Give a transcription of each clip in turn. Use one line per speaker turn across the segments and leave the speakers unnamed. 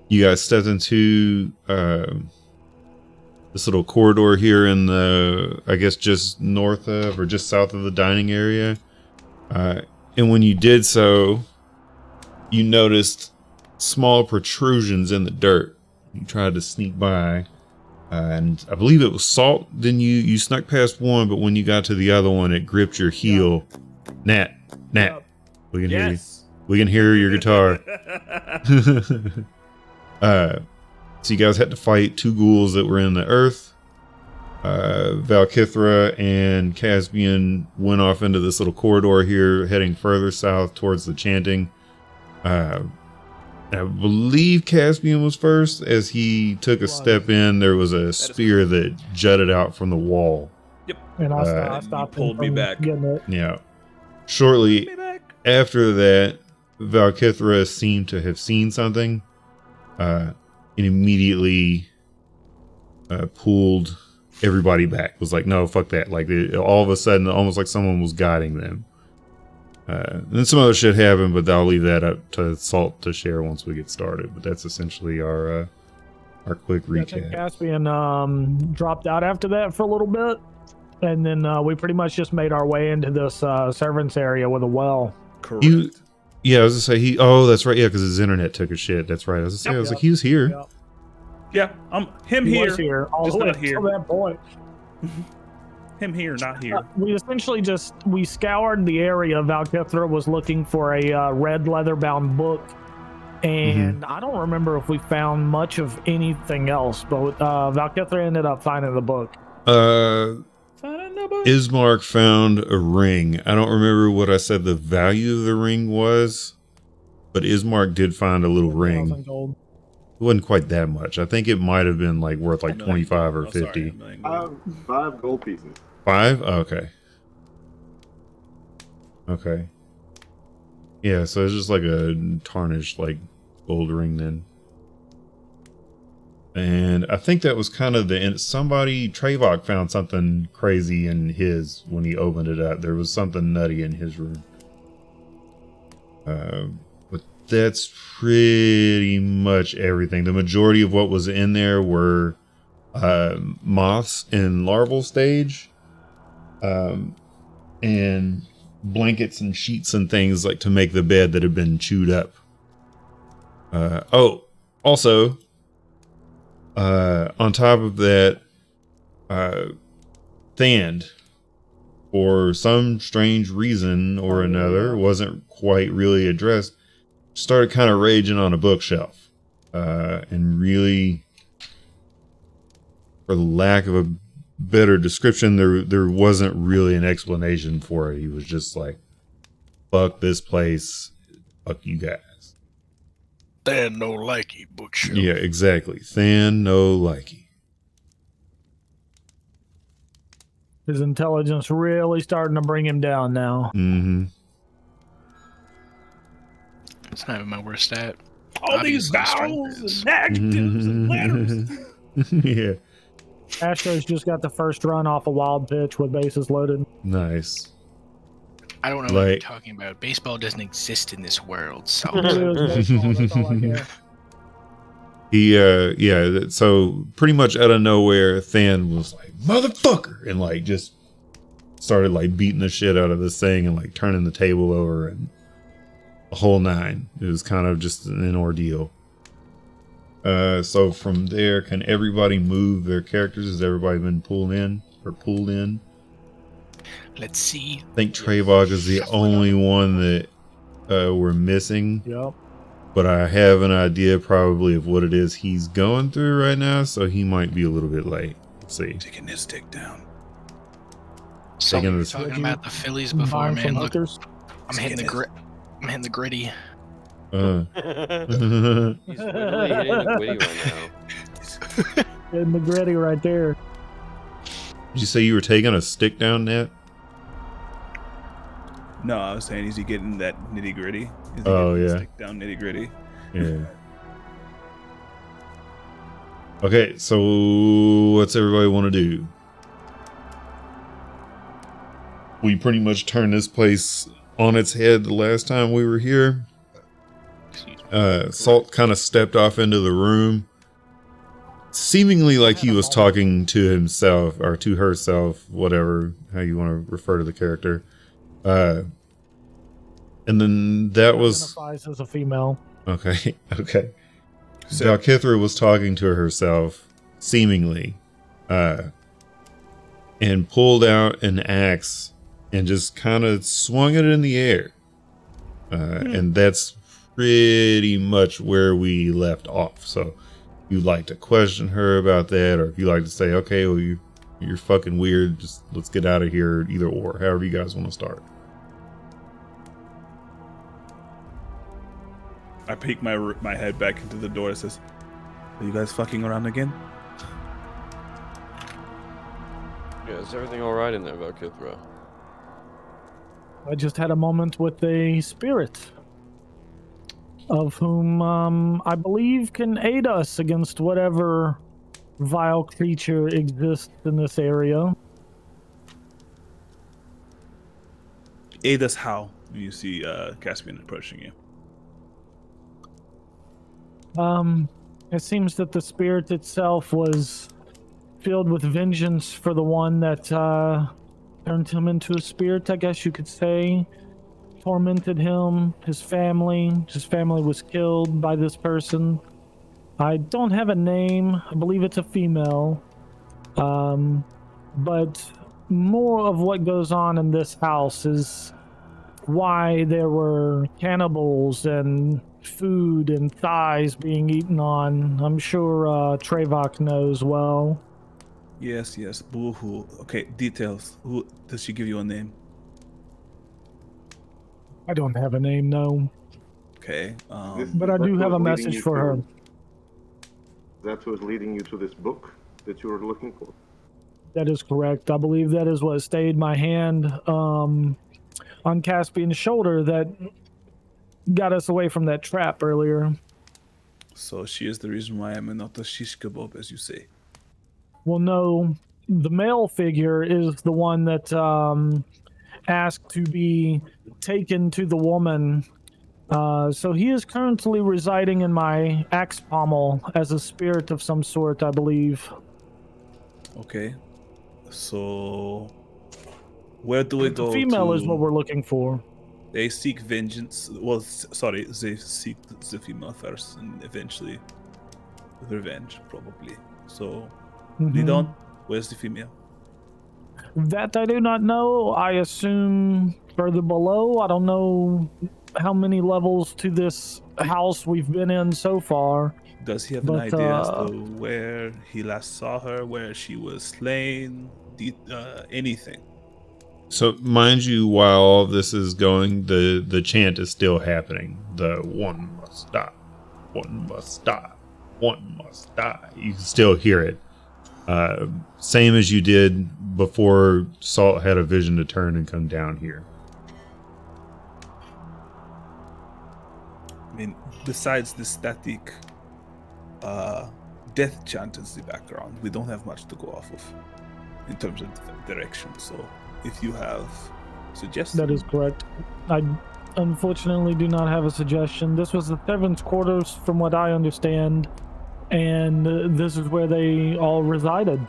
You guys stepped into this little corridor here in the, I guess, just north of or just south of the dining area. And when you did so, you noticed small protrusions in the dirt. You tried to sneak by, and I believe it was Salt. Then you snuck past one, but when you got to the other one, it gripped your heel. Nat, we can hear you. We can hear your guitar. So you guys had to fight two ghouls that were in the earth. Valkithra and Caspian went off into this little corridor here, heading further south towards the chanting. I believe Caspian was first. As he took a step in, there was a spear that jutted out from the wall.
Yep.
And I stopped.
Pulled me back.
Yeah. Shortly after that, Valkithra seemed to have seen something. And immediately pulled everybody back. Was like, no, fuck that. Like, all of a sudden, almost like someone was guiding them. Then some other shit happened, but I'll leave that up to Salt to share once we get started. But that's essentially our quick recap.
Caspian dropped out after that for a little bit, and then we pretty much just made our way into this servants area with a well.
Correct.
Yeah, I was gonna say oh, that's right. Yeah, because his internet took a shit. That's right. I was gonna say, like, he was here.
Yep.
Yeah, he was here.
All
just
the way
not here.
to that point.
Him here, not here.
We essentially we scoured the area. Valkithra was looking for a red leather-bound book, and I don't remember if we found much of anything else, but Valkithra ended up finding the book.
Ismark found a ring. I don't remember what I said the value of the ring was, but Ismark did find a little ring.
Gold.
It wasn't quite that much. I think it might have been like worth like 25 or 50.
Sorry, 5 gold pieces.
5? Okay. Okay. Yeah, so it's just like a tarnished like gold ring then. And I think that was kind of the end. Somebody, Trevok, found something crazy in his when he opened it up. There was something nutty in his room. But that's pretty much everything. The majority of what was in there were moths in larval stage, and blankets and sheets and things like to make the bed that had been chewed up. Also, on top of that, Thand, for some strange reason or another, wasn't quite really addressed, started kind of raging on a bookshelf. And really, for the lack of a better description, there wasn't really an explanation for it. He was just like, fuck this place, fuck you guys.
Than no likey bookshelf.
Yeah, exactly. Than no likey.
His intelligence really starting to bring him down now.
Mm-hmm.
It's not even my worst stat.
All these vowels and adjectives and letters.
Yeah.
Astro's just got the first run off a wild pitch with bases loaded.
Nice.
I don't know what you're talking about. Baseball doesn't exist in this world, so.
So pretty much out of nowhere, Than was like, motherfucker, and like just started like beating the shit out of this thing and like turning the table over and the whole nine. It was kind of just an ordeal. So from there, can everybody move their characters? Has everybody been pulled in?
Let's see.
I think Trevok is the only one that we're missing.
Yep.
But I have an idea probably of what it is he's going through right now, so he might be a little bit late. Let's see.
Taking this stick down.
So we were talking about the Phillies before, man. Look, I'm hitting the gritty.
He's literally hitting the gritty right now.
Hitting the gritty right there.
Did you say you were taking a stick down, Nat?
No, I was saying, is he getting that nitty gritty?
Oh, yeah.
Stick down nitty gritty.
Yeah. Okay, so what's everybody want to do? We pretty much turned this place on its head the last time we were here.
Excuse me.
Salt kind of stepped off into the room, seemingly like he was talking to himself or to herself, whatever, how you want to refer to the character. And then that was...
Identifies as a female.
Okay, okay. Valkithra was talking to herself, seemingly, and pulled out an axe and just kind of swung it in the air. And that's pretty much where we left off. So if you'd like to question her about that, or if you like to say, okay, well, you're fucking weird, just let's get out of here, either or, however you guys want to start.
I peek my head back into the door and says, are you guys fucking around again?
Yeah, is everything alright in there, Valkithra?
I just had a moment with a spirit of whom I believe can aid us against whatever vile creature exists in this area.
Aid us how? You see Caspian approaching you.
It seems that the spirit itself was filled with vengeance for the one that turned him into a spirit, I guess you could say. Tormented him, his family. His family was killed by this person. I don't have a name. I believe it's a female. But more of what goes on in this house is why there were cannibals and food and thighs being eaten on. I'm sure Trevok knows well.
Yes, boo-hoo. Okay, details. Who does she give you a name?
I don't have a name, no.
Okay.
But I do have a message for her.
That was leading you to this book that you were looking for?
That is correct. I believe that is what stayed my hand on Caspian's shoulder that got us away from that trap earlier.
So she is the reason why I'm not a shish kebab, as you say.
Well, no. The male figure is the one that asked to be taken to the woman. So he is currently residing in my axe pommel as a spirit of some sort, I believe.
Okay. So where do we go?
The female is what we're looking for.
They seek vengeance. Well, sorry, they seek the female first, and eventually revenge, probably. So, Lidon, where's the female?
That I do not know. I assume further below. I don't know how many levels to this house we've been in so far.
Does he have an idea as to where he last saw her, where she was slain, anything?
So, mind you, while all of this is going, the chant is still happening. The one must die, one must die, one must die. You can still hear it. Same as you did before Salt had a vision to turn and come down here.
I mean, besides the static death chant is the background, we don't have much to go off of in terms of direction. So if you have suggestions...
That is correct. I unfortunately do not have a suggestion. This was the servants' quarters from what I understand, and this is where they all resided.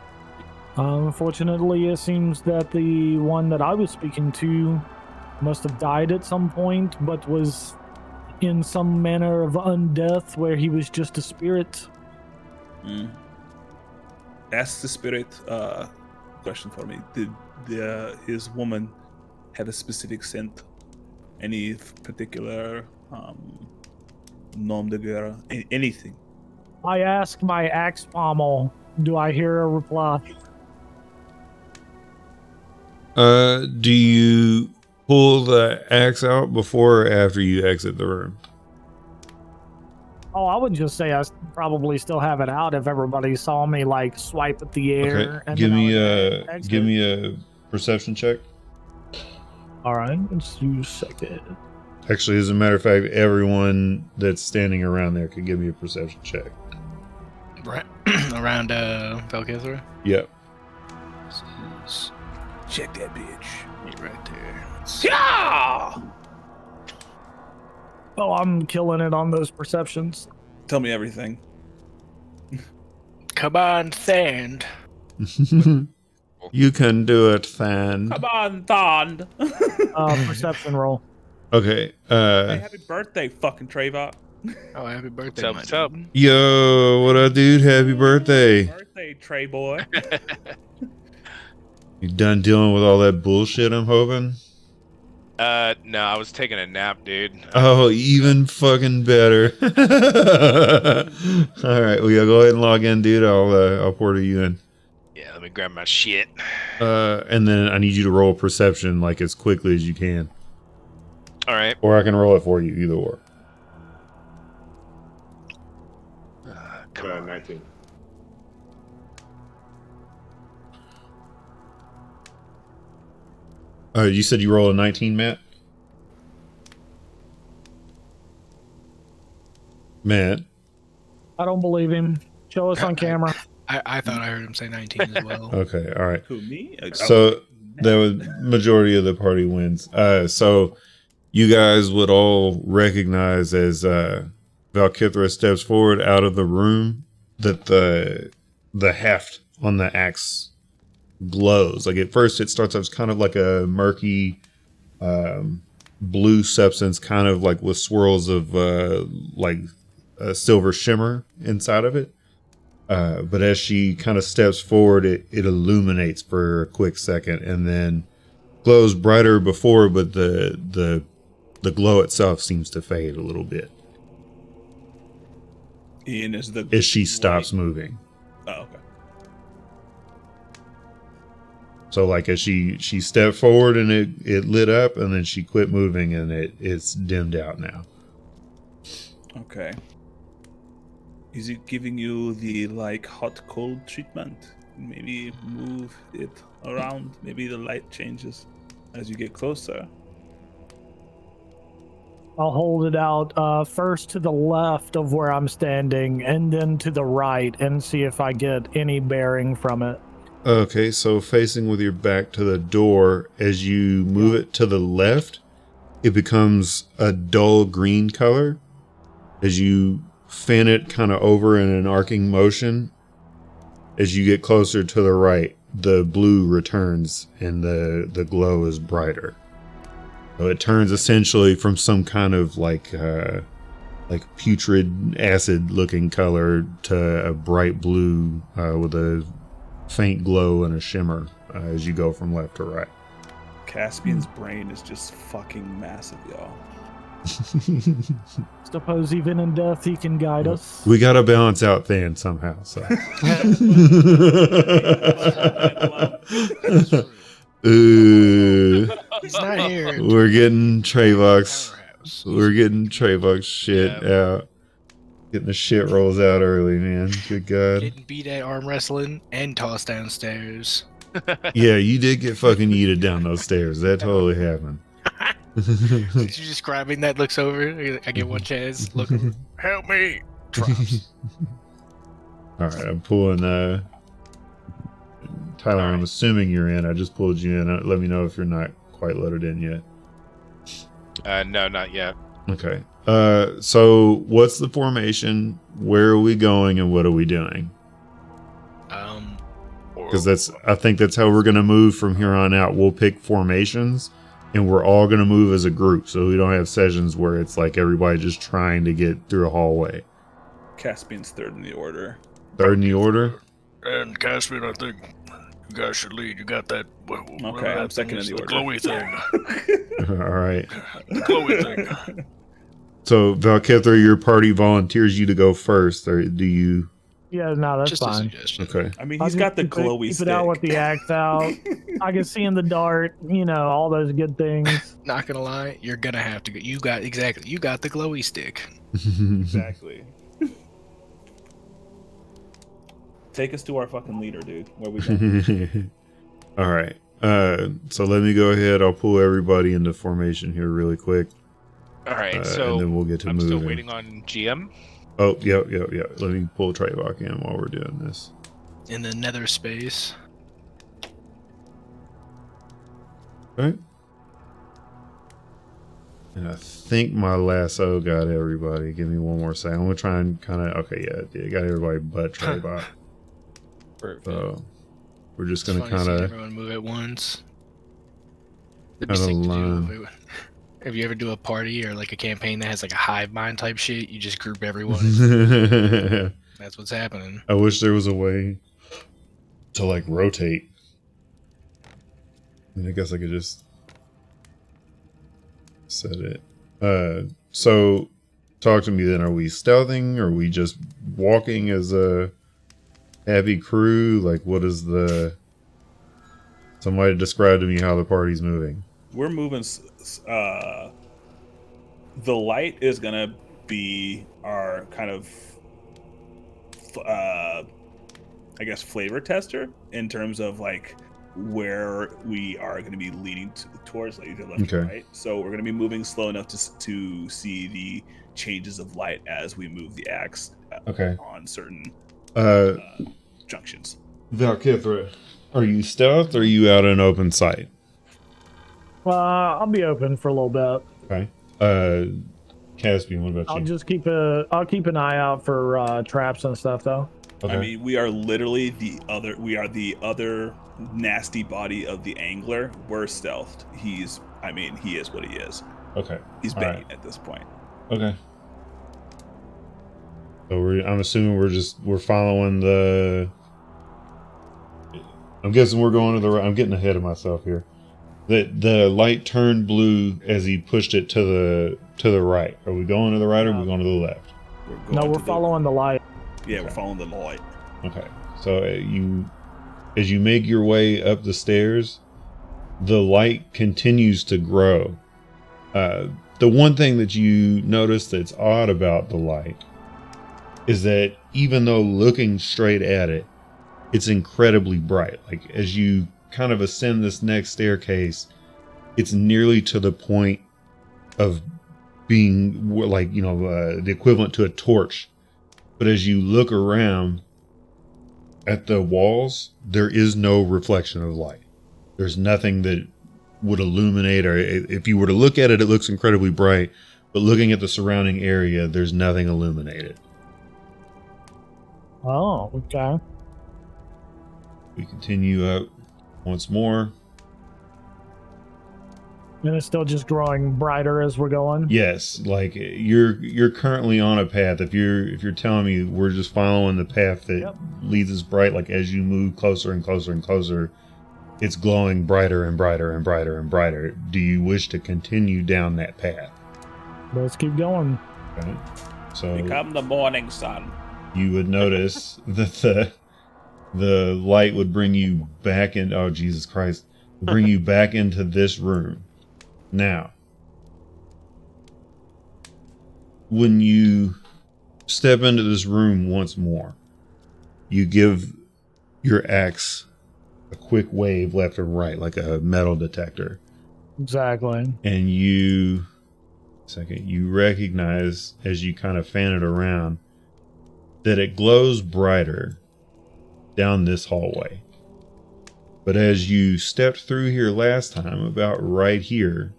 Unfortunately, it seems that the one that I was speaking to must have died at some point, but was in some manner of undeath where he was just a spirit.
Ask the spirit question for me. Did his woman have a specific scent? Any particular nom de guerre? Anything?
I ask my axe pommel. Do I hear a reply?
Do you pull the axe out before or after you exit the room?
Oh, I would just say I probably still have it out if everybody saw me like swipe at the air.
Okay,
And
give me a perception check.
All right, let's use second.
Actually, as a matter of fact, everyone that's standing around there could give me a perception check.
Right around Valkithra?
Yep.
Check that bitch.
Right there.
Yeah!
Oh, I'm killing it on those perceptions.
Tell me everything.
Come on, Thand.
You can do it, Than.
Come on, Thond.
Perception roll.
Okay.
Hey, happy birthday, fucking Trayvon.
Oh, happy birthday,
What's up,
my
what's up?
dude.
Yo, what up, dude? Happy birthday.
Birthday, Trey boy.
You done dealing with all that bullshit, I'm hoping?
No, I was taking a nap, dude.
Oh, even fucking better. All right, well, yeah, go ahead and log in, dude. I'll portal you in.
Yeah, let me grab my shit.
And then I need you to roll perception like as quickly as you can,
All right.
or I can roll it for you, either or.
Come on.
19.
You said you rolled a 19, Matt? Matt?
I don't believe him. Show us on camera.
I thought I heard him say 19 as well.
Okay, all right.
Who, me?
So the majority of the party wins. So you guys would all recognize as Valkithra steps forward out of the room that the heft on the axe glows. Like at first it starts off kind of like a murky blue substance, kind of like with swirls of like a silver shimmer inside of it. But as she kind of steps forward, it illuminates for a quick second and then glows brighter before, but the glow itself seems to fade a little bit
Ian is the
as she stops moving.
Oh, okay.
So like as she stepped forward and it lit up, and then she quit moving and it's dimmed out now.
Okay. Is it giving you the like hot cold treatment? Maybe move it around. Maybe the light changes as you get closer.
I'll hold it out first to the left of where I'm standing and then to the right and see if I get any bearing from it.
Okay, so facing with your back to the door, as you move it to the left, it becomes a dull green color. As you fan it kind of over in an arcing motion, as you get closer to the right, the blue returns and the glow is brighter. So it turns essentially from some kind of like putrid acid looking color to a bright blue with a faint glow and a shimmer as you go from left to right.
Caspian's brain is just fucking massive, y'all.
Suppose even in death he can guide us.
We gotta balance out Than somehow. So. Ooh,
He's not here.
we're getting Travox. We're getting Travox shit out. Getting the shit rolls out early, man. Good God.
Getting beat at arm wrestling and tossed downstairs.
Yeah, you did get fucking yeeted down those stairs. That totally happened.
You describing that looks over. I get one chance. Look over. Help me. Drops.
All right, I'm pulling. Tyler, I'm assuming you're in. I just pulled you in. Let me know if you're not quite loaded in yet.
No, not yet.
Okay. So what's the formation? Where are we going, and what are we doing? Because I think that's how we're gonna move from here on out. We'll pick formations, and we're all gonna move as a group, so we don't have sessions where it's like everybody just trying to get through a hallway.
Caspian's third in the order.
Third in the order.
And Caspian, I think you guys should lead. You got that.
Okay, I'm second in the order.
Glowy thing.
All right.
The glowy thing.
So Valkithra, your party volunteers you to go first, or do you?
Yeah, no, that's
Just a
fine.
suggestion.
Okay.
I mean, he's got the glowy
keep
stick.
it out with the axe out. I can see in the dart, all those good things.
Not gonna lie, you're gonna have to go. You got the glowy stick.
Exactly. Take us to our fucking leader, dude. Where we going?
All right. So let me go ahead. I'll pull everybody into formation here really quick.
All right,
and
so
then we'll get to
I'm
moving.
still waiting on GM.
Oh, yep. Let me pull Trayvon in while we're doing this.
In the nether space.
All right. And I think my lasso got everybody. Give me one more second. I'm gonna try and kind of. Okay, yeah, it got everybody but Trebot.
Perfect.
So we're just
It's
gonna
funny seeing
kind of
everyone move at once. It'd be
kinda
sick to
line.
do. If you ever do a party or like a campaign that has like a hive mind type shit, you just group everyone. That's what's happening.
I wish there was a way to like rotate. I guess I could just set it. So talk to me then. Are we stealthing? Are we just walking as a heavy crew? Like, what is the... Somebody describe to me how the party's moving.
We're moving. The light is gonna be our kind of, I guess, flavor tester in terms of like where we are going to be leading towards, like either left or right. So we're going to be moving slow enough to see the changes of light as we move the axe on certain junctions.
Valkithra, are you stealth or are you out in open sight?
I'll be open for a little bit.
Okay. Caspian, what about you?
I'll keep an eye out for traps and stuff though.
Okay. I mean, we are literally the other nasty body of the angler. We're stealthed. He is what he is.
Okay.
He's bait at this point.
Okay. So I'm assuming we're following the... I'm guessing we're going to the right. I'm getting ahead of myself here. The light turned blue as he pushed it to the right. Are we going to the right or are we going to the left?
We're following the light.
Yeah, we're following the light.
Okay. So as you make your way up the stairs, the light continues to grow. The one thing that you notice that's odd about the light is that even though looking straight at it, it's incredibly bright. Like as you kind of ascend this next staircase, it's nearly to the point of being like, the equivalent to a torch. But as you look around at the walls, there is no reflection of light. There's nothing that would illuminate, or if you were to look at it, it looks incredibly bright. But looking at the surrounding area, there's nothing illuminated.
Oh, okay.
We continue up once more.
And it's still just growing brighter as we're going.
Yes, like you're currently on a path. If you're telling me we're just following the path that leads us bright, like as you move closer and closer and closer, it's glowing brighter and brighter and brighter and brighter. Do you wish to continue down that path?
Let's keep going.
Okay. So
become the morning sun.
You would notice that the light would bring you back in. Oh, Jesus Christ. Bring you back into this room. Now, when you step into this room once more, you give your axe a quick wave left and right, like a metal detector.
Exactly.
And you recognize as you kind of fan it around that it glows brighter down this hallway. But as you stepped through here last time, about right here,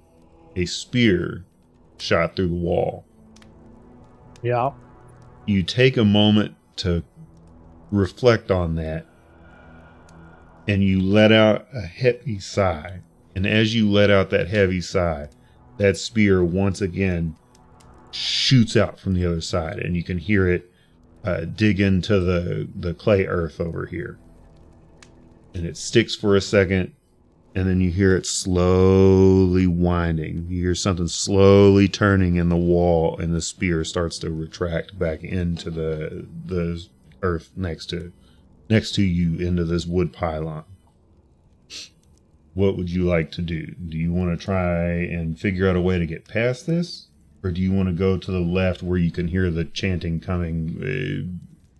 a spear shot through the wall.
Yeah.
You take a moment to reflect on that, and you let out a heavy sigh. And as you let out that heavy sigh, that spear once again shoots out from the other side, and you can hear it dig into the clay earth over here. And it sticks for a second, and then you hear it slowly winding. You hear something slowly turning in the wall, and the spear starts to retract back into the earth next to you, into this wood pylon. What would you like to do? Do you want to try and figure out a way to get past this? Or do you want to go to the left where you can hear the chanting coming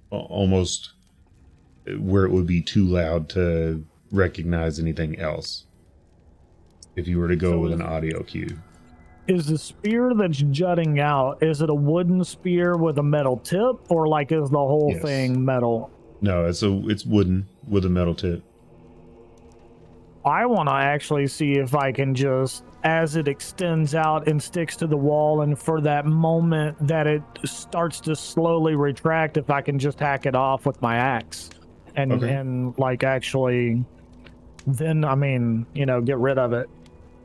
almost where it would be too loud to recognize anything else if you were to go with an audio cue?
Is the spear that's jutting out, is it a wooden spear with a metal tip, or like is the whole thing metal?
No, it's wooden with a metal tip.
I want to actually see if I can just as it extends out and sticks to the wall, and for that moment that it starts to slowly retract, if I can just hack it off with my axe and like actually then get rid of it.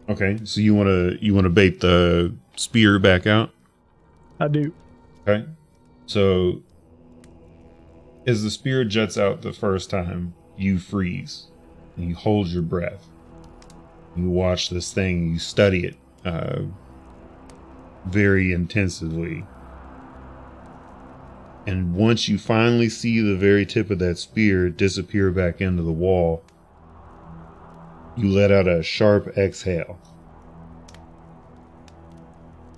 Okay, so you wanna bait the spear back out?
I do.
Okay. So as the spear juts out the first time, you freeze and you hold your breath. You watch this thing, you study it very intensively. And once you finally see the very tip of that spear disappear back into the wall, you let out a sharp exhale.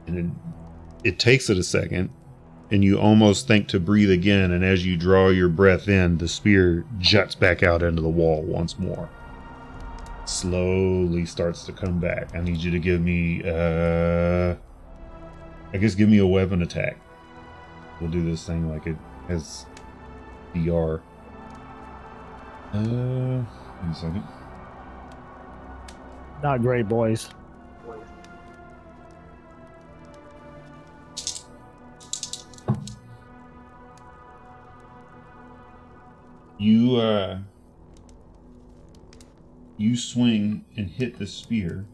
And it takes it a second, and you almost think to breathe again, and as you draw your breath in, the spear juts back out into the wall once more. Slowly starts to come back. I need you to give me, give me a weapon attack. We'll do this thing like it has DR. Give me a second.
Not great, boys.
You swing and hit the spear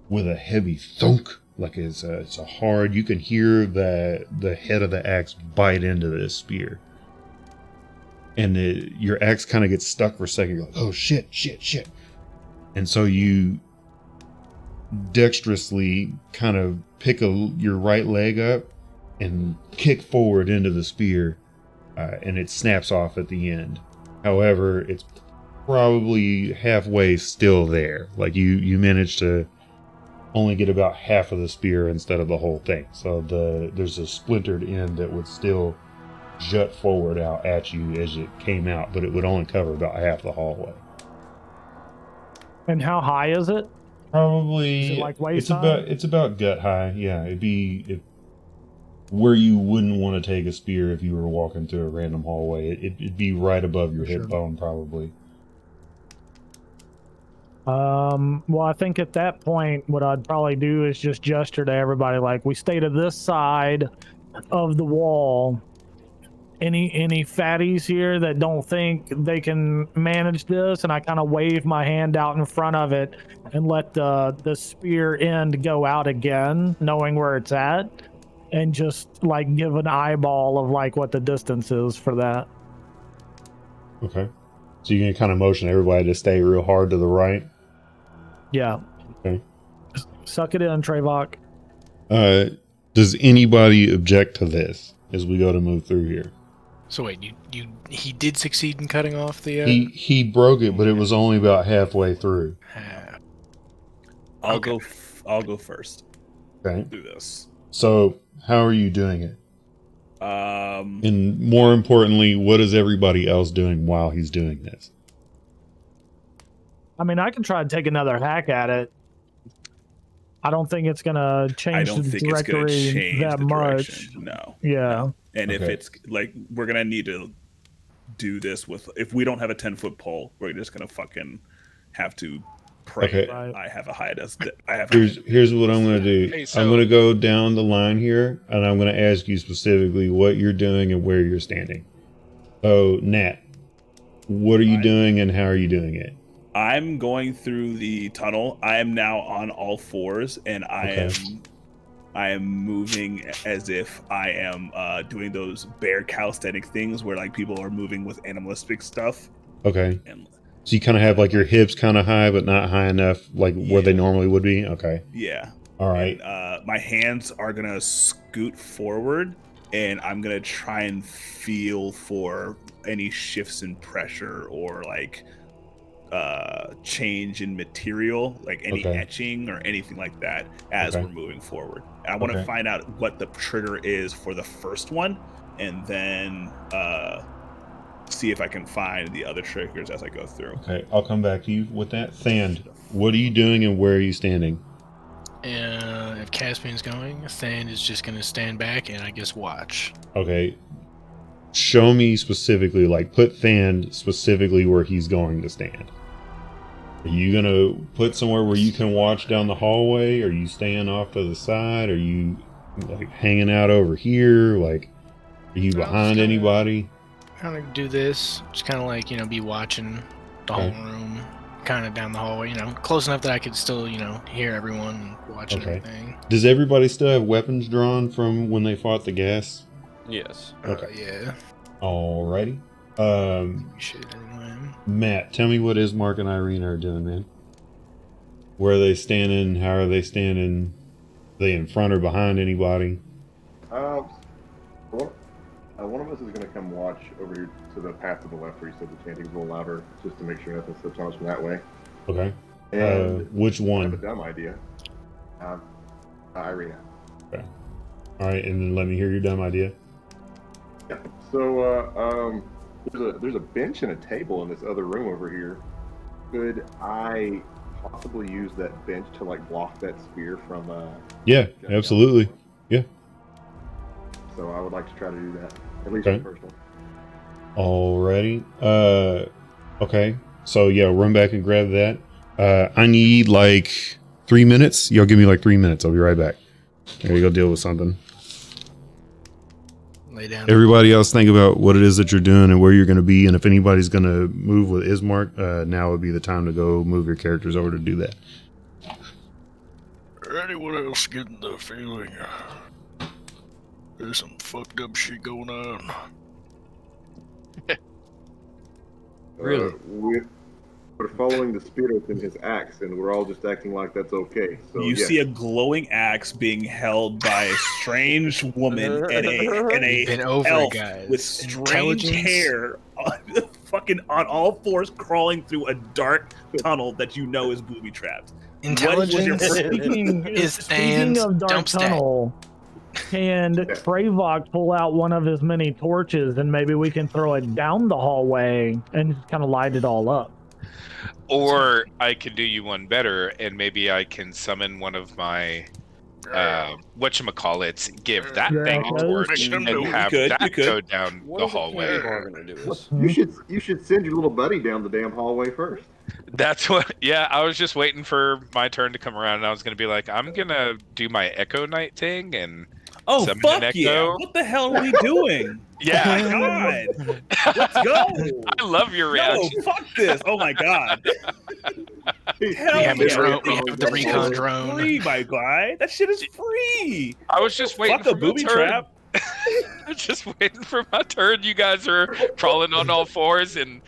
with a heavy thunk, like it's a hard. You can hear the head of the axe bite into this spear, and your axe kind of gets stuck for a second. You're like, oh shit, and so you dexterously kind of pick your right leg up and kick forward into the spear, and it snaps off at the end. However, it's probably halfway still there. Like you managed to only get about half of the spear instead of the whole thing. So there's a splintered end that would still jut forward out at you as it came out, but it would only cover about half the hallway.
And how high is it?
Probably
is it like waist high?
It's about gut high. Yeah, it'd be where you wouldn't want to take a spear if you were walking through a random hallway. It'd be right above your hip bone, probably.
Well, I think at that point, what I'd probably do is just gesture to everybody, like, we stay to this side of the wall. Any fatties here that don't think they can manage this, and I kind of wave my hand out in front of it and let the spear end go out again, knowing where it's at, and just like give an eyeball of like what the distance is for that.
Okay. So you can kind of motion everybody to stay real hard to the right.
Yeah.
Okay.
Suck it in, Trevok.
Does anybody object to this as we go to move through here?
So wait, he did succeed in cutting off the.
He broke it, but it was only about halfway through.
I'll go first.
Okay.
Do this.
So how are you doing it? And more importantly, what is everybody else doing while he's doing this?
I mean, I can try to take another hack at it. I don't think it's gonna change the directory that much.
No.
Yeah.
And if it's like, we're gonna need to do this with, if we don't have a 10-foot pole, we're just gonna fucking have to pray.
Okay.
I have a hiatus.
Here's what I'm gonna do.
Hey, so-
I'm gonna go down the line here, and I'm gonna ask you specifically what you're doing and where you're standing. So, Nat, what are you doing and how are you doing it?
I'm going through the tunnel. I am now on all fours, and I am moving as if I am doing those bear calisthenic things where like people are moving with animalistic stuff.
Okay.
And,
so you kind of have like your hips kind of high, but not high enough, like where they normally would be. Okay.
Yeah.
All right.
And, my hands are gonna scoot forward, and I'm gonna try and feel for any shifts in pressure or like change in material, like any etching or anything like that as we're moving forward. And I want to find out what the trigger is for the first one, and then see if I can find the other triggers as I go through.
Okay, I'll come back to you with that. Thand, what are you doing and where are you standing?
If Caspian's going, Thand is just going to stand back and I guess watch.
Okay. Show me specifically, like put Thand specifically where he's going to stand. Are you gonna put somewhere where you can watch down the hallway? Are you staying off to the side? Are you like hanging out over here? Like, are you behind anybody?
Kind of do this, just kind of like, be watching the whole room, kind of down the hallway, close enough that I could still, hear everyone watching everything.
Does everybody still have weapons drawn from when they fought the gas?
Yes.
Okay.
Yeah.
Alrighty.
Shit, anyway.
Matt, tell me what Ismark and Irene are doing, man. Where are they standing? How are they standing? Are they in front or behind anybody?
One of us is going to come watch over here to the path to the left where you said the chanting's a little louder, just to make sure nothing slips on us from that way.
Okay.
And
which
I
one?
have a dumb idea. Irina.
Okay. All right, and then let me hear your dumb idea.
Yeah. So, there's a bench and a table in this other room over here. Could I possibly use that bench to like block that spear from?
Yeah, absolutely. Yeah.
So I would like to try to do that, at least
Okay.
personal.
Alrighty. Okay. So yeah, run back and grab that. I need like 3 minutes. Y'all give me like 3 minutes. I'll be right back. There you go. Deal with something.
Lay down.
Everybody else think about what it is that you're doing and where you're going to be. And if anybody's going to move with Ismark, now would be the time to go move your characters over to do that.
Anyone else getting the feeling there's some fucked up shit going on?
Really?
We're following the spirit in his axe, and we're all just acting like that's okay. So
You see a glowing axe being held by a strange woman and a
Been over
elf
it, guys.
with strange
Intelligence.
hair, fucking on all fours, crawling through a dark tunnel that you know is booby trapped.
Intelligence
Speaking
is
speaking
Dan's
of Dark
dump stack.
Tunnel, can Trayvok pull out one of his many torches and maybe we can throw it down the hallway and just kind of light it all up?
Or I could do you one better, and maybe I can summon one of my whatchamacallits, give that thing a torch,
Make them
and
do it.
have
You could,
that
you could.
go down
What
the
is a
hallway.
candy bar gonna do us?
You should send your little buddy down the damn hallway first.
That's what. Yeah, I was just waiting for my turn to come around, and I was gonna be like, I'm gonna do my Echo Knight thing, and
Oh,
summon
fuck
an
yeah.
Echo.
What the hell are we doing?
Yeah,
Oh my god. Let's go.
I love your
No,
reaction.
fuck this. Oh my god. Hell
We have, a
yeah.
drone, we have the
That shit
recon
is
drone.
free, my guy. That shit is free.
I was just waiting
Fuck
for
a
my
booby
turn.
trap.
I was just waiting for my turn. You guys are crawling on all fours and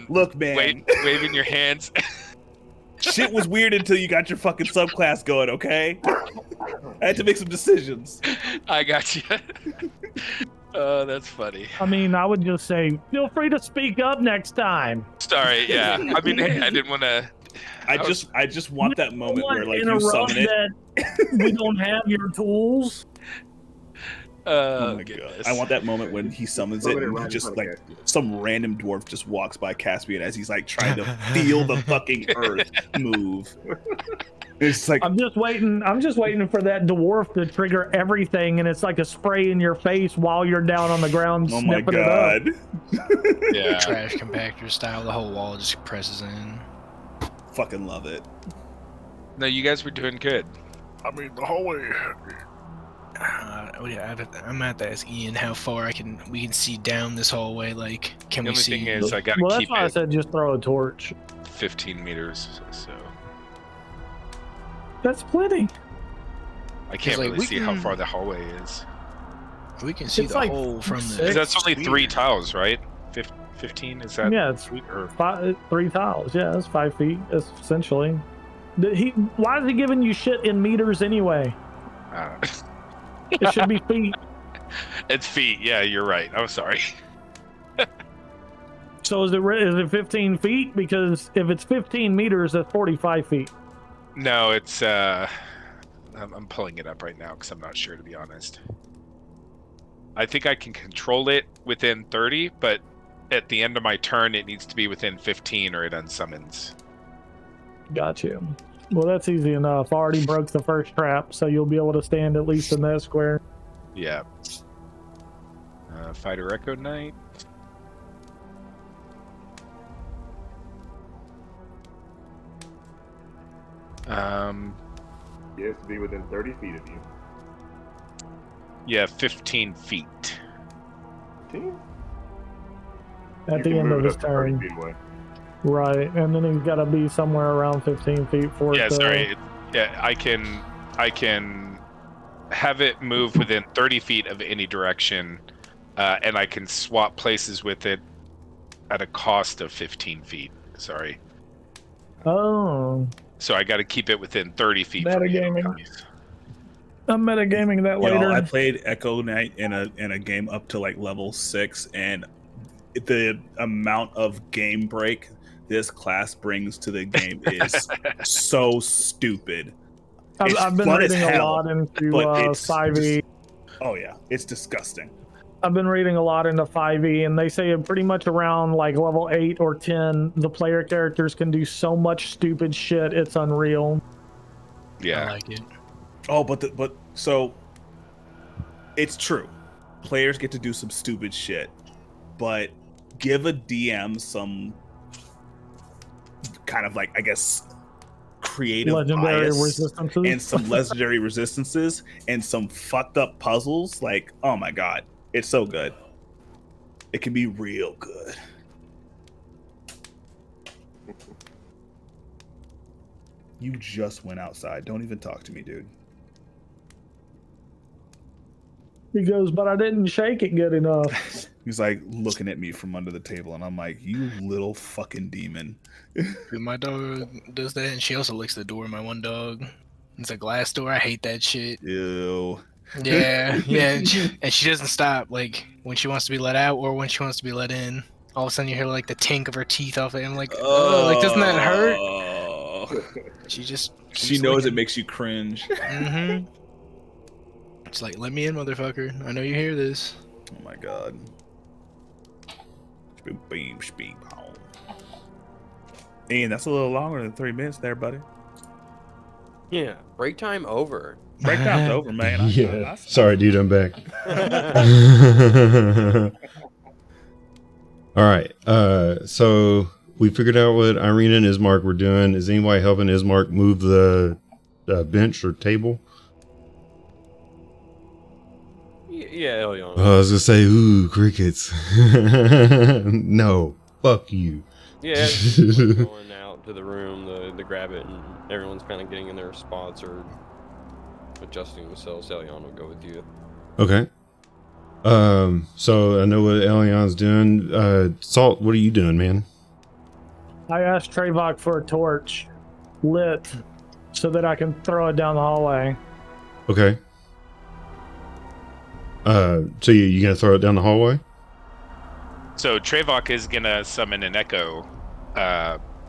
Look, man.
waving your hands.
Shit was weird until you got your fucking subclass going, okay? I had to make some decisions.
I got you. Oh, that's funny.
I mean, I would just say, feel free to speak up next time.
Sorry, yeah. I mean, hey, I didn't want to.
I just want that moment where like you
Interrupt
summon it.
that we don't have your tools.
Oh my
goodness.
god! I want that moment when he summons it and he just like some random dwarf just walks by Caspian as he's like trying to feel the fucking earth move. It's like
I'm just waiting for that dwarf to trigger everything, and it's like a spray in your face while you're down on the ground
oh my
snipping it up.
god!
Yeah.
Trash compactor style, the whole wall just presses in.
Fucking love it.
No, you guys were doing good.
I mean, the hallway.
I'm gonna have to ask Ian how far we can see down this hallway. Like, can
The
we
only
see?
thing is, I gotta
Well, that's
keep
why I
it
said just throw a torch.
15 meters, so
That's plenty.
I can't
like,
really
we
see how
can-
far the hallway is.
We can see
It's
the
like
hole from
six-
the.
Because that's only 3
weird.
tiles, right? 15 is that?
Yeah, it's
Or
3 tiles. Yeah, that's 5 feet. That's essentially. Why is he giving you shit in meters anyway? It should be feet.
It's feet. Yeah, you're right. I'm sorry.
So is it 15 feet? Because if it's 15 meters, that's 45 feet.
No, it's I'm pulling it up right now because I'm not sure, to be honest. I think I can control it within 30, but at the end of my turn, it needs to be within 15 or it unsummons.
Got you. Well, that's easy enough. I already broke the first trap, so you'll be able to stand at least in that square.
Yeah. Fighter Echo Knight.
He has to be within 30 feet of you.
Yeah, 15 feet.
15?
At
You
the
can
end
move
of
it
his
up to 30
turn.
feet away.
Right, and then he's got to be somewhere around 15 feet for
Yeah,
it to...
sorry. Yeah, I can have it move within 30 feet of any direction, and I can swap places with it at a cost of 15 feet. Sorry.
Oh,
So I got to keep it within 30 feet from me at all
metagaming.
times.
I'm metagaming that later.
Y'all, I played Echo Knight in a game up to like level 6, and the amount of game break this class brings to the game is so stupid. It's
I've been
fun as
reading a
hell,
lot into
but it's
5e.
oh yeah, it's disgusting.
I've been reading a lot into 5e, and they say pretty much around like level 8 or 10, the player characters can do so much stupid shit, it's unreal.
Yeah.
I like it.
Oh, but so it's true. Players get to do some stupid shit, but give a DM some kind of like, I guess, creative
Legendary
bias
resistances.
and some legendary resistances and some fucked up puzzles. Like, oh my god, it's so good. It can be real good. You just went outside. Don't even talk to me, dude.
He goes, but I didn't shake it good enough.
He's like looking at me from under the table, and I'm like, you little fucking demon.
My dog does that, and she also licks the door. My one dog. It's a glass door. I hate that shit.
Ew.
Yeah, yeah, and she doesn't stop. Like when she wants to be let out or when she wants to be let in. All of a sudden, you hear like the tink of her teeth off it. I'm like, oh, like doesn't that hurt? She just
She knows it makes you cringe.
Mm-hmm. It's like, let me in, motherfucker. I know you hear this.
Oh my god. Beam, beam, home. Ian, that's a little longer than 3 minutes there, buddy.
Yeah, break time over.
Break time's over, man.
Yeah. Sorry, dude, I'm back. All right. So we figured out what Irene and Ismark were doing. Is anybody helping Ismark move the bench or table?
Yeah, Elion.
I was gonna say, ooh, crickets. No, fuck you.
Yeah, we're going out to the room to grab it, and everyone's kind of getting in their spots or adjusting themselves. Elion will go with you.
Okay. So I know what Elion's doing. Salt, what are you doing, man?
I asked Trevok for a torch lit so that I can throw it down the hallway.
Okay. So you gonna throw it down the hallway?
So Trevok is gonna summon an echo,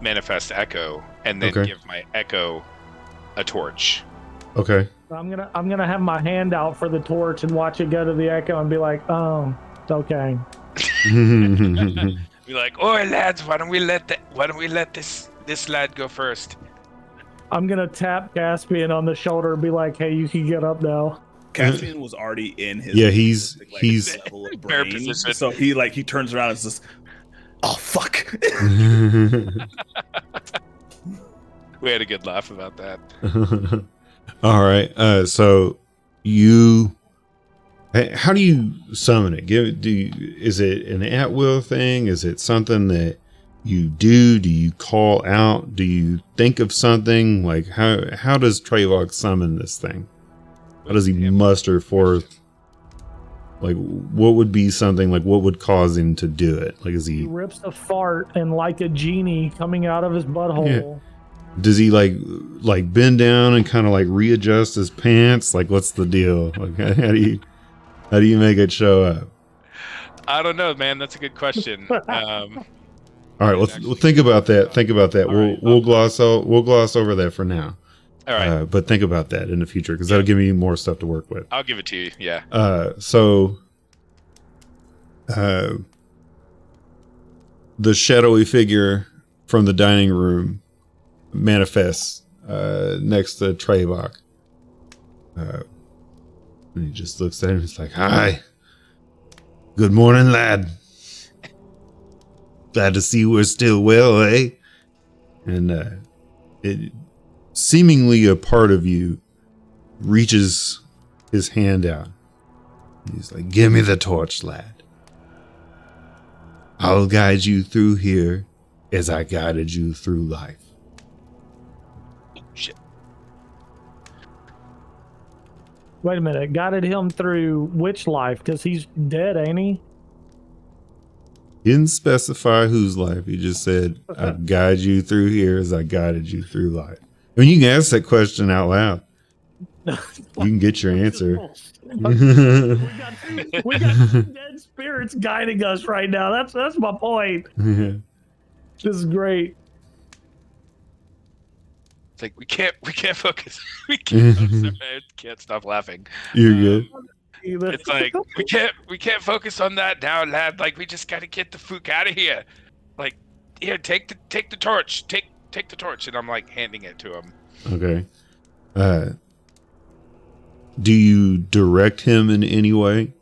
manifest echo, and then
Okay.
give my echo a torch.
Okay.
I'm gonna have my hand out for the torch and watch it go to the echo and be like, oh, it's okay.
Be like, oh lads, why don't we let this lad go first?
I'm gonna tap Caspian on the shoulder and be like, hey, you can get up now.
Caspian was already in his
he's
level of
Bear
brain,
position.
so he turns around and says, "Oh fuck!"
We had a good laugh about that.
All right. So you, how do you summon it? Is it an at will thing? Is it something that you do? Do you call out? Do you think of something? Like how does Trevok summon this thing? How does he muster forth? Like, what would be something like? What would cause him to do it? Like, is
He
he?
rips a fart and like a genie coming out of his butthole.
Does he like bend down and kind of like readjust his pants? Like, what's the deal? Like, how do you make it show up?
I don't know, man. That's a good question.
All right, well, think about that. Think about that. We'll gloss over that for now.
All right,
but think about that in the future because that'll give me more stuff to work with.
I'll give it to you. Yeah.
The shadowy figure from the dining room manifests next to Trevok. And he just looks at him. He's like, "Hi, good morning, lad. Glad to see we're still well, eh?" And it seemingly a part of you reaches his hand out. He's like, give me the torch, lad. I'll guide you through here as I guided you through life.
Shit.
Wait a minute. Guided him through which life? Because he's dead, ain't he?
He didn't specify whose life. He just said, I'll guide you through here as I guided you through life. I mean, you can ask that question out loud. You can get your answer.
we got two dead spirits guiding us right now. That's my point.
Yeah.
This is great.
It's like we can't focus. We can't. I'm sorry, I can't stop laughing.
You're good.
It's like we can't focus on that now, lad. Like we just gotta get the fuck out of here. Like, here, take the torch. Take the torch, and I'm like handing it to him.
Okay. Do you direct him in any way?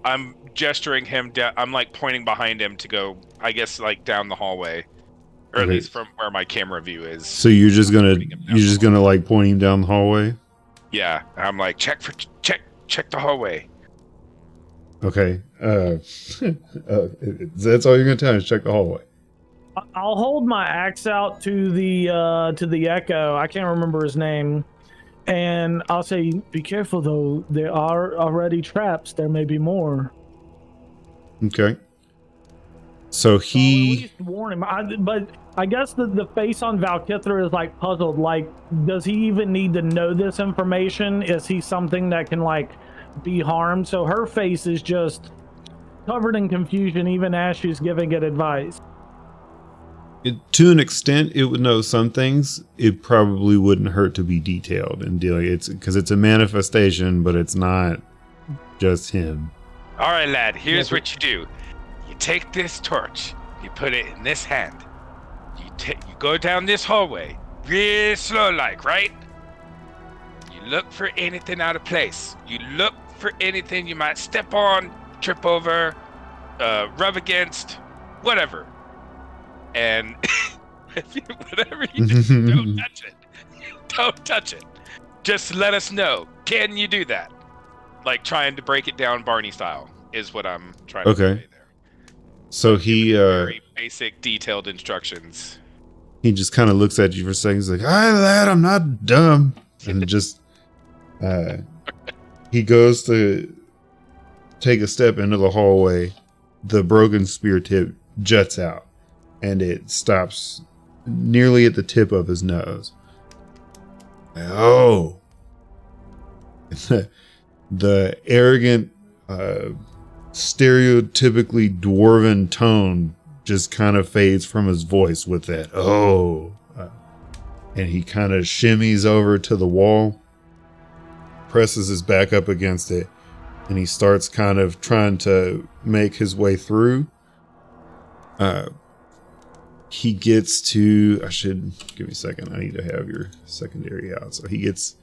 I'm gesturing him down. I'm like pointing behind him to go, I guess, like down the hallway, or at
Okay.
least from where my camera view is.
So you're just gonna like point him down the hallway?
Yeah, I'm like check the hallway.
Okay. That's all you're gonna tell him is check the hallway.
I'll hold my axe out to the echo. I can't remember his name. And I'll say, be careful though. There are already traps. There may be more.
Okay. So
At
he
least warn him. But I guess the face on Valkithra is like puzzled. Like, does he even need to know this information? Is he something that can like be harmed? So her face is just covered in confusion, even as she's giving it advice.
to an extent, it would know some things. It probably wouldn't hurt to be detailed and dealing. It's because it's a manifestation, but it's not just him.
All right, lad. Here's what you do. You take this torch. You put it in this hand. You go down this hallway, real slow, like, right? You look for anything out of place. You look for anything you might step on, trip over, rub against, whatever. And whatever you do, don't touch it. Don't touch it. Just let us know. Can you do that? Like trying to break it down Barney style is what I'm trying to say there.
So he
very basic, detailed instructions.
He just kind of looks at you for a second. He's like, "Hi, lad, I'm not dumb." And just he goes to take a step into the hallway. The broken spear tip juts out, and it stops nearly at the tip of his nose. Oh, the arrogant, stereotypically dwarven tone just kind of fades from his voice with that and he kind of shimmies over to the wall, presses his back up against it, and he starts kind of trying to make his way through. He gets to, give me a second, I need to have your secondary out. So he gets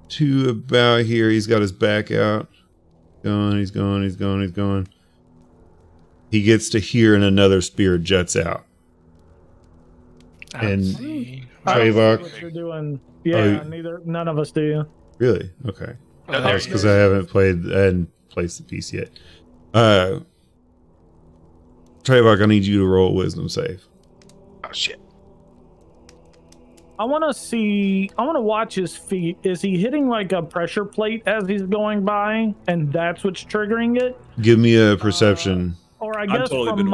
to about here. He's got his back out. He's going. He gets to here, and another spear juts out. And Trayvok,
what you're doing. Yeah, none of us do.
Really? Okay.
No,
That's because I hadn't placed the piece yet. Trayvok, I need you to roll a wisdom save.
Oh shit.
I want to watch his feet. Is he hitting like a pressure plate as he's going by, and that's what's triggering it?
Give me a perception.
Or I guess from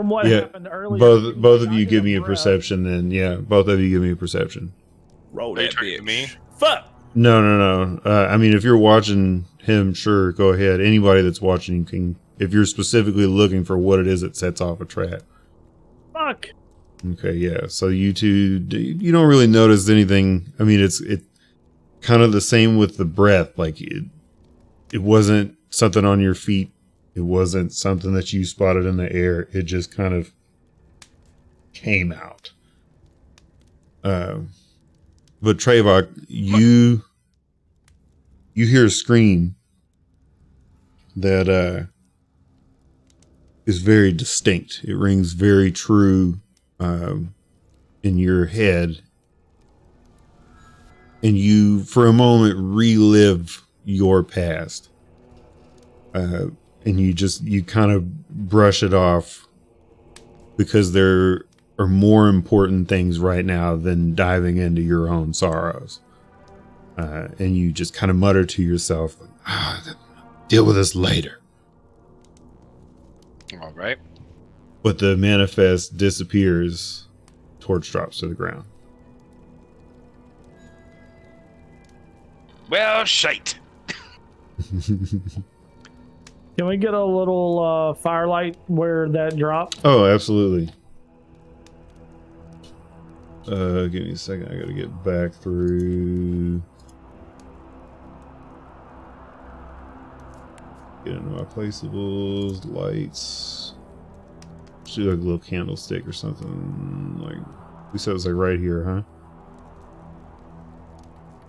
what happened earlier.
Both of you give me a perception, then. Yeah, both of you give me a perception.
Roll
Are you
that
talking to
bitch.
me?
Fuck.
No. I mean, if you're watching him, sure, go ahead. Anybody that's watching, you can. If you're specifically looking for what it is that sets off a trap.
Fuck.
Okay, yeah. So you two, you don't really notice anything. I mean, it's kind of the same with the breath. Like it wasn't something on your feet. It wasn't something that you spotted in the air. It just kind of came out. But Trayvok, you hear a scream that is very distinct. It rings very true in your head, and you, for a moment, relive your past. And you kind of brush it off because there are more important things right now than diving into your own sorrows. And you just kind of mutter to yourself, deal with this later.
All right.
But the manifest disappears. Torch drops to the ground.
Well, shite.
Can we get a little firelight where that dropped?
Oh, absolutely. Give me a second. I gotta get back through. Get into my placeables, lights. Let's do like a little candlestick or something. Like we said, it was like right here, huh?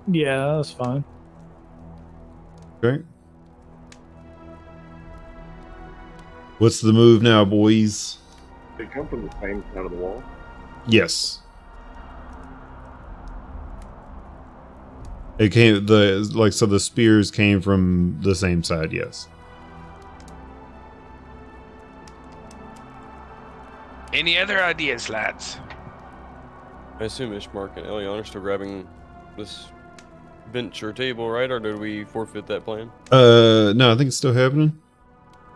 Yeah, that's fine.
Okay. What's the move now, boys?
They come from the same side of the wall.
Yes. It came so the spears came from the same side, yes.
Any other ideas, lads?
I assume Ishmark and Elion are still grabbing this bench or table, right? Or did we forfeit that plan?
No, I think it's still happening.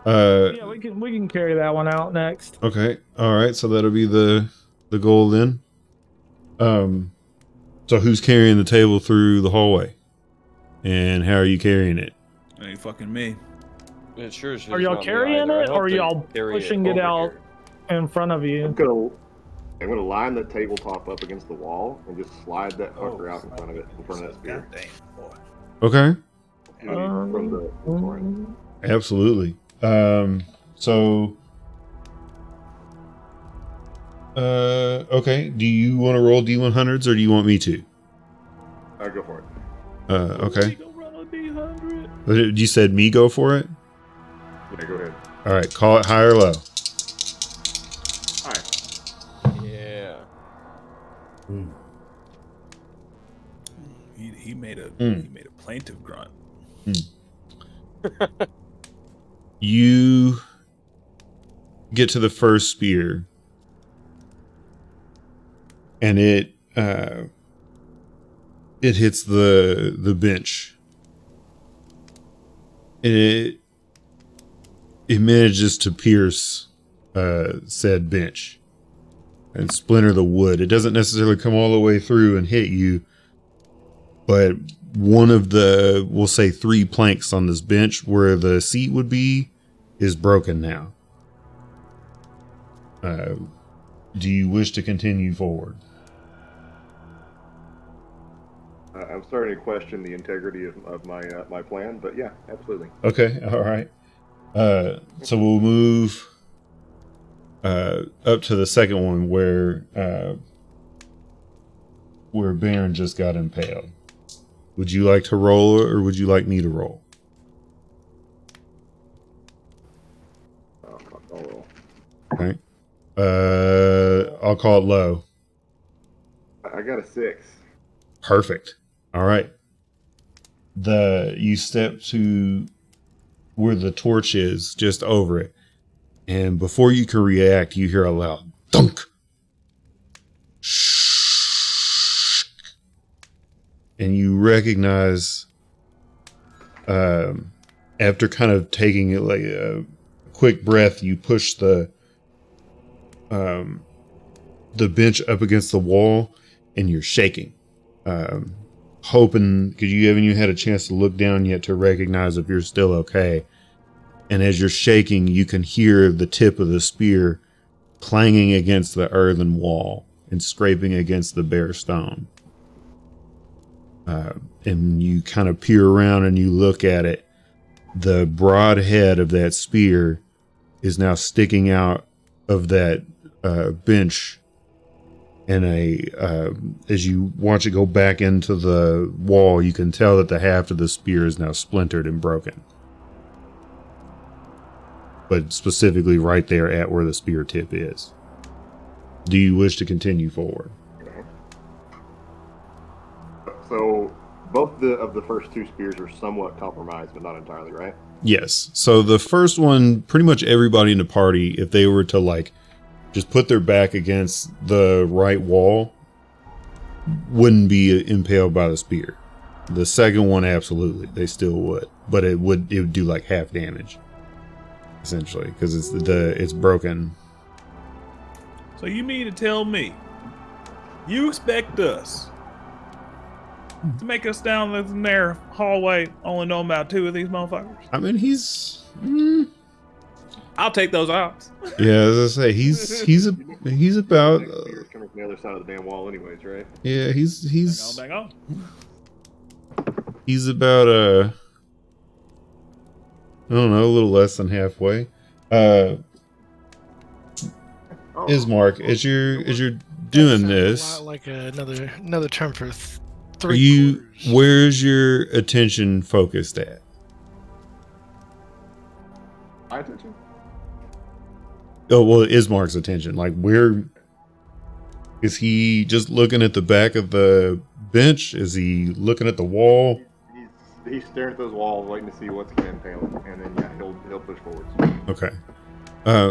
Yeah, we can carry that one out next.
Okay. All right, so that'll be the goal then. So who's carrying the table through the hallway? And how are you carrying it?
Ain't fucking me.
It sure is.
Are y'all carrying it, or are y'all pushing it out in front of you?
I'm gonna line the tabletop up against the wall and just slide that fucker out in front of it, in front of that spear.
Goddamn, boy.
Okay.
From the flooring.
Absolutely. Okay. Do you want to roll D100s or do you want me to?
I'll go for it.
Okay.
Go run a D100.
You said me go for it?
Yeah, go ahead.
All right. Call it high or low.
All right.
Yeah.
He made a plaintive grunt.
You get to the first spear, and it hits the bench. And it manages to pierce said bench and splinter the wood. It doesn't necessarily come all the way through and hit you, but one of the, we'll say 3 planks on this bench where the seat would be is broken now. Do you wish to continue forward?
I'm starting to question the integrity of my plan, but yeah, absolutely.
Okay, all right. So we'll move up to the second one where Baron just got impaled. Would you like to roll or would you like me to roll?
I'll roll.
Okay. I'll call it low.
I got a 6.
Perfect. All right. You step to where the torch is, just over it. And before you can react, you hear a loud thunk. And you recognize, after kind of taking it like a quick breath, you push the bench up against the wall and you're shaking. Hoping, because you haven't even had a chance to look down yet to recognize if you're still okay. And as you're shaking, you can hear the tip of the spear clanging against the earthen wall and scraping against the bare stone. And you kind of peer around and you look at it. The broad head of that spear is now sticking out of that bench. And as you watch it go back into the wall, you can tell that the haft of the spear is now splintered and broken. But specifically right there at where the spear tip is. Do you wish to continue forward?
So both of the first two spears are somewhat compromised, but not entirely, right?
Yes. So the first one, pretty much everybody in the party, if they were to like just put their back against the right wall, wouldn't be impaled by the spear. The second one, absolutely, they still would, but it would do like half damage, essentially, because it's broken.
So you mean to tell me you expect us to make us down the narrow hallway only know about 2 of these motherfuckers?
I mean, he's
I'll take those odds.
yeah, as I say, he's about
Next spear's coming from the other side of the damn wall, anyways, right?
yeah, he's
Bang on.
he's about I don't know, a little less than halfway.
Oh,
Ismark, as you're doing
That sounds
this,
a lot like another term for
are
3
you
quarters.
where's your attention focused at?
my attention.
Oh well, Ismark's attention. Like, where is he? Just looking at the back of the bench? Is he looking at the wall?
He's staring at those walls, waiting to see what's going to impale him, and then yeah, he'll push forwards.
Okay.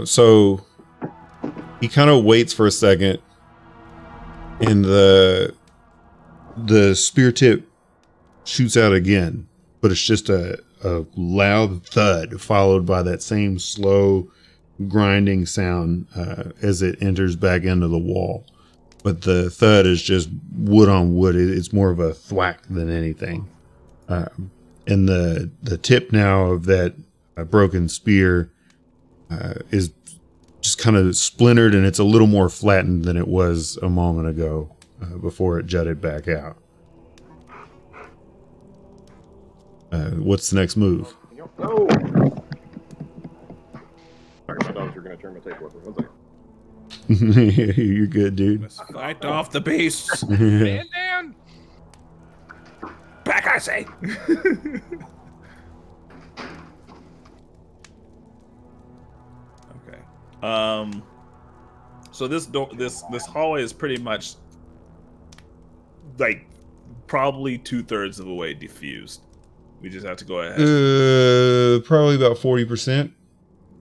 So he kind of waits for a second, and the spear tip shoots out again, but it's just a loud thud followed by that same slow grinding sound as it enters back into the wall. But the thud is just wood on wood. It's more of a thwack than anything. And the tip now of that broken spear is just kind of splintered, and it's a little more flattened than it was a moment ago before it jutted back out. What's the next move?
No! Sorry, my dogs are going to turn my tape over. 1 second.
You're good, dude.
Let's fight off the beasts.
Yeah.
Man down.
Back, I say. Okay. So this hallway is pretty much like probably 2/3 of the way diffused. We just have to go ahead.
Probably about 40%.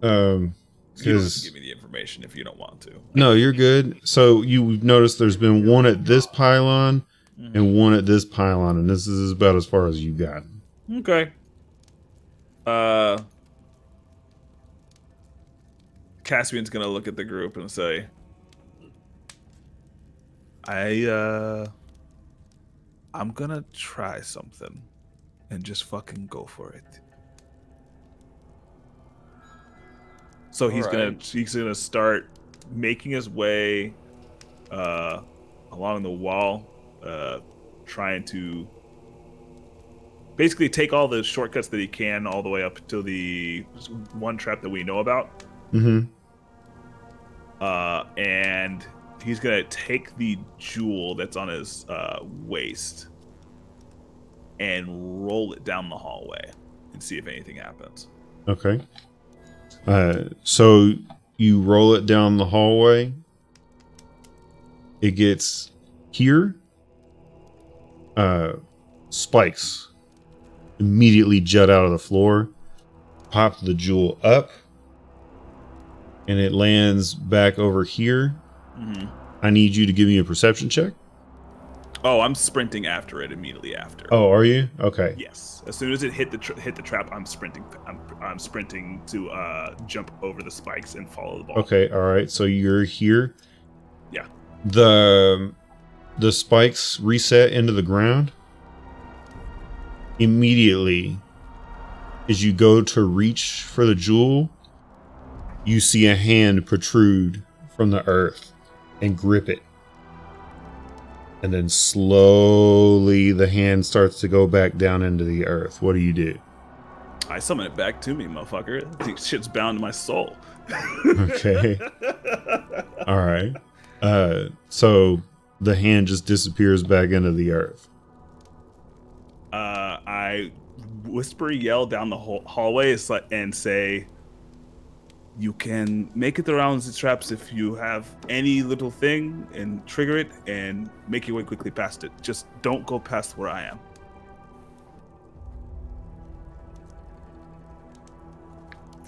You don't have to
'Cause
give me the information if you don't want to.
no, you're good. So you've noticed there's been one at this pylon and one at this pylon, and this is about as far as you got.
Okay. Caspian's gonna look at the group and say, I'm gonna try something and just fucking go for it. So he's gonna start making his way along the wall, trying to basically take all the shortcuts that he can all the way up to the one trap that we know about.
Mm-hmm.
And he's gonna take the jewel that's on his waist and roll it down the hallway and see if anything happens.
Okay. So you roll it down the hallway. It gets here. Spikes immediately jut out of the floor, pop the jewel up, and it lands back over here.
Mm-hmm.
I need you to give me a perception check.
Oh, I'm sprinting after it immediately after.
Oh, are you? Okay.
Yes. As soon as it hit the trap, I'm sprinting. I'm sprinting to jump over the spikes and follow the ball.
Okay. All right. So you're here.
Yeah.
The spikes reset into the ground. Immediately, as you go to reach for the jewel, you see a hand protrude from the earth and grip it. And then slowly the hand starts to go back down into the earth. What do you do?
I summon it back to me, motherfucker. This shit's bound to my soul.
Okay. All right. So the hand just disappears back into the earth.
I whisper, yell down the hallway and say, "You can make it around the traps if you have any little thing and trigger it and make your way quickly past it. Just don't go past where I am."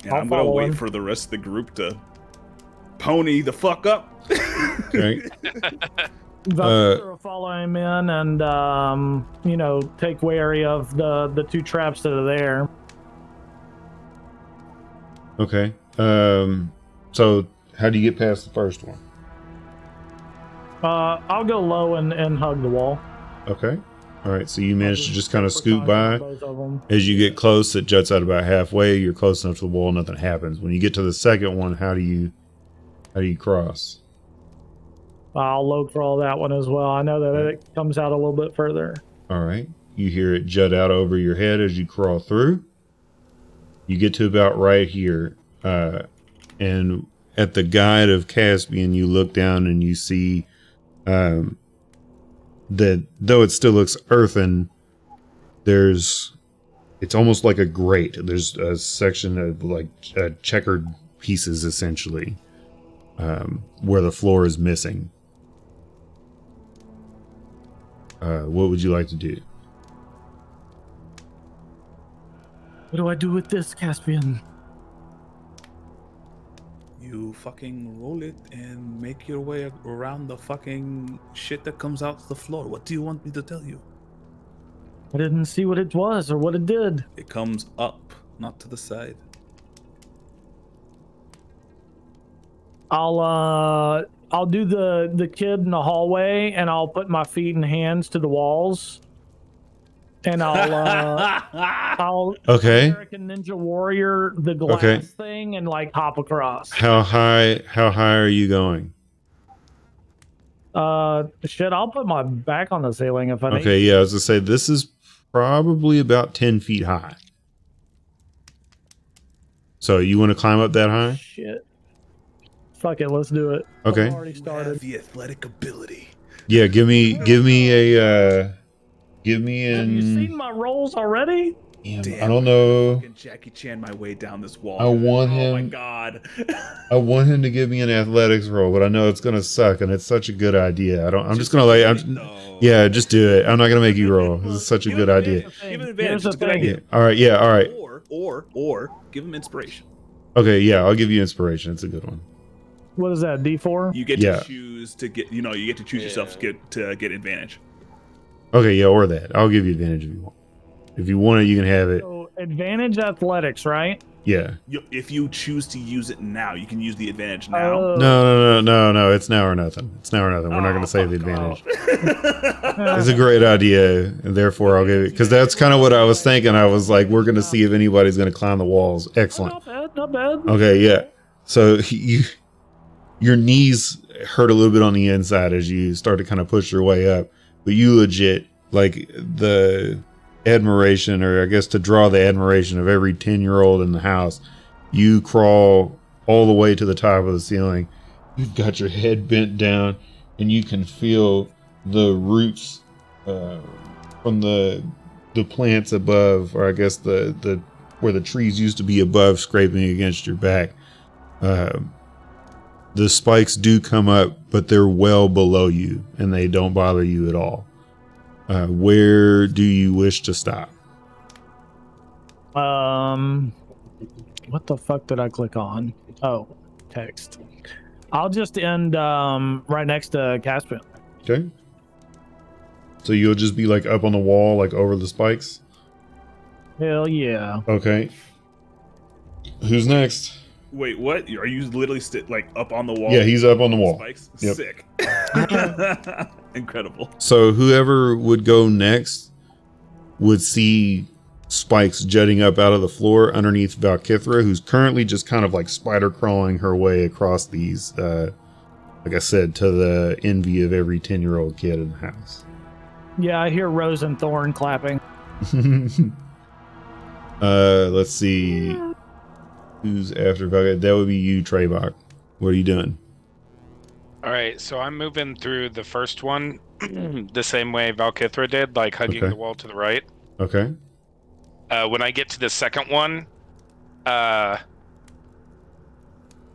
And
I'll
I'm gonna
follow
wait
him.
for the rest of the group to pony the fuck up.
Okay.
Valkyrie will follow him in and, take wary of the two traps that are there.
Okay. So how do you get past the first one?
I'll go low and hug the wall.
Okay. All right. So you managed to just kind of
take
scoot
precaution on
by.
both of them.
As you get close, it juts out about halfway. You're close enough to the wall, nothing happens. When you get to the second one, how do you cross?
I'll low crawl that one as well. I know that it comes out a little bit further.
All right. You hear it jut out over your head as you crawl through. You get to about right here. And at the guide of Caspian, you look down and you see that though it still looks earthen, it's almost like a grate. There's a section of like checkered pieces essentially, where the floor is missing. What would you like to do?
What do I do with this, Caspian?
You fucking roll it and make your way around the fucking shit that comes out the floor. What do you want me to tell you?
I didn't see what it was or what it did.
It comes up, not to the side.
I'll do the kid in the hallway, and I'll put my feet and hands to the walls, and I'll
Okay.
American Ninja Warrior the glass thing and like hop across.
How high are you going?
Shit, I'll put my back on the ceiling if I need.
Okay, yeah, I was gonna say this is probably about 10 feet high. So you want to climb up that high?
Shit. Fuck it, let's do it.
Okay.
I've already started.
The athletic ability.
Yeah, give me
Have you seen my rolls already?
I don't know.
Fucking Jackie Chan my way down this wall.
I want
Oh my
him.
god.
I want him to give me an athletics roll, but I know it's gonna suck, and it's such a good idea. I'm just gonna like, yeah, just do it. I'm not gonna make you roll. This is such a
Give
good
him
idea.
Give him an
Here's
advantage.
the
It's a good
thing.
idea.
Yeah. All right. Yeah. All right.
Or give him inspiration.
Okay. Yeah. I'll give you inspiration. It's a good one.
What is that, D4?
You get
Yeah.
to choose to get. You get to choose yourself to get advantage.
Okay. Yeah. Or that. I'll give you advantage if you want. If you want it, you can have it.
So advantage athletics, right?
Yeah.
If you choose to use it now, you can use the advantage now.
No. It's now or nothing. It's now or nothing. We're not going to say the advantage. It's a great idea, and therefore I'll give it, because that's kind of what I was thinking. I was like, we're going to see if anybody's going to climb the walls. Excellent.
Not bad, not bad.
Okay, yeah. So your knees hurt a little bit on the inside as you start to kind of push your way up, but you legit, like, the admiration, or I guess to draw the admiration of every 10-year-old in the house, you crawl all the way to the top of the ceiling. You've got your head bent down, and you can feel the roots from the plants above, or I guess the where the trees used to be above, scraping against your back. The spikes do come up, but they're well below you, and they don't bother you at all. Where do you wish to stop?
What the fuck did I click on? Oh, text. I'll just end right next to Caspian.
Okay. So you'll just be like up on the wall, like over the spikes?
Hell yeah.
Okay. Who's next?
Wait, what? Are you literally like up on the wall?
Yeah, he's up on the wall.
Spikes?
Yep.
Sick. Incredible.
So whoever would go next would see spikes jutting up out of the floor underneath Valkythra, who's currently just kind of like spider crawling her way across these, like I said, to the envy of every 10-year-old kid in the house.
Yeah, I hear Rose and Thorn clapping.
Let's see. Who's after Valkythra? That would be you, Treyvok. What are you doing?
All right, so I'm moving through the first one the same way Valkythra did, like hugging the wall to the right.
Okay.
When I get to the second one,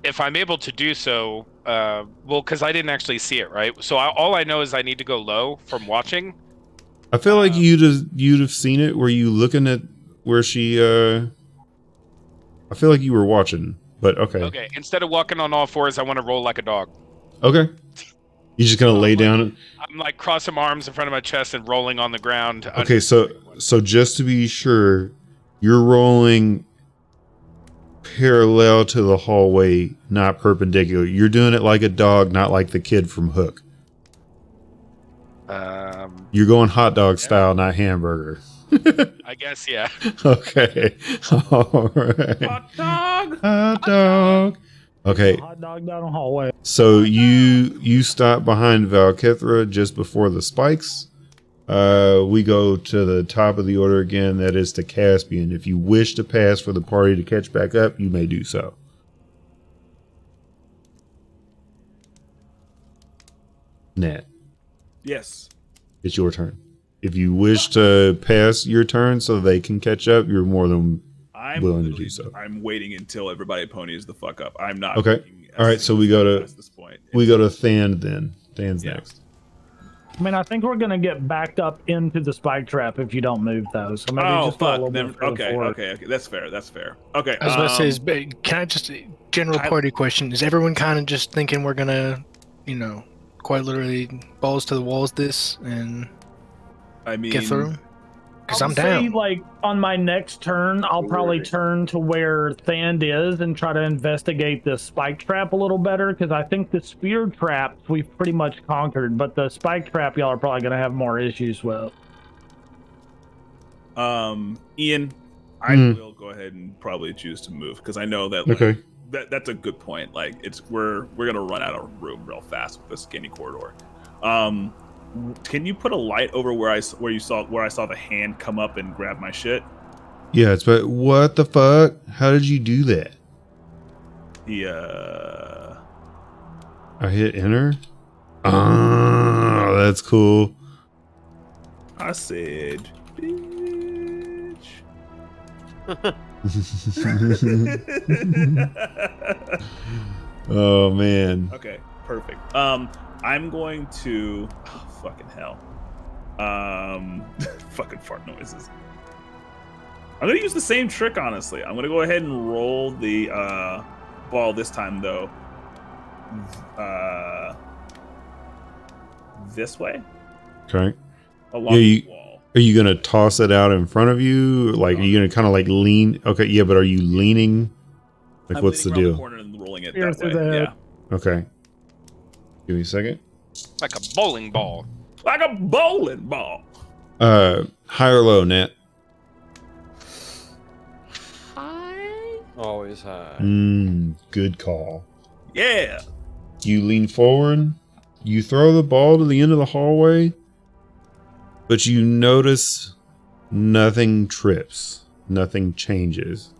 if I'm able to do so, well, because I didn't actually see it, right? So all I know is I need to go low from watching.
I feel like you'd have seen it. Were you looking at where she I feel like you were watching, but okay.
Okay, instead of walking on all fours, I want to roll like a dog.
Okay. You're just gonna lay down.
I'm like crossing my arms in front of my chest and rolling on the ground.
Okay, so just to be sure, you're rolling parallel to the hallway, not perpendicular. You're doing it like a dog, not like the kid from Hook. You're going hot dog style, not hamburger.
I guess, yeah.
Okay. All right.
Hot dog.
Hot dog. Okay.
Hot dog down the hallway.
So you stop behind Valkithra just before the spikes. We go to the top of the order again. That is to Caspian. If you wish to pass for the party to catch back up, you may do so. Nat,
Yes.
it's your turn. If you wish to pass your turn so they can catch up, you're more than
I'm
willing to
literally-
do so.
I'm waiting until everybody ponies the fuck up. I'm not.
Okay.
making
All right. So we go to
this point.
Thand then. Thand's
Yeah.
next.
I mean, I think we're gonna get backed up into the spike trap if you don't move those. So maybe
Oh
just go a
fuck!
little
Then,
bit further
okay,
forward.
okay. That's fair. That's fair. Okay.
I was about to say, can I just general party question? Is everyone kind of just thinking we're gonna, quite literally balls to the walls this and
I mean,
get through? Because
I'll
I'm
say,
down.
like on my next turn, I'll probably turn to where Thand is and try to investigate the spike trap a little better. Because I think the spear trap we've pretty much conquered, but the spike trap y'all are probably gonna have more issues with.
Ian, I will go ahead and probably choose to move because I know that. Like,
Okay.
that's a good point. Like, we're gonna run out of room real fast with this skinny corridor. Can you put a light over where I saw the hand come up and grab my shit?
Yeah, it's but what the fuck? How did you do that? I hit enter. Oh, that's cool.
I said, bitch.
Oh man.
Okay, perfect. I'm going to fucking hell. Fucking fart noises. I'm gonna use the same trick, honestly. I'm gonna go ahead and roll the ball this time though. This way?
Okay.
Along
Yeah,
the wall.
Are you gonna toss it out in front of you? Like, are you gonna kind of like lean? Okay, yeah, but are you leaning? Like,
I'm
what's the
leaning around
deal?
corner and rolling it
Spear
that
through
way.
the head.
Yeah.
Okay. Give me a second.
Like a bowling ball.
Like a bowling ball.
High or low, Nat?
Always high.
Good call.
Yeah.
You lean forward. You throw the ball to the end of the hallway, but you notice nothing trips. Nothing changes.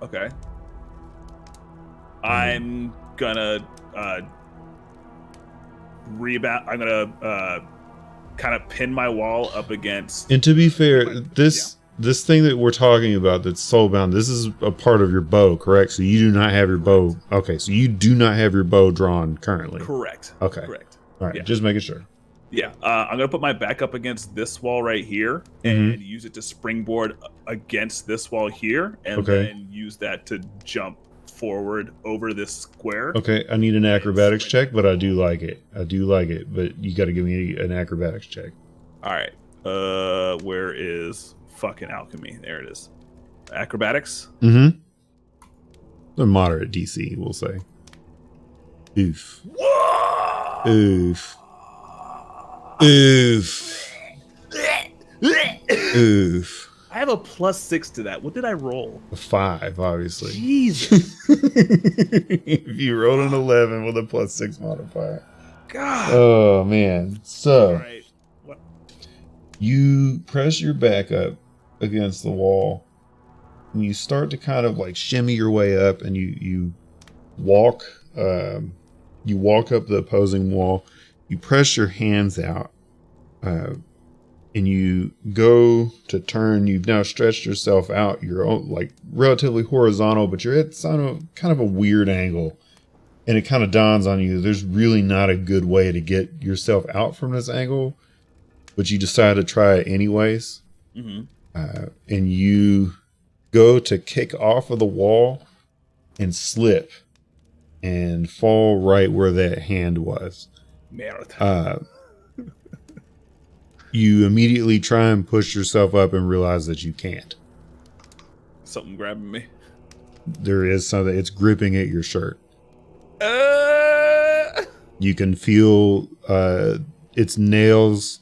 Okay. I'm gonna rebound. I'm gonna kind of pin my wall up against.
And to be fair, this thing that we're talking about that's soulbound, this is a part of your bow, correct? So you do not have your bow. Okay, so you do not have your bow drawn currently.
Correct.
Okay.
Correct.
All right,
Yeah.
just making sure.
Yeah. I'm gonna put my back up against this wall right here and use it to springboard against this wall here, and
Okay.
then use that to jump forward over this square.
Okay, I need an acrobatics check, but I do like it. But you got to give me an acrobatics check.
All right. Where is fucking alchemy? There it is. Acrobatics.
Mm-hmm. A moderate DC, we'll say. Oof. Oof. Oof. Oof.
I have a +6 to that. What did I roll?
A 5, obviously.
Jesus.
If you rolled an 11 with a +6 modifier.
God.
Oh, man. So,
All right. What?
you press your back up against the wall, and you start to kind of like shimmy your way up, and you walk up the opposing wall. You press your hands out, and you go to turn. You've now stretched yourself out. You're like relatively horizontal, but you're at kind of a weird angle. And it kind of dawns on you, there's really not a good way to get yourself out from this angle, but you decide to try it anyways.
Mm-hmm.
And you go to kick off of the wall and slip and fall right where that hand was.
Merit.
You immediately try and push yourself up and realize that you can't.
Something grabbing me.
There is something, it's gripping at your shirt. You can feel its nails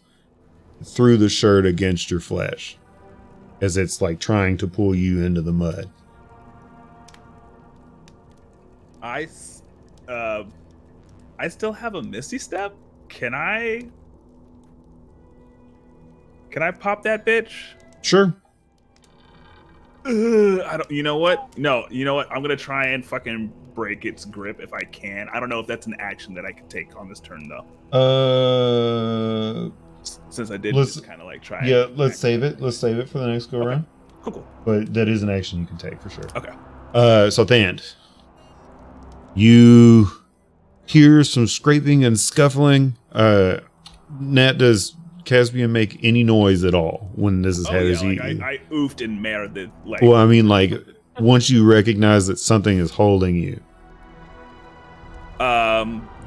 through the shirt against your flesh as it's like trying to pull you into the mud.
I still have a Misty Step. Can I pop that bitch?
Sure.
I don't. You know what? No. You know what? I'm gonna try and fucking break its grip if I can. I don't know if that's an action that I can take on this turn though. Since I did just kind of like try.
Yeah, let's save it. Let's save it for the next go round.
Cool.
But that is an action you can take for sure.
Okay.
So Thand, you hear some scraping and scuffling. Nat, does Caspian make any noise at all when this is happening?
I oofed and merited. Like,
well, I mean, like once you recognize that something is holding you.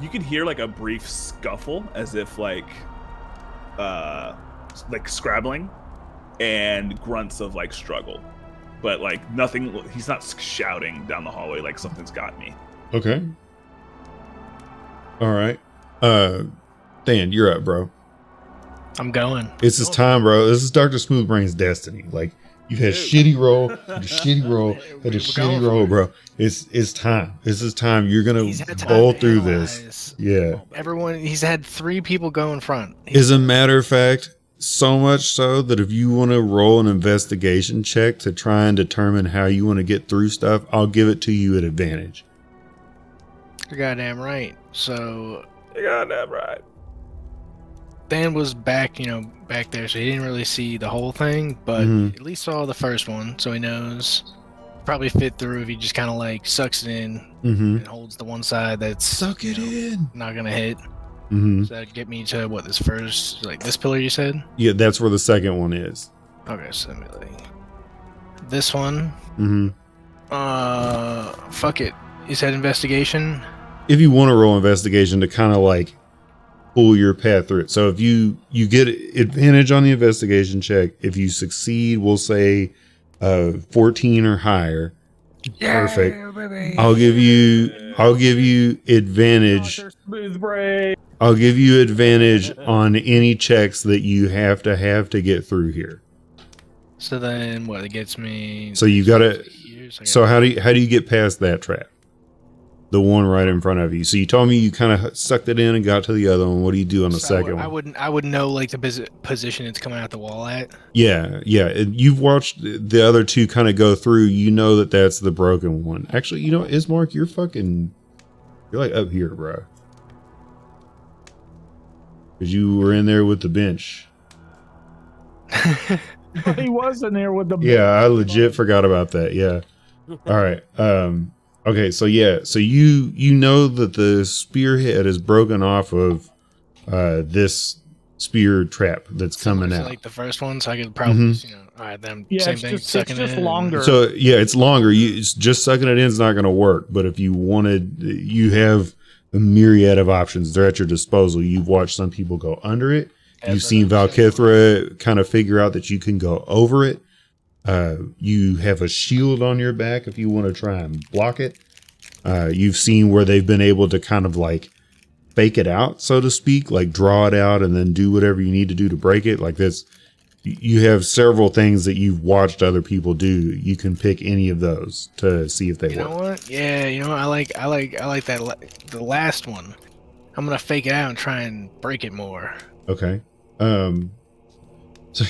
You can hear like a brief scuffle as if like scrabbling and grunts of like struggle, but like nothing. He's not shouting down the hallway like something's got me.
Okay. All right. Dan, you're up, bro.
I'm going.
It's his time, bro. This is Dr. Smoothbrain's destiny. Like you've had shitty roll, shitty roll, had a shitty roll, bro. It's time. This is time. You're gonna bowl through this. Yeah.
Everyone, he's had 3 people go in front.
As a matter of fact, so much so that if you want to roll an investigation check to try and determine how you want to get through stuff, I'll give it to you at advantage.
You're goddamn right. So
You're goddamn right.
Dan was back there, so he didn't really see the whole thing, but at least saw the first one, so he knows probably fit through if he just kind of like sucks it in and holds the one side that's
Suck it in.
Not gonna hit.
Mm-hmm.
So that'd get me to what, this first, like this pillar you said?
Yeah, that's where the second one is.
Okay, so let me like this one. Fuck it. You said investigation?
If you want to roll investigation to kind of like pull your path through it. So if you get advantage on the investigation check, if you succeed, we'll say 14 or higher.
Yeah,
perfect.
Baby.
I'll give you advantage. I'll give you advantage on any checks that you have to get through here.
So then what, it gets me.
So you gotta. So how do you get past that trap? The one right in front of you. So you told me you kind of sucked it in and got to the other one. What do you do on the second one?
I would know like the position it's coming out the wall at.
Yeah. You've watched the other two kind of go through. You know that that's the broken one. Actually, Ismark, you're like up here, bro. Because you were in there with the bench.
He was in there with the bench.
Yeah, I legit forgot about that. Yeah. All right. Okay, so you know that the spearhead is broken off of this spear trap that's coming out.
Like the first one, so I could probably all right, then same thing.
It's just longer.
So yeah, it's longer. It's just sucking it in is not going to work. But if you wanted, you have a myriad of options. They're at your disposal. You've watched some people go under it. You've seen Valkithra kind of figure out that you can go over it. You have a shield on your back if you want to try and block it. You've seen where they've been able to kind of like fake it out, so to speak, like draw it out and then do whatever you need to do to break it. Like this, you have several things that you've watched other people do. You can pick any of those to see if they work.
You know what? Yeah, I like that. The last one. I'm gonna fake it out and try and break it more.
Okay. So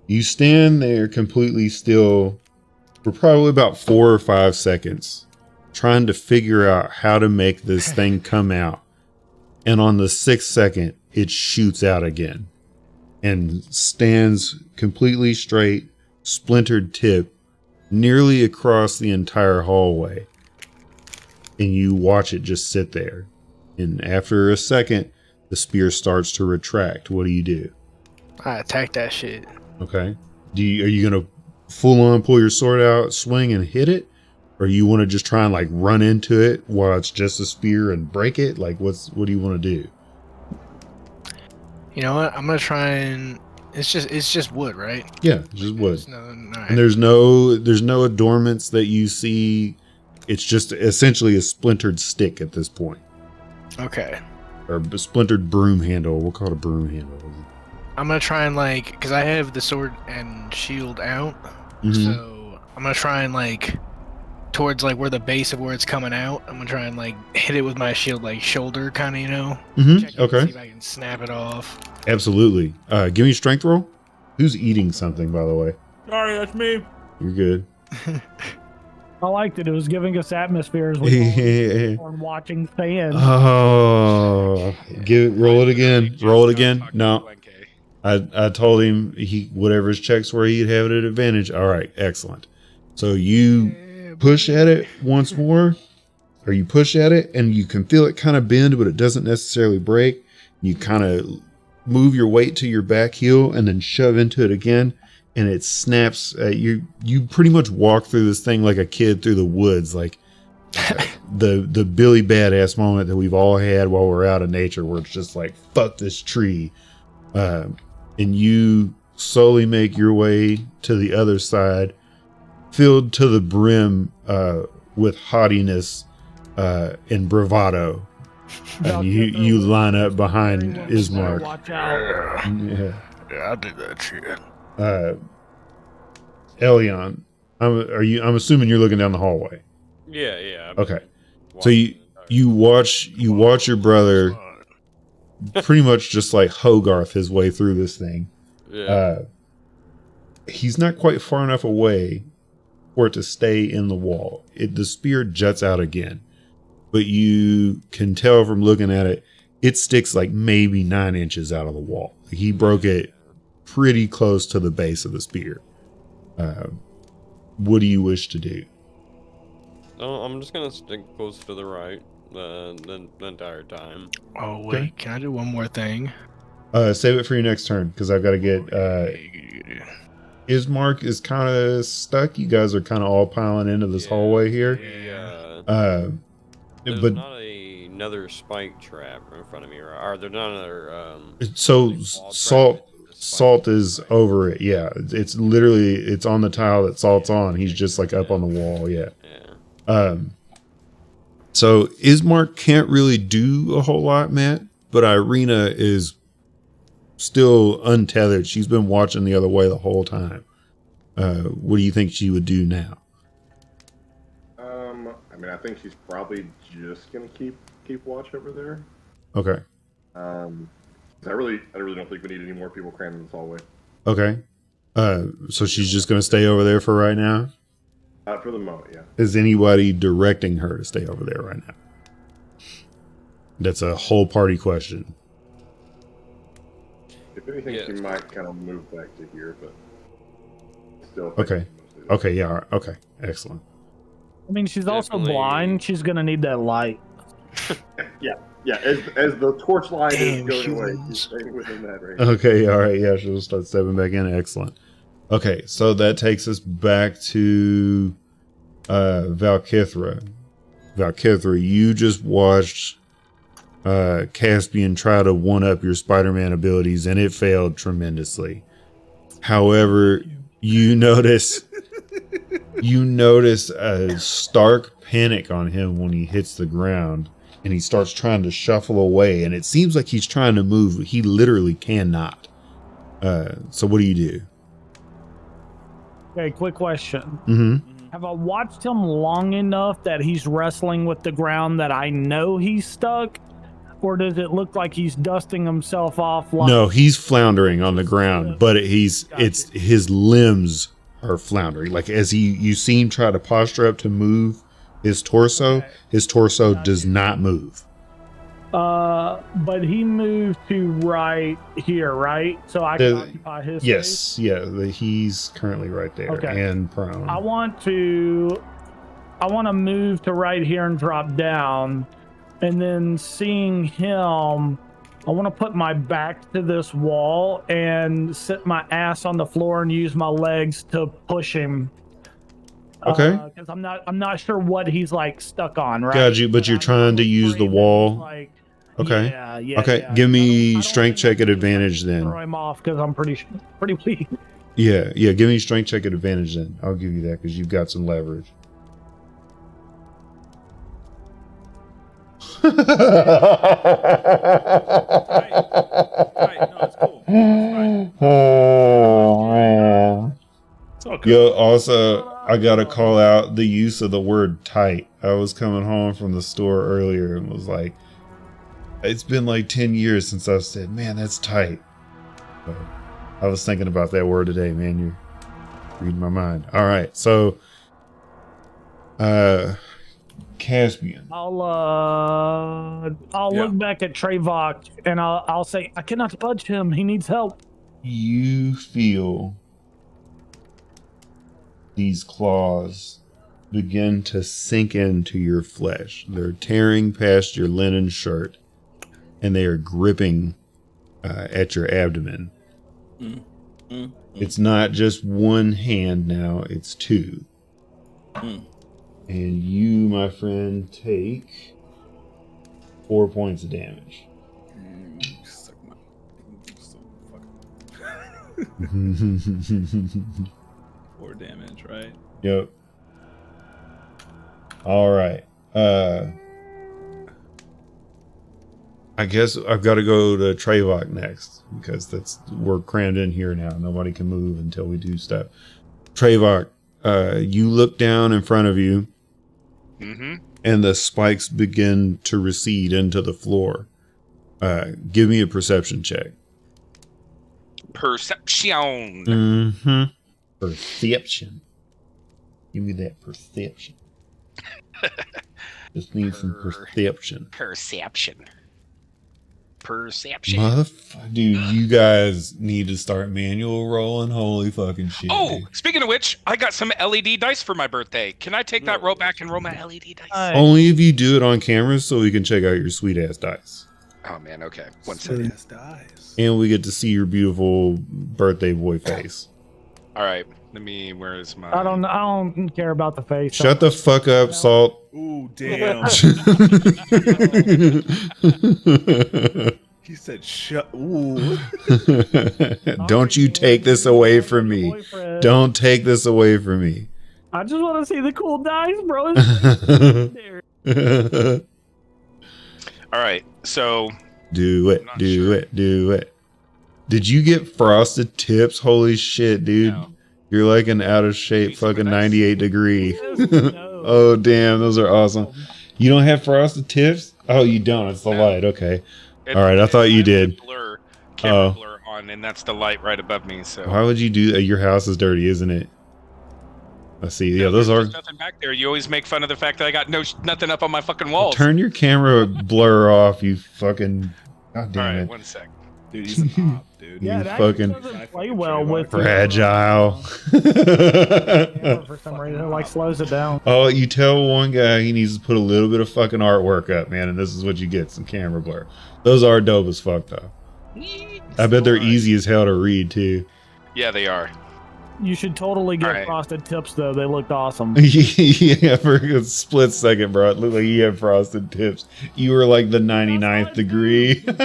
you stand there completely still for probably about 4 or 5 seconds, trying to figure out how to make this thing come out. And on the 6th second, it shoots out again and stands completely straight, splintered tip, nearly across the entire hallway. And you watch it just sit there. And after a second, the spear starts to retract. What do you do?
I attack that shit.
Okay. Are you gonna full on pull your sword out, swing and hit it, or you want to just try and like run into it while it's just a spear and break it? Like what do you want to do?
You know what? I'm gonna try and it's just wood, right?
Yeah, just wood.
There's no, alright.
And there's no adornments that you see. It's just essentially a splintered stick at this point.
Okay.
Or a splintered broom handle. We'll call it a broom handle.
I'm gonna try and like, because I have the sword and shield out,
Mhm.
so I'm gonna try and like towards like where the base of where it's coming out. I'm gonna try and like hit it with my shield, like shoulder, kind of, you know. Check it,
Okay.
see if I can snap it off.
Absolutely. Give me a strength roll. Who's eating something, by the way?
Sorry, that's me.
You're good.
I liked it. It was giving us atmosphere as we were watching fans.
Oh, roll it again. Roll it again. No, I told him whatever his checks were, he'd have it at advantage. All right, excellent. So you push at it once more, or you push at it and you can feel it kind of bend, but it doesn't necessarily break. You kind of move your weight to your back heel and then shove into it again, and it snaps. You pretty much walk through this thing like a kid through the woods, like the Billy Badass moment that we've all had while we're out in nature, where it's just like, fuck this tree. And you slowly make your way to the other side, filled to the brim with haughtiness and bravado. And you line up behind Ismark.
Watch out.
Yeah.
Yeah, I do that shit.
Elion, I'm assuming you're looking down the hallway.
Yeah.
Okay. So you watch your brother pretty much just like Hogarth his way through this thing.
Yeah.
He's not quite far enough away for it to stay in the wall. The spear juts out again, but you can tell from looking at it, it sticks like maybe 9 inches out of the wall. He broke it pretty close to the base of the spear. What do you wish to do?
I'm just gonna stick close to the right the entire time.
Oh wait,
Okay.
can I do one more thing?
Save it for your next turn, because I've got to get Ismark is kind of stuck. You guys are kind of all piling into this hallway here.
There's
But
not another spike trap in front of me, or there's not another
so
wall trap.
Salt is over it. Yeah, it's literally it's on the tile that Salt's on. He's just like up on the wall. Yeah. So Ismark can't really do a whole lot, Matt, but Irina is still untethered. She's been watching the other way the whole time. What do you think she would do now?
I mean, I think she's probably just gonna keep watch over there.
Okay.
I really don't think we need any more people crammed in this hallway.
Okay. So she's just going to stay over there for right now?
For the moment, yeah.
Is anybody directing her to stay over there right now? That's a whole party question.
If anything, she might kind of move back to here, but still.
Okay. Okay, yeah. Okay. Excellent.
I mean, she's also
Definitely.
blind. She's gonna need that light.
Yeah, as the torch light is
Damn
going away,
humans.
she's staying within that range.
Okay, all right. Yeah, she'll start stepping back in. Excellent. Okay, so that takes us back to Valkithra. Valkithra, you just watched Caspian try to one-up your Spider-Man abilities, and it failed tremendously. However, you notice a stark panic on him when he hits the ground, and he starts trying to shuffle away, and it seems like he's trying to move, but he literally cannot. So what do you do?
Okay, quick question.
Mm-hmm.
Have I watched him long enough that he's wrestling with the ground that I know he's stuck? Or does it look like he's dusting himself off? Like
No, he's floundering on the ground, but it's his limbs are floundering. Like as you see him try to posture up to move his torso, his torso does not move.
But he moved to right here, right? So I can occupy his space?
Yes, yeah, he's currently right there and prone.
I want to move to right here and drop down, and then seeing him I want to put my back to this wall and sit my ass on the floor and use my legs to push him.
Okay.
Because I'm not sure what he's like stuck on, right?
Got you, but you're trying to use the wall.
Like,
Okay.
Yeah.
Okay,
Yeah.
give
I
me
don't
strength
think I
check at
can just,
advantage then.
Throw him off because I'm pretty weak.
Yeah, give me strength check at advantage then. I'll give you that because you've got some leverage.
Right. No, it's cool. It's fine.
Oh man.
It's all good.
Yo, also, I gotta call out the use of the word tight. I was coming home from the store earlier and was like, it's been like 10 years since I said, man, that's tight. So, I was thinking about that word today, man. You're reading my mind. All right, so, Caspian.
I'll look back at Trevok and I'll say, I cannot budge him. He needs help.
You feel these claws begin to sink into your flesh. They're tearing past your linen shirt and they are gripping at your abdomen. It's not just one hand now, it's two. And you, my friend, take 4 points of damage.
Suck my. Fuck. 4 damage, right?
Yep. All right. I guess I've got to go to Trevok next because we're crammed in here now. Nobody can move until we do stuff. Trevok, you look down in front of you, and the spikes begin to recede into the floor. Give me a perception check.
Perception.
Mm-hmm. Perception. Give me that perception. Just need some perception.
Perception.
Motherfucker, dude, you guys need to start manual rolling. Holy fucking shit.
Oh,
dude.
speaking of which, I got some LED dice for my birthday. Can I take that roll back and roll my LED dice?
Only if you do it on camera so we can check out your sweet ass dice.
Oh man, okay. One second.
Dies.
And we get to see your beautiful birthday boy face.
All right. Where is my?
I don't care about the face.
Shut the fuck up, Salt.
Ooh, damn. He said, "Shut." Ooh.
Don't you take this away from me. Don't take this away from me.
I just want to see the cool dice, bro.
All right. So.
Do it. Did you get frosted tips? Holy shit, dude.
No.
You're like an out of shape fucking 98 degree.
No.
Oh, damn. Those are awesome. You don't have frosted tips? Oh, you don't. It's the light. Okay. All right. I thought you did.
Camera blur on, and that's the light right above me. So.
Why would you do that? Your house is dirty, isn't it? I see. Yeah, those are.
There's nothing back there. You always make fun of the fact that I got nothing up on my fucking walls.
Turn your camera blur off, you fucking. God damn
All right,
it.
1 sec.
Dude, he's an op, dude.
Yeah,
You
that
fucking
doesn't play well with
fragile.
For some reason, it like slows it down.
Oh, you tell one guy he needs to put a little bit of fucking artwork up, man, and this is what you get: some camera blur. Those are dope as fuck, though. I bet they're easy as hell to read too.
Yeah, they are.
You should totally get
Alright.
frosted tips, though. They looked awesome.
Yeah, for a split second, bro. It looked like you had frosted tips. You were like the 99th degree.
Like,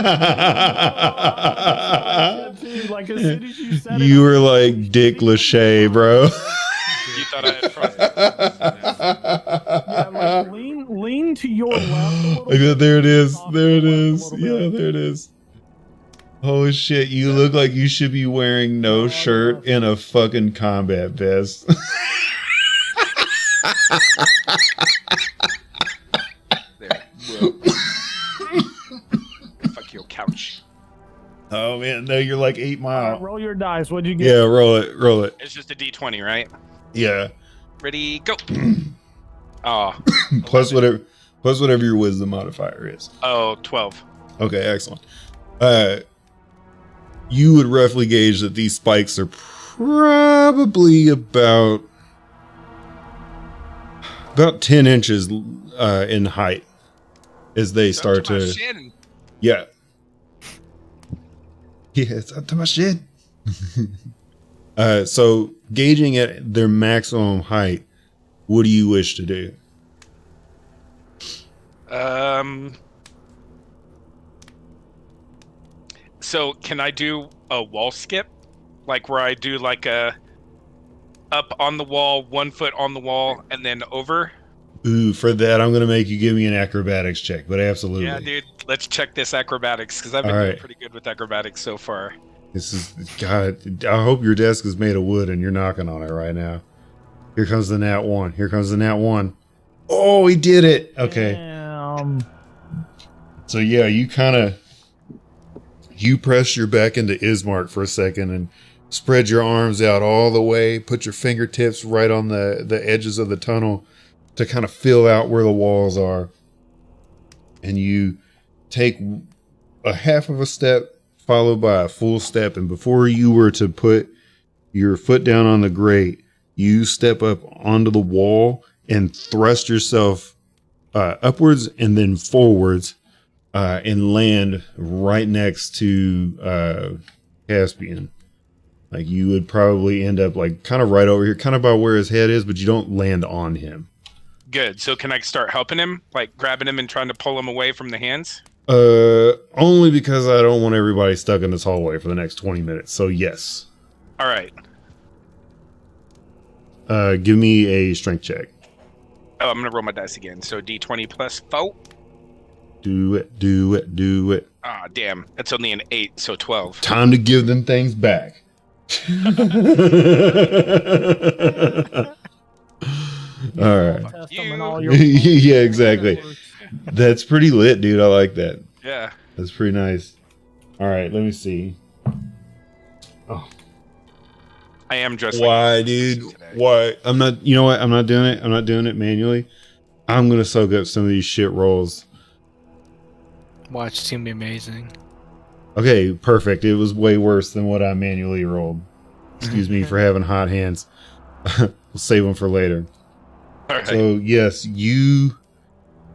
as soon as you said
You were like Dick Lachey, bro.
You thought I had frosted.
Yeah, like, lean to your left a little bit.
There it is. There it is. Yeah, there it is. Holy shit, you look like you should be wearing no shirt and a fucking combat vest.
There. Bro. Fuck your couch.
Oh man, no, you're like 8 Mile.
Roll your dice. What'd you get?
Yeah, roll it.
It's just a D20, right?
Yeah.
Ready, go. Oh.
plus whatever your wisdom modifier is.
Oh, 12.
Okay, excellent. You would roughly gauge that these spikes are probably about 10 inches in height as they start to.
Shin.
Yeah. Yeah, it's up to my shit. So gauging at their maximum height, what do you wish to do?
So can I do a wall skip, like where I do like a up on the wall, 1 foot on the wall, and then over?
Ooh, for that, I'm gonna make you give me an acrobatics check, but absolutely.
Yeah, dude. Let's check this acrobatics because I've been doing pretty good with acrobatics so far.
This is God. I hope your desk is made of wood and you're knocking on it right now. Here comes the nat 1. Here comes the nat 1. Oh, he did it. Okay. So yeah, you press your back into Ismark for a second and spread your arms out all the way. Put your fingertips right on the edges of the tunnel to kind of feel out where the walls are. And you take a half of a step followed by a full step. And before you were to put your foot down on the grate, you step up onto the wall and thrust yourself upwards and then forwards and land right next to Caspian. Like you would probably end up like kind of right over here, kind of by where his head is, but you don't land on him.
Good. So can I start helping him, like grabbing him and trying to pull him away from the hands?
Only because I don't want everybody stuck in this hallway for the next 20 minutes. So yes.
All right.
Give me a strength check.
Oh, I'm gonna roll my dice again. So D20 plus 4.
Do it.
Ah, damn. That's only an 8, so 12.
Time to give them things back. All right. Yeah, exactly. That's pretty lit, dude. I like that.
Yeah.
That's pretty nice. All right, let me see. Oh.
I am just
why, dude? Why? I'm not. You know what? I'm not doing it. I'm not doing it manually. I'm gonna soak up some of these shit rolls.
Watch, it's gonna be amazing.
Okay, perfect. It was way worse than what I manually rolled. Excuse me for having hot hands. We'll save them for later.
All right.
So yes, you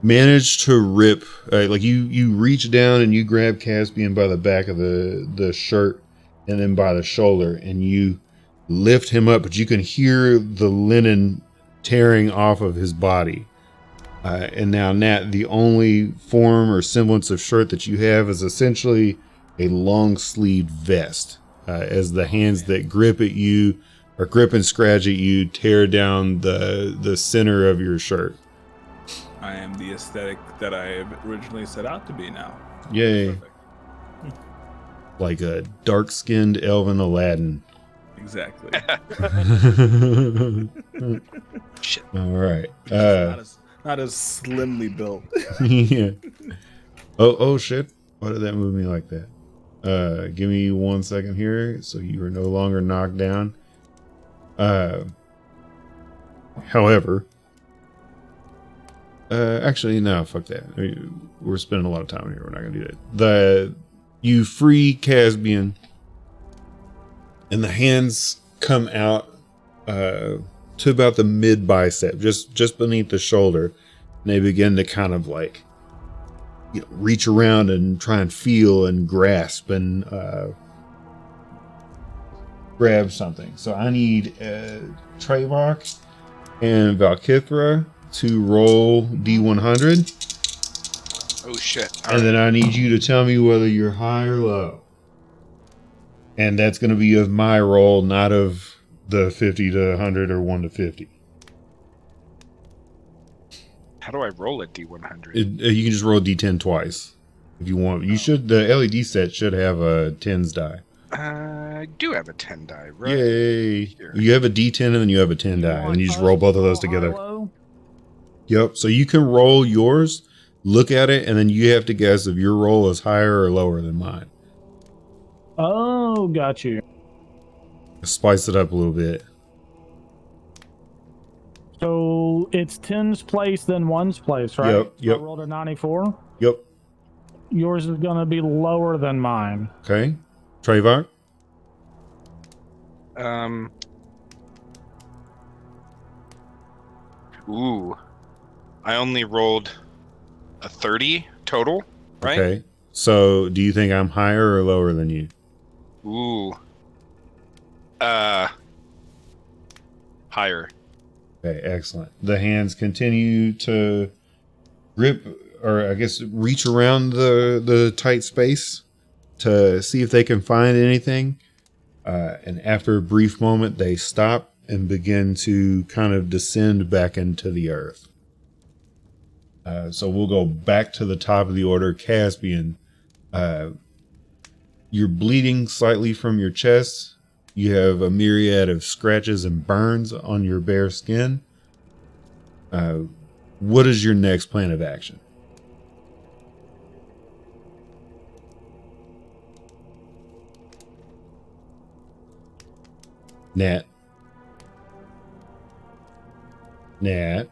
managed to rip. Like you reach down and you grab Caspian by the back of the shirt and then by the shoulder, and you lift him up, but you can hear the linen tearing off of his body. And now, Nat, the only form or semblance of shirt that you have is essentially a long-sleeved vest. As the hands that grip at you, or grip and scratch at you, tear down the center of your shirt.
I am the aesthetic that I originally set out to be now.
Yay.
Perfect.
Like a dark-skinned elven Aladdin.
Exactly.
All right.
Not as slimly built.
Yeah. Oh shit. Why did that move me like that? Give me 1 second here. So you are no longer knocked down. However, actually, no, fuck that. I mean, we're spending a lot of time here. We're not gonna do that. You free Caspian, and the hands come out to about the mid bicep, just beneath the shoulder, and they begin to kind of like, reach around and try and feel and grasp and grab something. So I need Trevok and Valkithra to roll D100.
Oh shit.
And then I need you to tell me whether you're high or low. And that's going to be of my roll, not of the 50 to 100 or 1 to 50.
How do I roll a D100?
You can just roll D10 twice if you want. You should. The LED set should have a 10s die.
I do have a 10 die, right?
Yay!
Here.
You have a D10 and then you have a 10 die, and you just roll both of those together. Yep. So you can roll yours, look at it, and then you have to guess if your roll is higher or lower than mine.
Oh, got you.
Spice it up a little bit.
So it's 10's place, then 1's place, right?
Yep.
I rolled a 94.
Yep.
Yours is going to be lower than mine.
Okay. Trevok?
Ooh. I only rolled a 30 total, right?
Okay. So do you think I'm higher or lower than you?
Ooh. Higher.
Okay, excellent. The hands continue to grip, or I guess reach around the tight space to see if they can find anything. And after a brief moment, they stop and begin to kind of descend back into the earth. So we'll go back to the top of the order. Caspian, you're bleeding slightly from your chest. You have a myriad of scratches and burns on your bare skin. What is your next plan of action? Nat.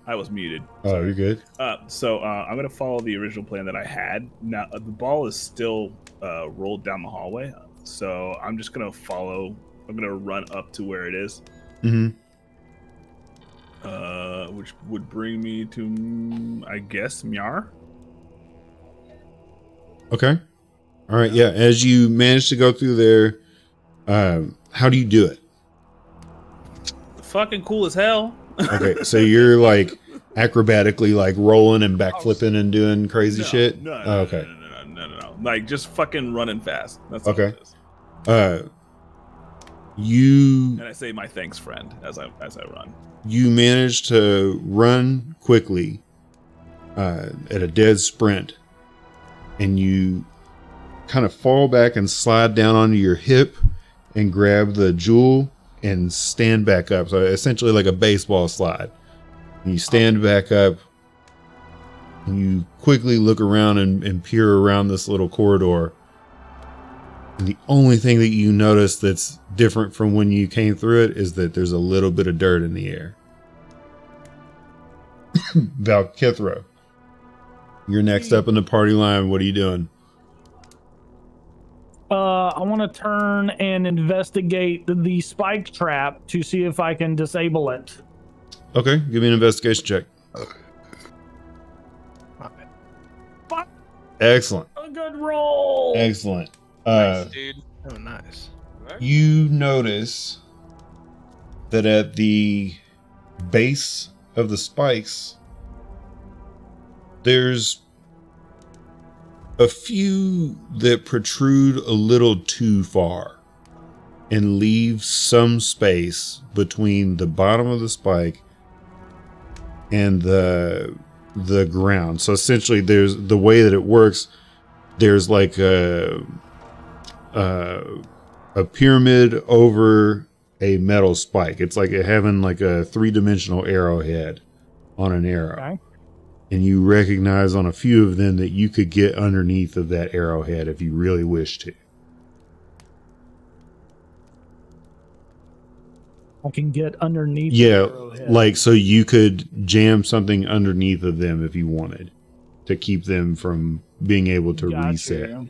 I was muted.
Oh, you're good.
So I'm gonna follow the original plan that I had. Now the ball is still rolled down the hallway, so I'm just gonna follow. I'm gonna run up to where it is.
Mm-hmm.
Which would bring me to, I guess, Mjar.
Okay. All right. Yeah. As you manage to go through there, how do you do it?
Fucking cool as hell.
Okay. So you're like acrobatically like rolling and backflipping and doing crazy shit.
No,
Oh, okay.
No. Like just fucking running fast. That's all
Okay.
it is.
You
And I say my thanks, friend, as I run.
you manage to run quickly at a dead sprint, and you kind of fall back and slide down onto your hip and grab the jewel and stand back up. So essentially like a baseball slide. And you stand back up and you quickly look around and peer around this little corridor. And the only thing that you notice that's different from when you came through it is that there's a little bit of dirt in the air. Valkithra, you're next up in the party line. What are you doing?
I want to turn and investigate the spike trap to see if I can disable it.
Okay, give me an investigation check. Excellent.
A good roll.
Excellent.
Nice, dude. Oh, nice.
You notice that at the base of the spikes, there's a few that protrude a little too far and leave some space between the bottom of the spike and the ground. So essentially there's the way that it works, there's like a pyramid over a metal spike. It's like having like a 3-dimensional arrowhead on an arrow.
Okay.
And you recognize on a few of them that you could get underneath of that arrowhead if you really wish to.
I can get underneath.
Yeah,
the arrowhead.
like so you could jam something underneath of them if you wanted to keep them from being able to
Gotcha.
reset.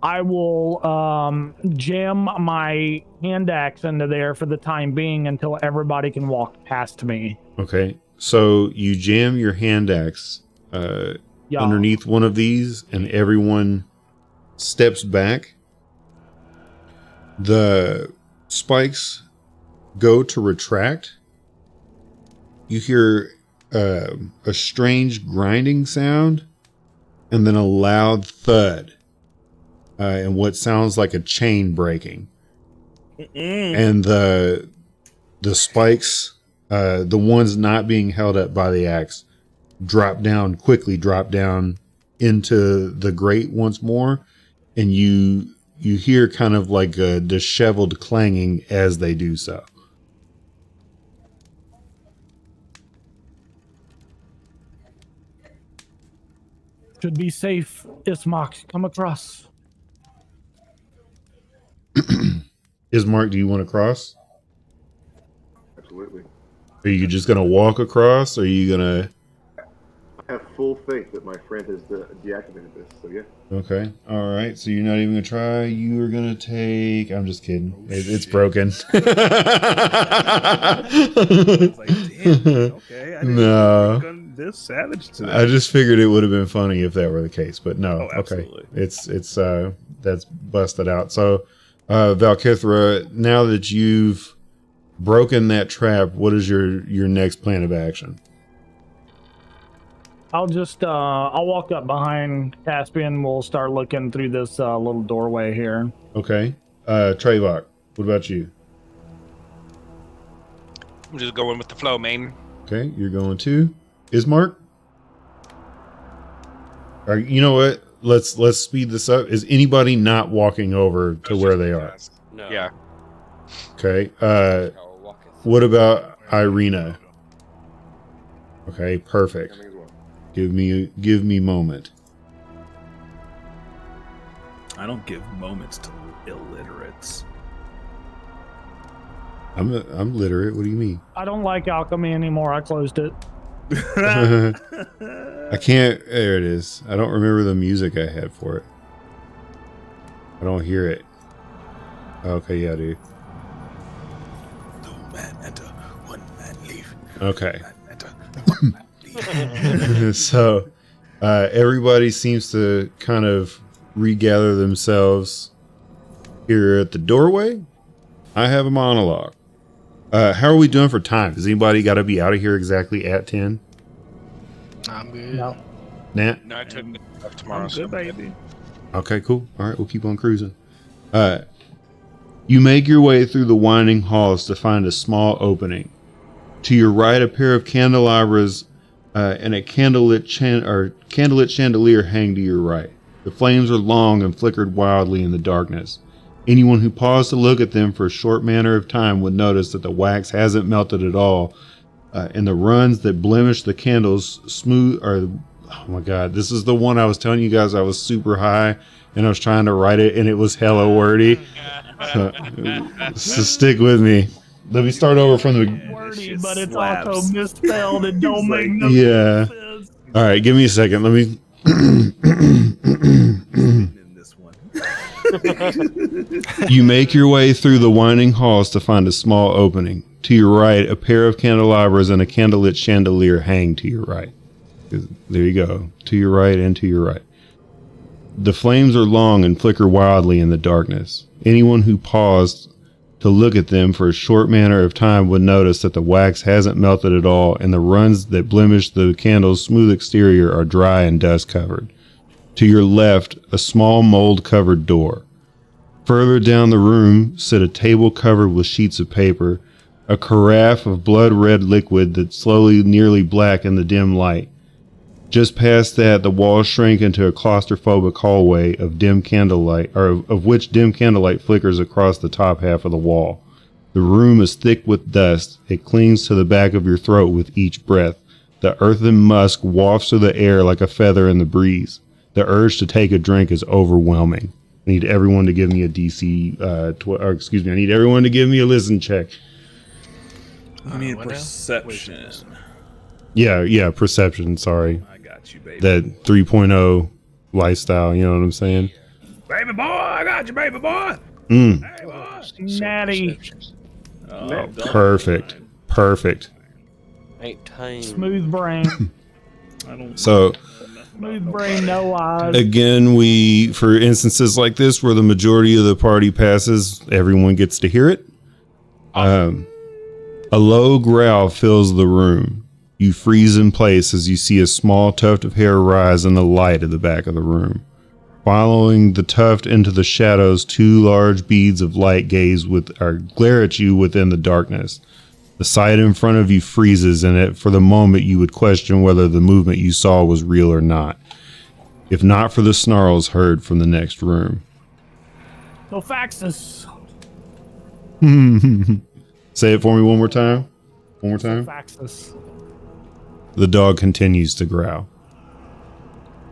I will jam my hand axe into there for the time being until everybody can walk past me.
Okay, so you jam your hand axe
Yeah.
underneath one of these, and everyone steps back. The spikes go to retract. You hear a strange grinding sound, and then a loud thud, and what sounds like a chain breaking. And the spikes, the ones not being held up by the axe, drop down into the grate once more, and you hear kind of like a disheveled clanging as they do so.
Should be safe, Ismark. Come across.
Ismark, do you want to cross?
Absolutely.
Are you just going to walk across, or are you going to...
I have full faith that my friend has deactivated this, so yeah.
Okay. All right. So you're not even going to try. You are going to take... I'm just kidding. It's broken.
I was like, damn, okay. I didn't
No.
They're savage today.
I just figured it would have been funny if that were the case, but no.
Oh, absolutely.
Okay, it's that's busted out. So, Valkithra, now that you've broken that trap, what is your next plan of action?
I'll just I'll walk up behind Caspian. We'll start looking through this little doorway here.
Okay, Trevok, what about you?
I'm just going with the flow, man.
Okay, you're going too. Ismark? Or, you know what? Let's speed this up. Is anybody not walking over to where they are?
No.
Yeah.
Okay.
I'll walk it through.
What about Irina? Okay, perfect.
Coming as well.
Give me moment.
I don't give moments to illiterates.
I'm literate. What do you mean?
I don't like alchemy anymore. I closed it.
I can't. There it is. I don't remember the music I had for it. I don't hear it. Okay, yeah, dude.
Two men enter, one man leave.
Okay.
Man enter, one man leave.
So, everybody seems to kind of regather themselves here at the doorway. I have a monologue. How are we doing for time? Does anybody got to be out of here exactly at 10?
I'm good.
No.
Nat?
No, I took off tomorrow.
I'm good, baby.
Okay, cool. All right, we'll keep on cruising. You make your way through the winding halls to find a small opening. To your right, a pair of candelabras and a candlelit chandelier hang to your right. The flames are long and flickered wildly in the darkness. Anyone who paused to look at them for a short manner of time would notice that the wax hasn't melted at all, and the runs that blemish the candles smooth are... Oh my god, this is the one I was telling you guys I was super high, and I was trying to write it, and it was hella wordy. So stick with me. Let me start over from the...
Wordy, but it's
slaps.
also misspelled and don't make no
Yeah.
sense.
All right, give me a second. Let me...
In this one.
You make your way through the winding halls to find a small opening. To your right, a pair of candelabras and a candlelit chandelier hang to your right. There you go. To your right and to your right. The flames are long and flicker wildly in the darkness. Anyone who paused to look at them for a short manner of time would notice that the wax hasn't melted at all, and the runs that blemish the candle's smooth exterior are dry and dust covered. To your left, a small mold-covered door. Further down the room sit a table covered with sheets of paper, a carafe of blood-red liquid that's slowly nearly black in the dim light. Just past that, the walls shrink into a claustrophobic hallway of dim candlelight, or of which dim candlelight flickers across the top half of the wall. The room is thick with dust. It clings to the back of your throat with each breath. The earthen musk wafts through the air like a feather in the breeze. The urge to take a drink is overwhelming. I need everyone to give me a DC, I need everyone to give me a listen check.
I need
what now?
perception.
Yeah, perception, sorry.
I got you, baby.
That 3.0 lifestyle, you know what I'm saying?
Baby boy, I got you, baby boy. Hey, boy.
Natty.
Oh,
Perfect. Perfect.
18.
Smooth brain.
I don't
So,
Smooth brain, no eyes.
again, for instances like this where the majority of the party passes, everyone gets to hear it. A low growl fills the room. You freeze in place as you see a small tuft of hair rise in the light at the back of the room. Following the tuft into the shadows, two large beads of light glare at you within the darkness. The sight in front of you freezes, and for the moment you would question whether the movement you saw was real or not, if not for the snarls heard from the next room.
No faxes.
Say it for me one more time. One more time.
Faxes.
The dog continues to growl.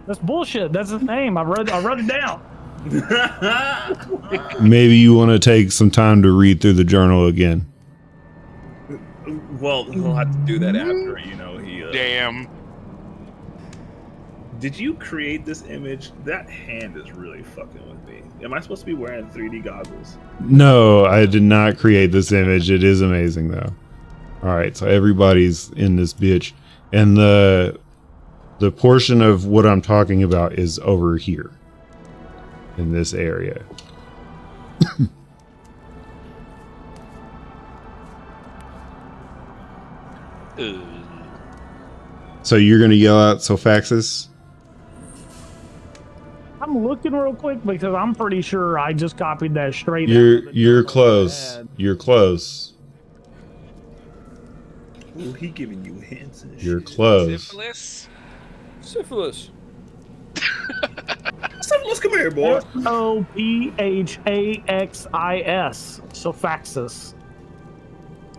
That's bullshit. That's his name. I wrote it down.
Maybe you want to take some time to read through the journal again.
Well, he'll have to do that after, he.
Damn.
Did you create this image? That hand is really fucking with me. Am I supposed to be wearing 3D goggles?
No, I did not create this image. It is amazing, though. All right, so everybody's in this bitch. And the portion of what I'm talking about is over here in this area. So you're gonna yell out Sophaxis?
I'm looking real quick because I'm pretty sure I just copied that straight.
You're close. You're close.
Oh, he giving you hints and
You're
shit.
close.
Syphilis?
Syphilis.
Syphilis, come here, boy.
Sophaxis. Sophaxis.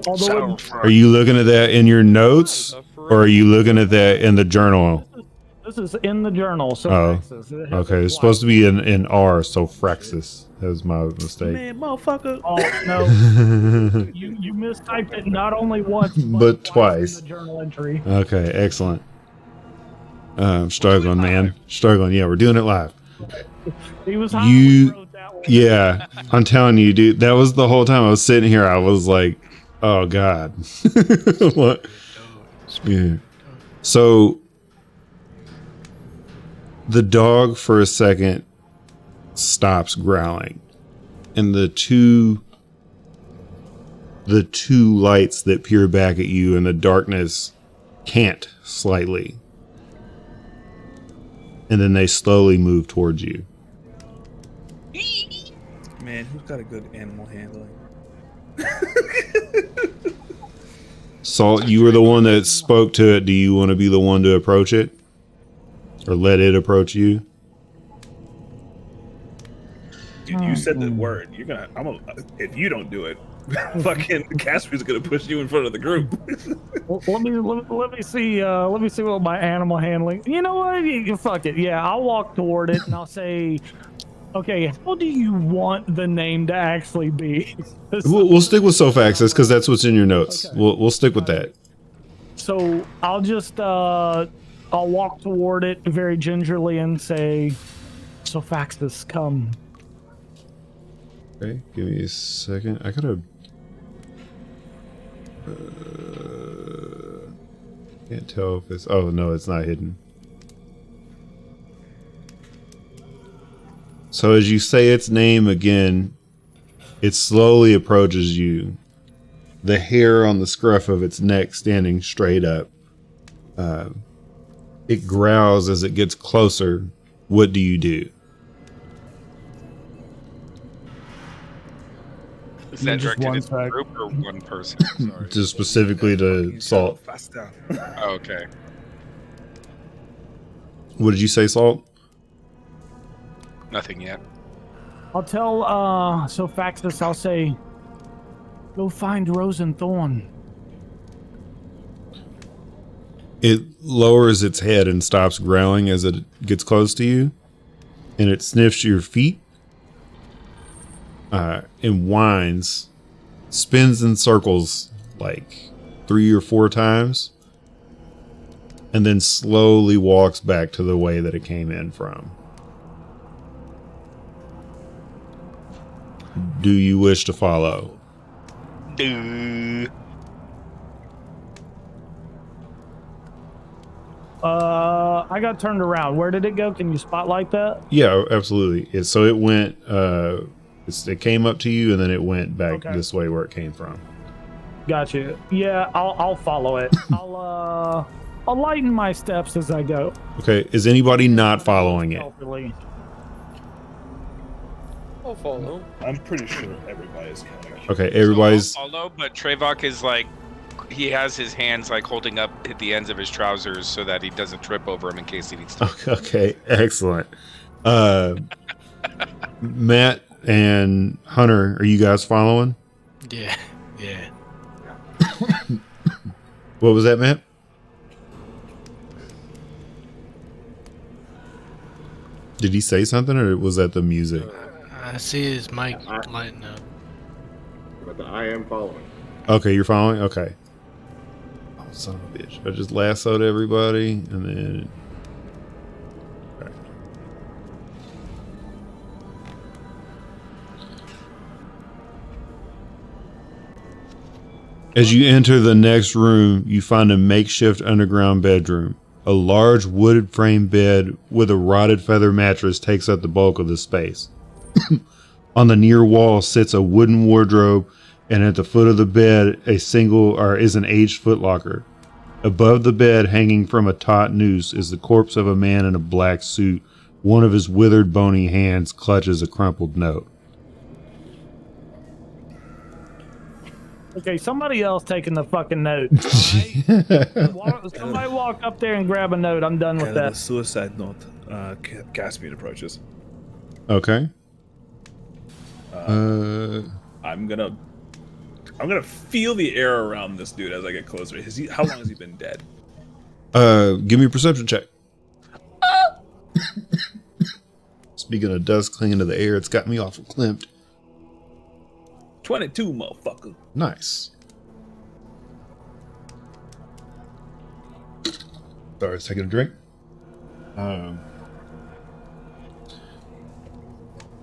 Although
Are you looking at that in your notes, or are you looking at that in the journal?
this is in the journal. Sophaxis.
Okay, it's supposed to be in R, so Fraxis. That was my mistake.
Man, motherfucker.
Oh no, you mistyped it not only once
But twice.
in the journal entry.
Okay, excellent. I'm struggling, man. Struggling. Yeah, we're doing it live.
He was high when he wrote that one.
Yeah, I'm telling you, dude. That was the whole time I was sitting here. I was like, "Oh God." What? Yeah. So the dog, for a second, stops growling, and the two lights that peer back at you in the darkness cant slightly, and then they slowly move towards you.
Man, who's got a good animal handling?
Salt, you were the one that spoke to it. Do you want to be the one to approach it, or let it approach you?
Dude, you said the word. You're gonna. If you don't do it, fucking Casper's gonna push you in front of the group.
Well, let me see. Let me see what my animal handling. You know what? Fuck it. Yeah, I'll walk toward it and I'll say, "Okay, how do you want the name to actually be?"
We'll stick with Sophaxis because that's what's in your notes.
Okay.
We'll stick with that.
So I'll just I'll walk toward it very gingerly and say, "Sophaxis, come."
Okay, give me a second. I gotta. Can't tell if it's. Oh no, it's not hidden. So as you say its name again, it slowly approaches you. The hair on the scruff of its neck standing straight up. It growls as it gets closer. What do you do?
Is that
Just
directed
one
at the
sec.
group or one person? Sorry.
Just specifically to Salt.
Faster.
Oh, okay.
What did you say, Salt?
Nothing yet.
I'll tell Sophaxis. I'll say, "Go find Rose and Thorn."
It lowers its head and stops growling as it gets close to you, and it sniffs your feet and whines, spins in circles like 3 or 4 times, and then slowly walks back to the way that it came in from. Do you wish to follow?
I got turned around. Where did it go? Can you spotlight that?
Yeah, absolutely. So it went. It came up to you, and then it went back
Okay.
this way where it came from.
Gotcha. Yeah, I'll follow it. I'll lighten my steps as I go.
Okay. Is anybody not following it?
Stealthily.
I'll follow.
I'm pretty sure everybody's coming.
Okay. Everybody's.
I'll follow, but Trevok is like, he has his hands like holding up at the ends of his trousers so that he doesn't trip over him in case he needs to.
Okay. Excellent. Matt and Hunter, are you guys following?
Yeah, yeah.
What was that, Matt? Did he say something, or was that the music?
I see his mic lighting up.
But I am following.
Okay, you're following? Okay. Oh, son of a bitch. I just lassoed everybody, and then... Okay. As you enter the next room, you find a makeshift underground bedroom. A large wooded frame bed with a rotted feather mattress takes up the bulk of the space. On the near wall sits a wooden wardrobe, and at the foot of the bed is an aged footlocker. Above the bed, hanging from a taut noose, is the corpse of a man in a black suit. One of his withered, bony hands clutches a crumpled note.
Okay, somebody else taking the fucking note. Somebody walk up there and grab a note. I'm done with
Kind of a
that.
suicide note. Caspian approaches.
Okay.
I'm gonna feel the air around this dude as I get closer. How long has he been dead?
Give me a perception check. Speaking of dust clinging to the air, it's got me awful clamped.
22, motherfucker.
Nice. Sorry, I was taking a drink.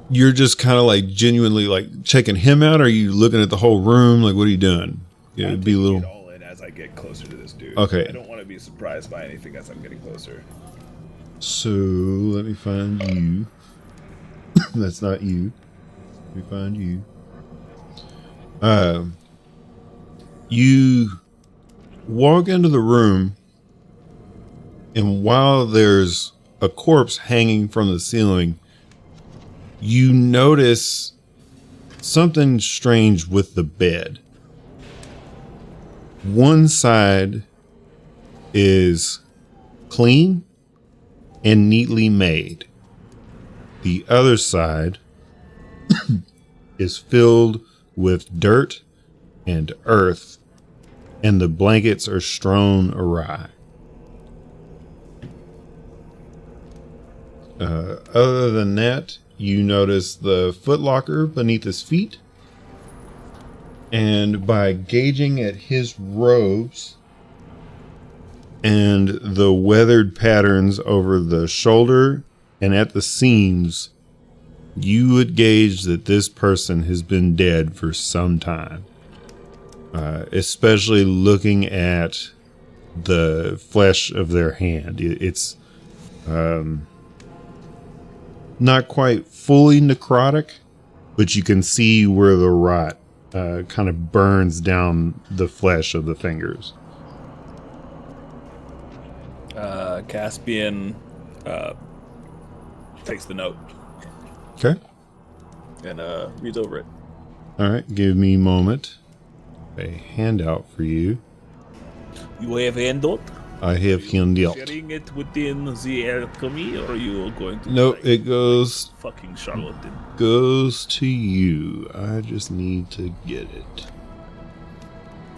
You're just kind of like genuinely like checking him out. Or are you looking at the whole room? Like, what are you doing? Yeah, it'd be a little.
It all in as I get closer to this dude.
Okay.
I don't want to be surprised by anything as I'm getting closer.
So let me find you. That's not you. Let me find you. You walk into the room, and while there's a corpse hanging from the ceiling, you notice something strange with the bed. One side is clean and neatly made. The other side is filled with dirt and earth, and the blankets are strewn awry. Other than that, you notice the footlocker beneath his feet, and by gauging at his robes and the weathered patterns over the shoulder and at the seams, you would gauge that this person has been dead for some time. Especially looking at the flesh of their hand. It's not quite fully necrotic, but you can see where the rot kind of burns down the flesh of the fingers.
Caspian takes the note.
Okay.
And reads over it.
All right. Give me a moment. A handout for you.
You have handout?
I have handout.
Sharing it within the alchemy, or are you going to?
Nope, it goes
Fucking charlatan.
Goes to you. I just need to get it.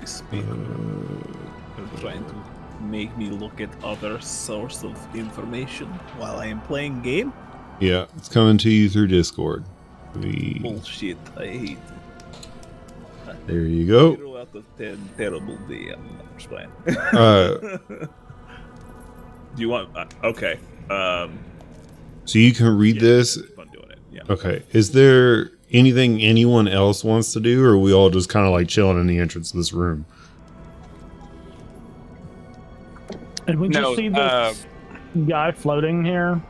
This people are trying to make me look at other source of information while I am playing game.
Yeah, it's coming to you through Discord.
Bullshit. I hate it.
There you go.
0 out of 10. Terrible DM. I'm just playing. Do you want? Okay.
So you can read this.
It's fun doing it. Yeah.
Okay. Is there anything anyone else wants to do, or are we all just kind of like chilling in the entrance of this room?
And we just see this guy floating here.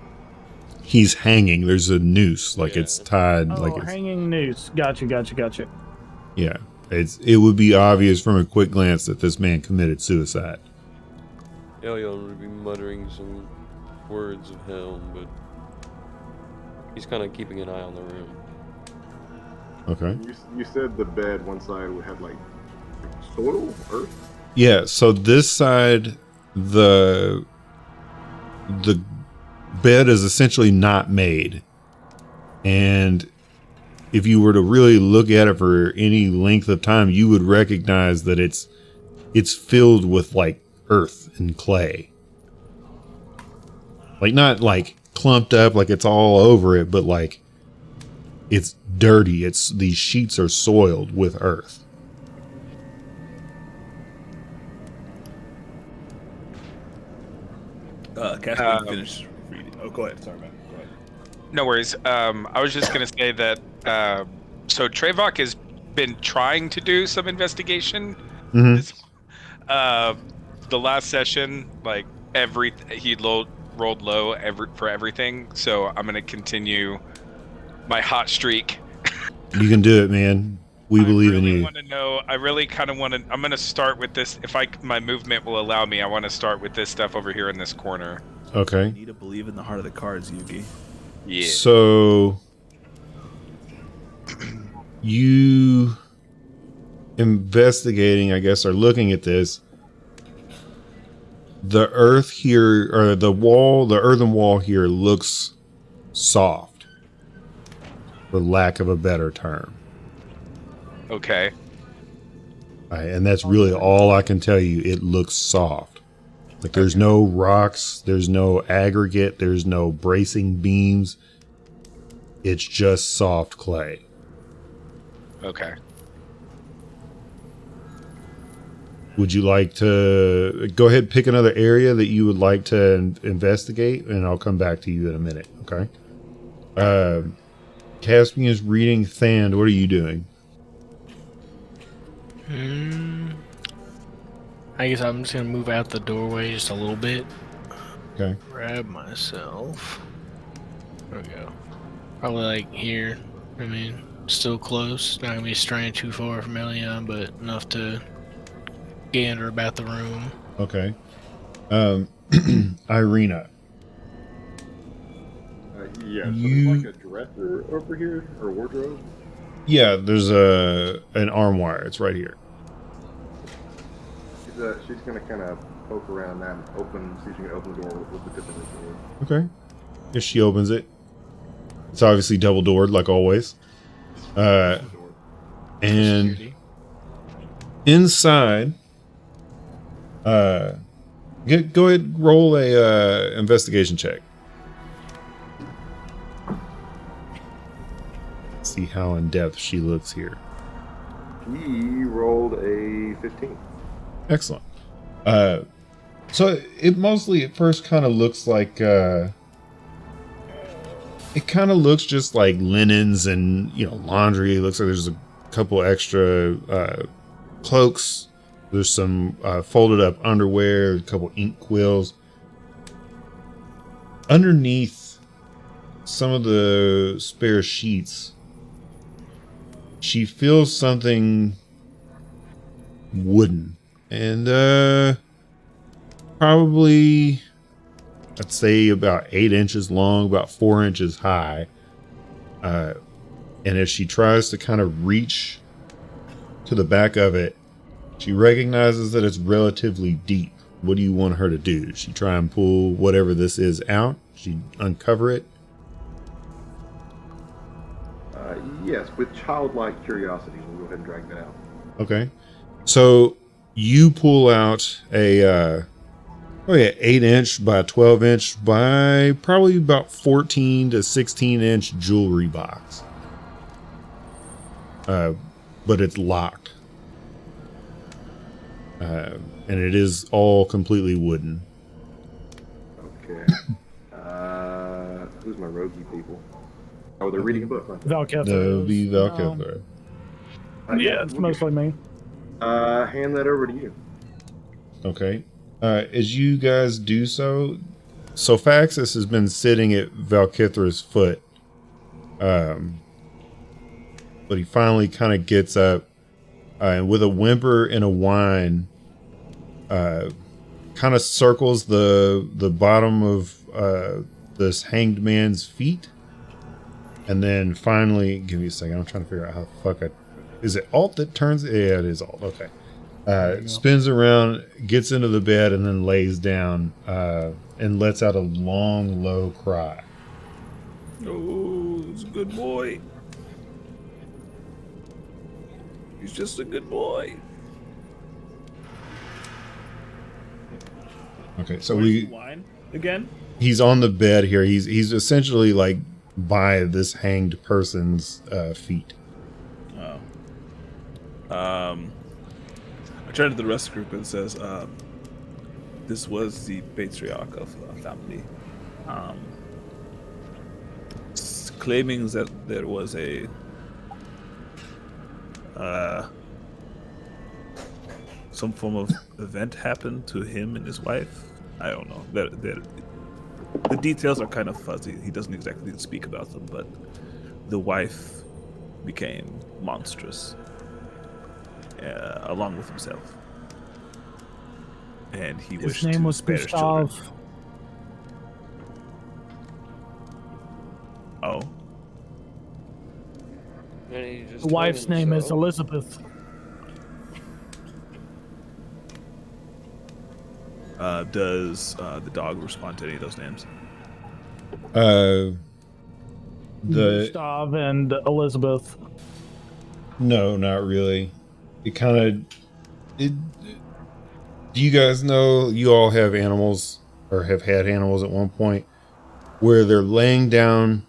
He's hanging. There's a noose, like it's tied.
Oh,
like it's,
hanging noose. Gotcha.
yeah. It would be obvious from a quick glance that this man committed suicide.
Elion would be muttering some words of helm, but he's kind of keeping an eye on the room.
Okay.
You said the bed one side would have like soil, earth.
Yeah. So this side, the bed is essentially not made, and if you were to really look at it for any length of time, you would recognize that it's filled with like earth and clay. Like not like clumped up like it's all over it, but like it's dirty. These sheets are soiled with earth.
Caspian finished reading. Oh, go ahead. Sorry, man. Go ahead.
No worries. I was just gonna say that. So Trevok has been trying to do some investigation
Mhm.
This, the last session, like he rolled low for everything. So I'm gonna continue my hot streak.
You can do it, man. We believe in you.
Want to know. I really kind of want to. I'm gonna start with this. If my movement will allow me, I want to start with this stuff over here in this corner.
Okay.
You need to believe in the heart of the cards, Yugi.
Yeah.
So you investigating, I guess, or looking at this. The earth here, or the earthen wall here looks soft, for lack of a better term.
Okay.
And that's really all I can tell you. It looks soft. Like there's no rocks, there's no aggregate, there's no bracing beams. It's just soft clay.
Okay.
Would you like to go ahead and pick another area that you would like to investigate? And I'll come back to you in a minute, okay? Caspian is reading Thand. What are you doing?
I guess I'm just gonna move out the doorway just a little bit.
Okay.
Grab myself. There we go. Probably like here. I mean, still close. Not gonna be straying too far from Elion, but enough to gander about the room.
Okay. Irina.
Yeah, so there's like a dresser over here, or wardrobe.
Yeah, there's an arm wire. It's right here.
She's gonna kind of poke around that and see if she can open the door with the tip of her sword.
Okay. If she opens it. It's obviously double doored, like always. And inside, go ahead and roll a investigation check. See how in depth she looks here.
He rolled a 15.
Excellent. So it mostly at first kind of looks like it kind of looks just like linens and laundry. It looks like there's a couple extra cloaks. There's some folded up underwear, a couple ink quills. Underneath some of the spare sheets, she feels something wooden. And probably, I'd say about 8 inches long, about 4 inches high. And as she tries to kind of reach to the back of it, she recognizes that it's relatively deep. What do you want her to do? Does she try and pull whatever this is out? She uncover it?
Yes, with childlike curiosity, we'll go ahead and drag that out.
Okay. So you pull out a 8-inch by 12-inch by probably about 14 to 16-inch jewelry box. But it's locked. And it is all completely wooden.
Okay. Who's my roguey people? Oh, they're reading a book. Huh?
Valkethra.
That would be Valkethra.
Yeah, it's mostly me.
Hand that over to you.
Okay. As you guys do so Faxus has been sitting at Valkithra's foot. But he finally kind of gets up and with a whimper and a whine, kind of circles the bottom of this hanged man's feet. And then finally, give me a second. I'm trying to figure out how the fuck is it alt that turns? Yeah, it is alt. Okay. Spins around, gets into the bed, and then lays down and lets out a long, low cry.
Oh, he's a good boy. He's just a good boy.
Okay, so
Where's the wine again?
he's on the bed here. He's essentially like by this hanged person's feet.
Oh. I turned to the rest of the group and says, this was the patriarch of the family. Claiming that there was some form of event happened to him and his wife. I don't know. The details are kind of fuzzy. He doesn't exactly speak about them, but the wife became monstrous, along with himself. And he
His
wished
name
to
was
spare his children.
Gustav.
Oh,
And he just
The
hung
wife's name is
himself.
Elizabeth.
does the dog respond to any of those names?
The
Gustav and Elizabeth.
No, not really. It kind of it. Do you guys know you all have animals or have had animals at one point where they're laying down,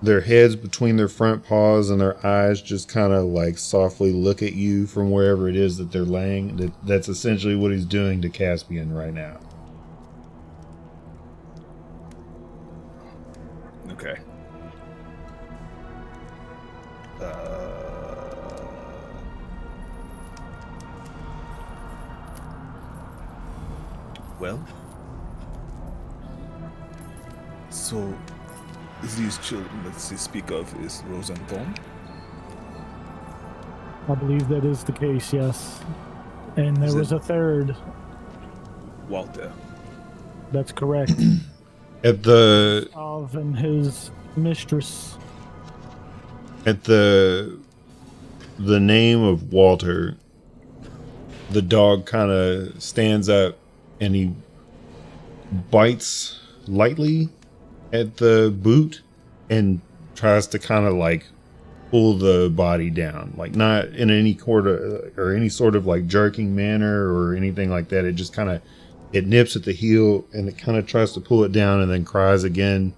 their heads between their front paws and their eyes just kind of like softly look at you from wherever it is that they're laying? That's essentially what he's doing to Caspian right now.
Okay. Well, so these children that they speak of is Rose and Tom?
I believe that is the case, yes. And there
Is
was
it-
a third.
Walter.
That's correct.
At the
Gustav and his mistress.
the name of Walter, the dog kind of stands up and he bites lightly at the boot and tries to kind of like pull the body down, like not in any sort of like jerking manner or anything like that. It just kind of, it nips at the heel and it kind of tries to pull it down and then cries again.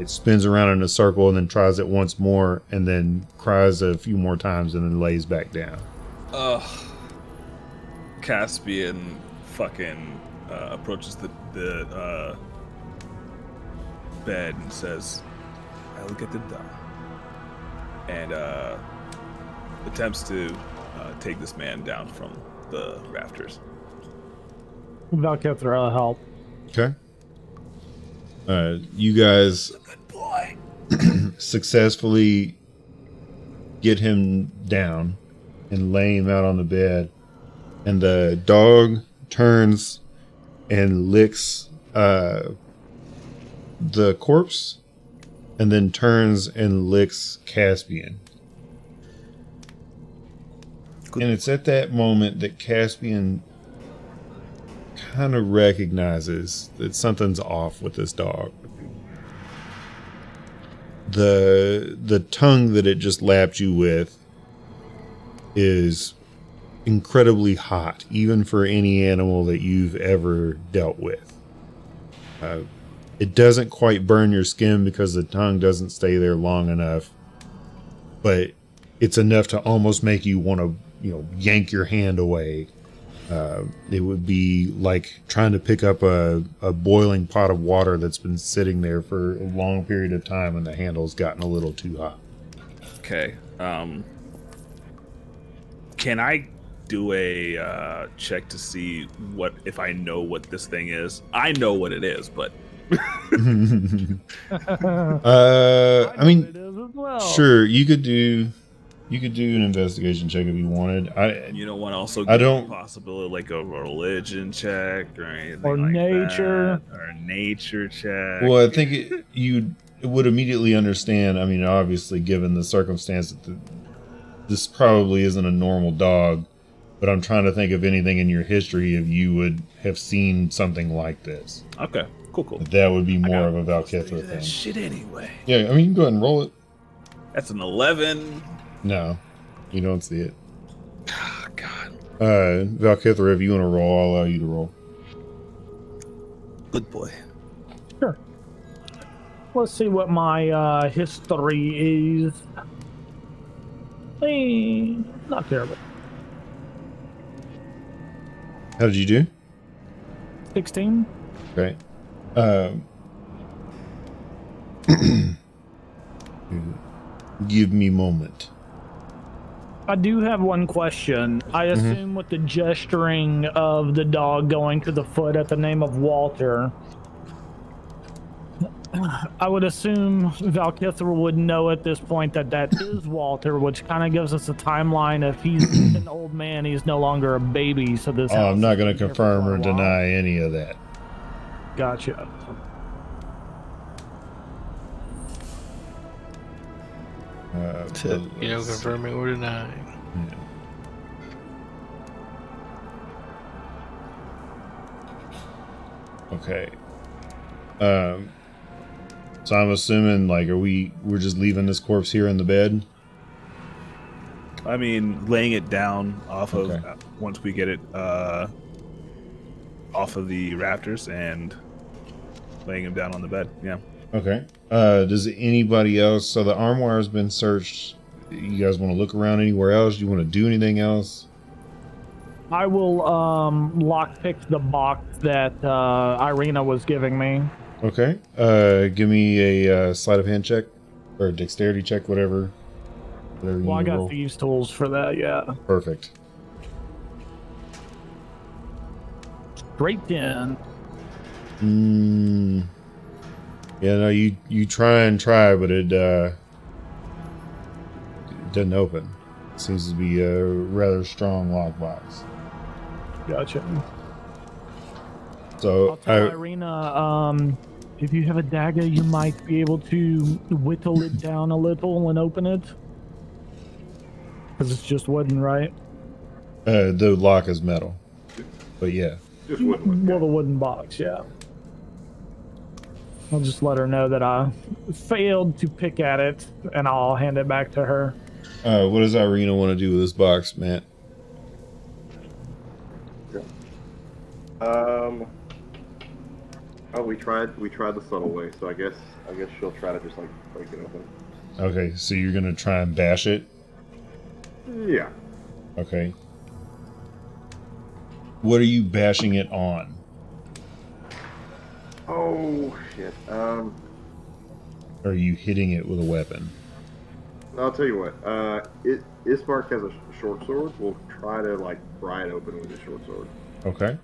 It spins around in a circle and then tries it once more and then cries a few more times and then lays back down.
Caspian fucking approaches the bed and says, "I will get it done," and attempts to take this man down from the rafters.
Valkethra help.
Okay. You guys
Good boy.
successfully get him down and lay him out on the bed, and the dog turns and licks the corpse and then turns and licks Caspian. And it's at that moment that Caspian kind of recognizes that something's off with this dog. The tongue that it just lapped you with is incredibly hot, even for any animal that you've ever dealt with. It doesn't quite burn your skin because the tongue doesn't stay there long enough, but it's enough to almost make you want to, yank your hand away. It would be like trying to pick up a boiling pot of water that's been sitting there for a long period of time and the handle's gotten a little too hot.
Okay. Can I do a check to see if I know what this thing is? I know what it is, but
I mean,
It is as well.
sure, you could do an investigation check if you wanted.
you don't want to also
I
give
don't-
a possibility like a religion check or anything
Or
like
nature.
that, or a nature check.
Well, I think it would immediately understand. I mean, obviously, given the circumstance that this probably isn't a normal dog, but I'm trying to think of anything in your history if you would have seen something like this.
Okay, cool.
But that would be more of a
That
Valkethra thing.
shit anyway.
Yeah, I mean, you can go ahead and roll it.
That's an 11.
No, you don't see it.
Oh, God.
Valkethra, if you want to roll, I'll allow you to roll.
Good boy.
Sure. Let's see what my history is. Not terrible.
How did you do?
16.
Right. Give me a moment.
I do have one question. I assume with the gesturing of the dog going to the foot at the name of Walter, I would assume Valkithra would know at this point that that is Walter, which kind of gives us a timeline. If he's an old man, he's no longer a baby. So this.
Oh, I'm not going to
been here for
confirm
quite
or
a while.
deny any of that.
Gotcha.
You know, confirming or denying.
Okay. So I'm assuming, like, we're just leaving this corpse here in the bed?
I mean, laying it down off of
Okay.
once we get it off of the rafters and laying him down on the bed. Yeah.
Okay. Does anybody else? So the armoire has been searched. You guys want to look around anywhere else? Do you want to do anything else?
I will lockpick the box that Irina was giving me.
Okay. Give me a sleight of hand check or a dexterity check, whatever. Whatever you
Well, I got
roll.
thieves' tools for that. Yeah.
Perfect.
Straight 10.
Yeah, no, you try, but it doesn't open. It seems to be a rather strong lockbox.
Gotcha.
So
I'll tell Irina, if you have a dagger, you might be able to whittle it down a little and open it. Because it's just wooden, right?
the lock is metal, but yeah.
Just wouldn't.
Well, the wooden box, yeah. I'll just let her know that I failed to pick at it, and I'll hand it back to her.
What does Irina want to do with this box, Matt?
Oh, we tried the subtle way, so I guess she'll try to just like break it open.
Okay, so you're gonna try and bash it.
Yeah.
Okay. What are you bashing it on?
Oh shit.
Or are you hitting it with a weapon?
I'll tell you what. Ismark has a short sword. We'll try to like pry it open with his short sword.
Okay.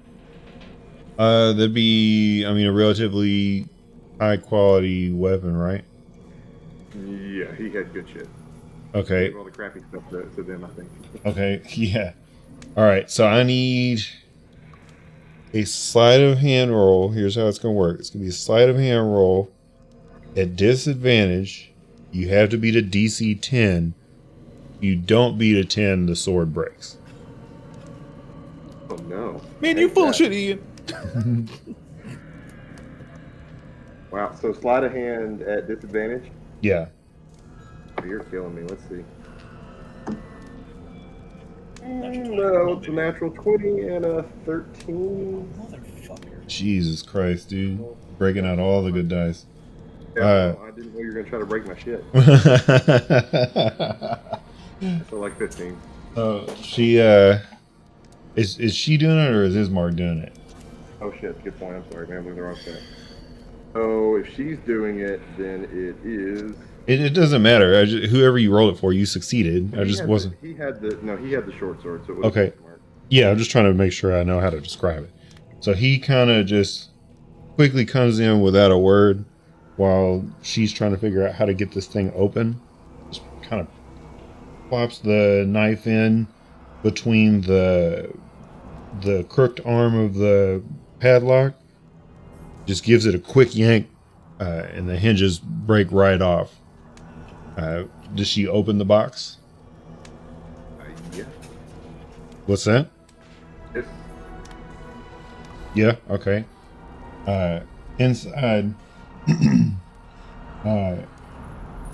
That'd be, I mean, a relatively high quality weapon, right?
Yeah, he had good shit.
Okay.
Gave all the crappy stuff to them, I think.
Okay. Yeah. All right. So I need a sleight of hand roll. Here's how it's gonna work. It's gonna be a sleight of hand roll at disadvantage. You have to beat a DC 10. If you don't beat a 10, the sword breaks.
Oh no.
Man, you full of shit, Ian.
Wow. So sleight of hand at disadvantage.
Yeah.
Oh, you're killing me. Let's see. No, it's a natural 20 and a 13.
Motherfucker.
Jesus Christ, dude. Breaking out all the good dice.
Yeah, I didn't know you were gonna try to break my shit. So like 15.
She is she doing it or is Ismark doing it?
Oh shit, good point. I'm sorry, man. I'm looking the wrong set. Oh, if she's doing it, then it is.
It doesn't matter. Whoever you roll it for, you succeeded. I just wasn't.
He had the short sword. So it was
Okay. Yeah, I'm just trying to make sure I know how to describe it. So he kind of just quickly comes in without a word while she's trying to figure out how to get this thing open. Just kind of plops the knife in between the crooked arm of the padlock. Just gives it a quick yank, and the hinges break right off. Does she open the box?
Yeah.
What's that?
Yes.
Yeah, okay. Inside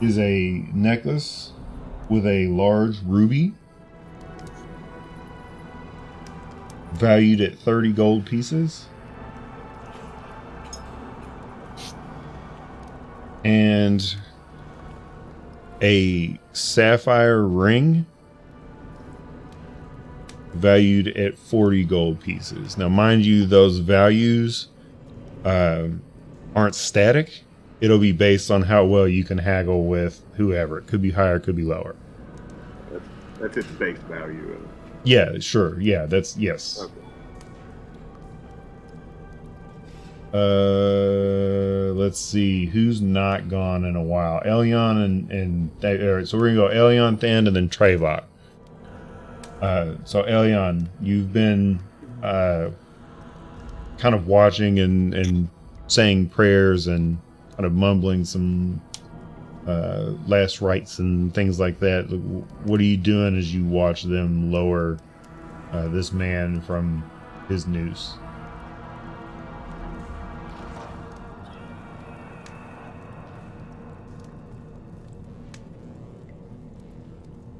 is a necklace with a large ruby valued at 30 gold pieces. And a sapphire ring valued at 40 gold pieces. Now, mind you, those values aren't static. It'll be based on how well you can haggle with whoever. It could be higher, it could be lower.
That's its base value.
Yeah, sure. Yeah, that's yes.
Okay.
Let's see who's not gone in a while. Elyon and all right, so we're gonna go Elyon, Thand, and then Trevok. So Elyon, you've been kind of watching and saying prayers and kind of mumbling some last rites and things like that. What are you doing as you watch them lower this man from his noose?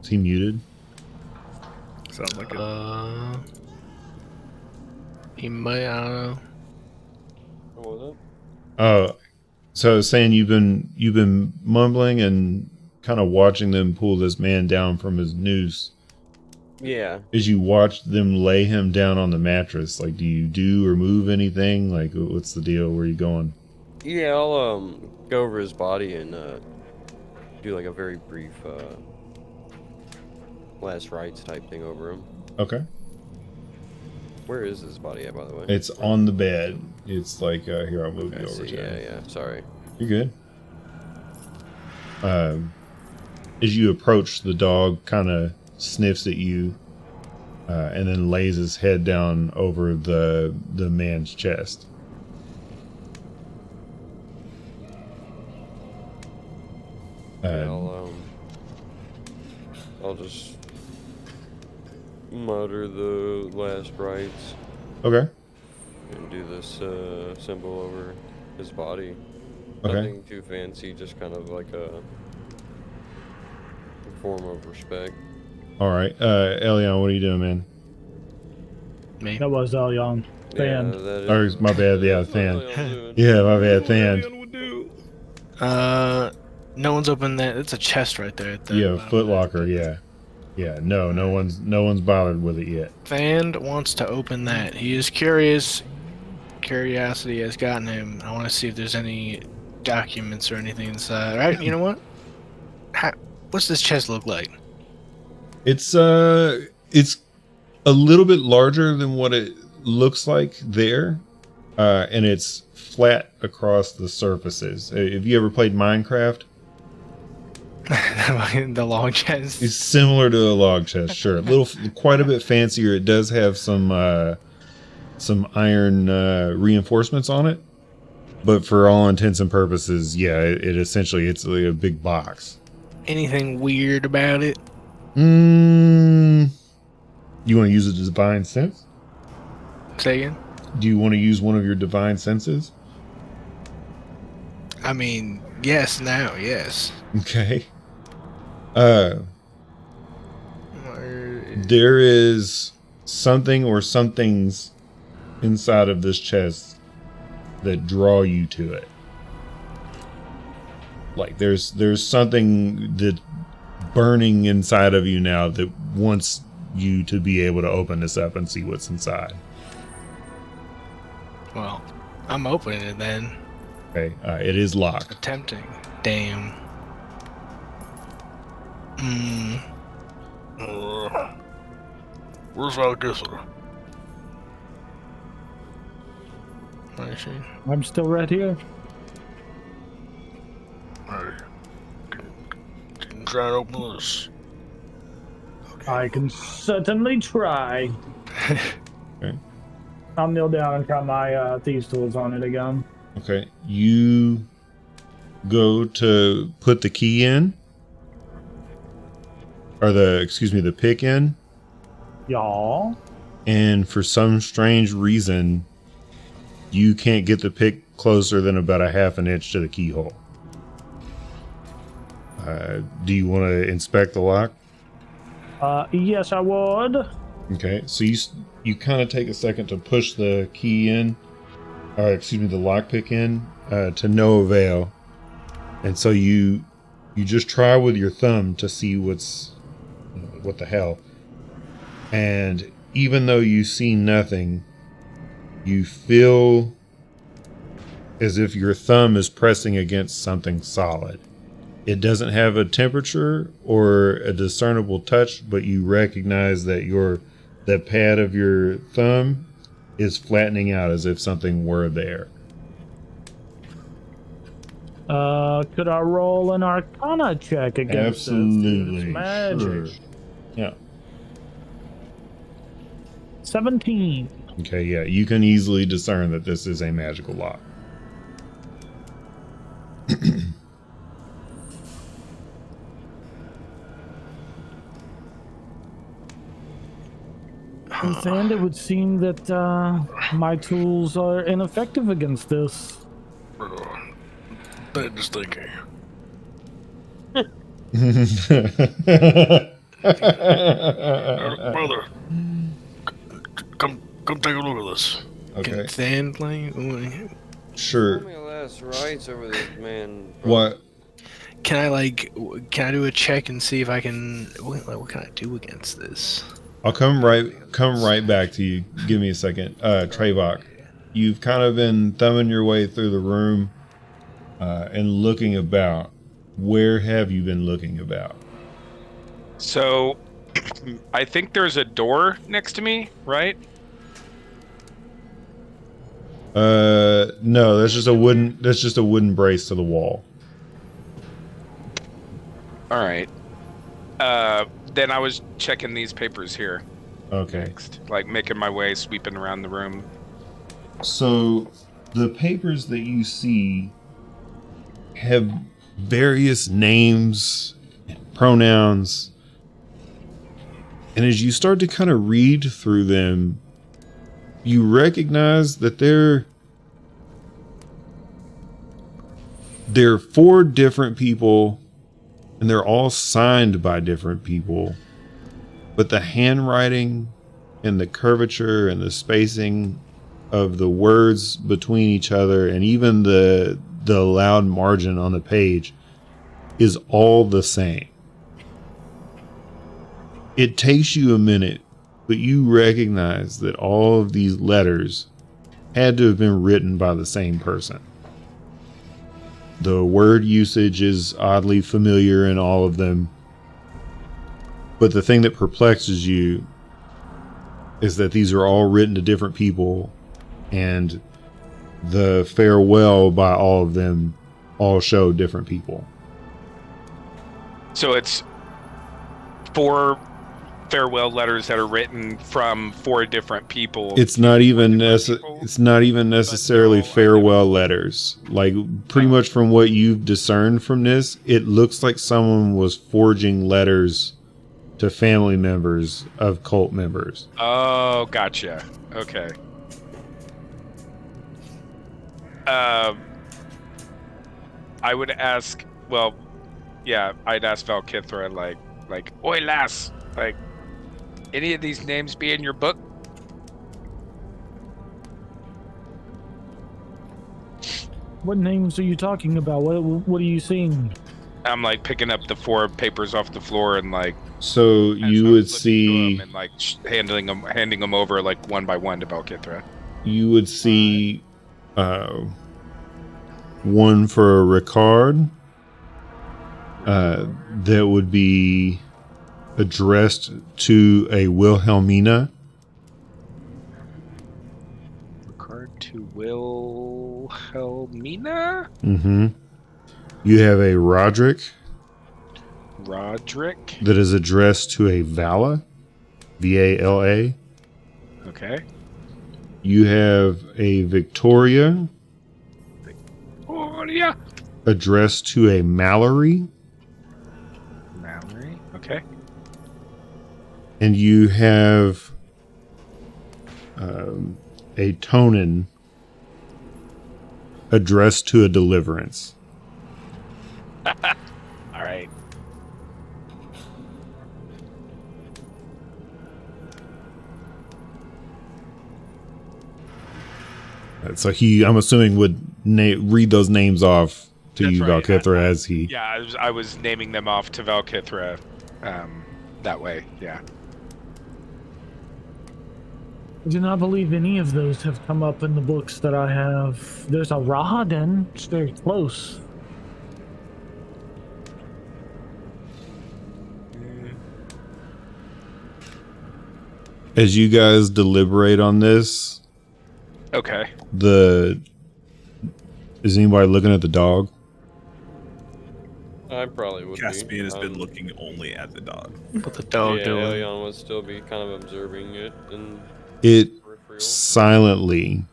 Is he muted?
Sounds like it.
He might, I don't know.
What was it?
Oh, so I was saying you've been mumbling and kind of watching them pull this man down from his noose.
Yeah.
As you watch them lay him down on the mattress, like, do you do or move anything? Like, what's the deal? Where are you going?
Yeah, I'll go over his body and do like a very brief last rites type thing over him.
Okay.
Where is his body at, by the way?
It's on the bed. It's like here, I'll move
Okay,
you over to
yeah,
it.
yeah. Sorry.
You're good. As you approach, the dog kind of sniffs at you, and then lays his head down over the man's chest.
Yeah, I'll just mutter the last rites
Okay.
and do this symbol over his body.
Okay.
Nothing too fancy, just kind of like a form of respect.
All right. Elion, what are you doing, man?
Me.
That was Elyon. Thand.
Yeah, that
Or
is,
my bad. Yeah,
that's what
Thand.
Elion's doing.
Yeah, my bad, Thand.
Alien would do.
No one's opened that. It's a chest right there. At the
Yeah,
bottom.
Foot Locker. Yeah, yeah. No one's bothered with it yet.
Thand wants to open that. He is curious. Curiosity has gotten him. I want to see if there's any documents or anything inside. All right, you know what? What's this chest look like?
It's a little bit larger than what it looks like there, and it's flat across the surfaces. Have you ever played Minecraft?
The long chest.
It's similar to a log chest, sure. Quite a bit fancier. It does have some iron reinforcements on it, but for all intents and purposes, yeah, it essentially it's like a big box.
Anything weird about it?
You want to use a divine sense?
Say again?
Do you want to use one of your divine senses?
I mean, yes, now, yes.
Okay. There is something or somethings inside of this chest that draw you to it. Like there's something that burning inside of you now that wants you to be able to open this up and see what's inside.
Well, I'm opening it then.
Okay, it is locked.
Attempting. Damn.
Where's Valgisser?
Where is she?
I'm still right here.
Hey, can you try and open this?
I can certainly try.
Okay.
I'll kneel down and try my thieves' tools on it again.
Okay, you go to put the key in, or the pick in,
Y'all.
and for some strange reason, you can't get the pick closer than about a half an inch to the keyhole. Do you want to inspect the lock?
Yes, I would.
Okay, so you kind of take a second to push the key in, the lockpick in, to no avail, and so you just try with your thumb to see what the hell, and even though you see nothing, you feel as if your thumb is pressing against something solid. It doesn't have a temperature or a discernible touch, but you recognize that the pad of your thumb is flattening out as if something were there.
Could I roll an Arcana check against
Absolutely.
this? Magic.
Sure. Yeah.
17.
Okay, yeah. You can easily discern that this is a magical lock.
And it would seem that my tools are ineffective against this.
Bad thinking. Brother, come take a look at this.
Okay.
Then, like,
Sure.
Tell me last rights over this man.
What?
can I do a check and see if I can? What can I do against this?
I'll come right back to you. Give me a second. Trevok, you've kind of been thumbing your way through the room and looking about. Where have you been looking about?
So, I think there's a door next to me, right?
No, that's just a wooden brace to the wall.
All right. Then I was checking these papers here
Okay.
next, like making my way, sweeping around the room.
So the papers that you see have various names and pronouns. And as you start to kind of read through them, you recognize that they're 4 different people, and they're all signed by different people. But the handwriting and the curvature and the spacing of the words between each other, and even the loud margin on the page, is all the same. It takes you a minute, but you recognize that all of these letters had to have been written by the same person. The word usage is oddly familiar in all of them. But the thing that perplexes you is that these are all written to different people, and the farewell by all of them all show different people.
So it's 4 farewell letters that are written from 4 different people.
It's not even
people,
it's not even necessarily farewell letters. Like, pretty much from what you've discerned from this, it looks like someone was forging letters to family members of cult members.
Oh, gotcha. Okay. I would ask. Well, yeah, I'd ask Valkithra, like, oi, lass, like, any of these names be in your book?
What names are you talking about? What are you seeing?
I'm like picking up the 4 papers off the floor and like.
So you would see,
and like handing them over like one by one to Valkithra.
you would see one for a Ricard that would be addressed to a Wilhelmina.
Regard to Wilhelmina?
Mm-hmm. You have a Roderick that is addressed to a Vala, Vala.
Okay.
You have a Victoria addressed to a Mallory.
Mallory. Okay.
And you have a Tonin addressed to a Deliverance.
All right.
So I'm assuming, would read those names off to
That's
you,
right.
Valkithra, as he.
Yeah, I was naming them off to Valkithra that way. Yeah.
I do not believe any of those have come up in the books that I have. There's a Rahaden. It's very close.
As you guys deliberate on this,
Okay.
is anybody looking at the dog?
I probably would
Caspian
be.
has been looking only at the dog.
What the dog
Yeah,
doing?
Elion would still be kind of observing it and
It
peripheral.
silently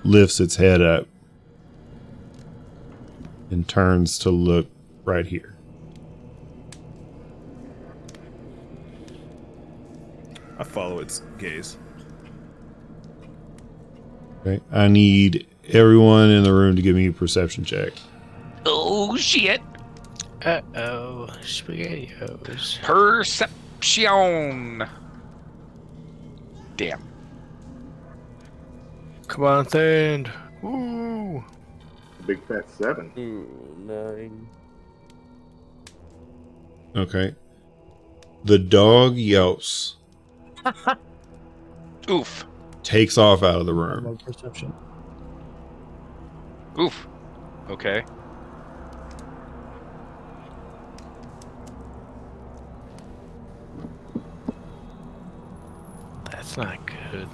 lifts its head up and turns to look right here.
I follow its gaze.
Okay. I need everyone in the room to give me a perception check.
Oh shit!
Uh-oh. SpaghettiOs.
Perception. Damn.
Come on, Thand. Woo!
Big fat 7.
Ooh, 9.
Okay. The dog yelps,
Oof.
takes off out of the room.
Low perception.
Oof. Okay.
That's not good.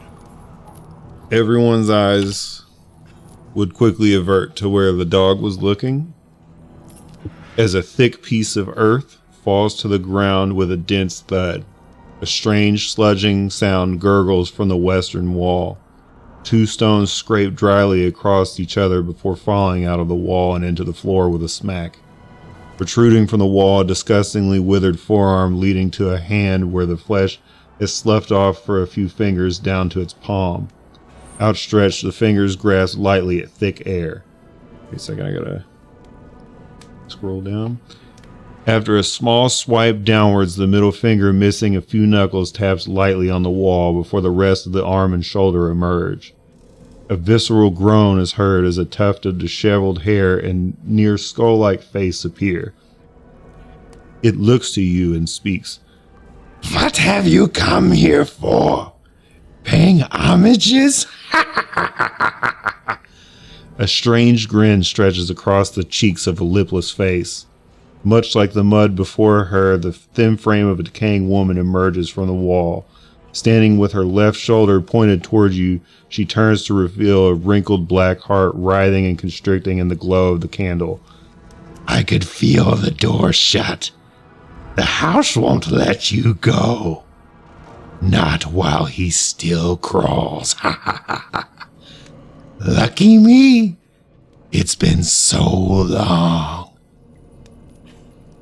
Everyone's eyes would quickly avert to where the dog was looking as a thick piece of earth falls to the ground with a dense thud. A strange sludging sound gurgles from the western wall. Two stones scrape dryly across each other before falling out of the wall and into the floor with a smack. Protruding from the wall, a disgustingly withered forearm leading to a hand where the flesh is sloughed off for a few fingers down to its palm. Outstretched, the fingers grasp lightly at thick air. Wait a second, I gotta scroll down. After a small swipe downwards, the middle finger, missing a few knuckles, taps lightly on the wall before the rest of the arm and shoulder emerge. A visceral groan is heard as a tuft of disheveled hair and near skull-like face appear. It looks to you and speaks. What have you come here for? Paying homages? A strange grin stretches across the cheeks of a lipless face. Much like the mud before her, the thin frame of a decaying woman emerges from the wall. Standing with her left shoulder pointed toward you, she turns to reveal a wrinkled black heart writhing and constricting in the glow of the candle. I could feel the door shut. The house won't let you go. Not while he still crawls. Lucky me. It's been so long.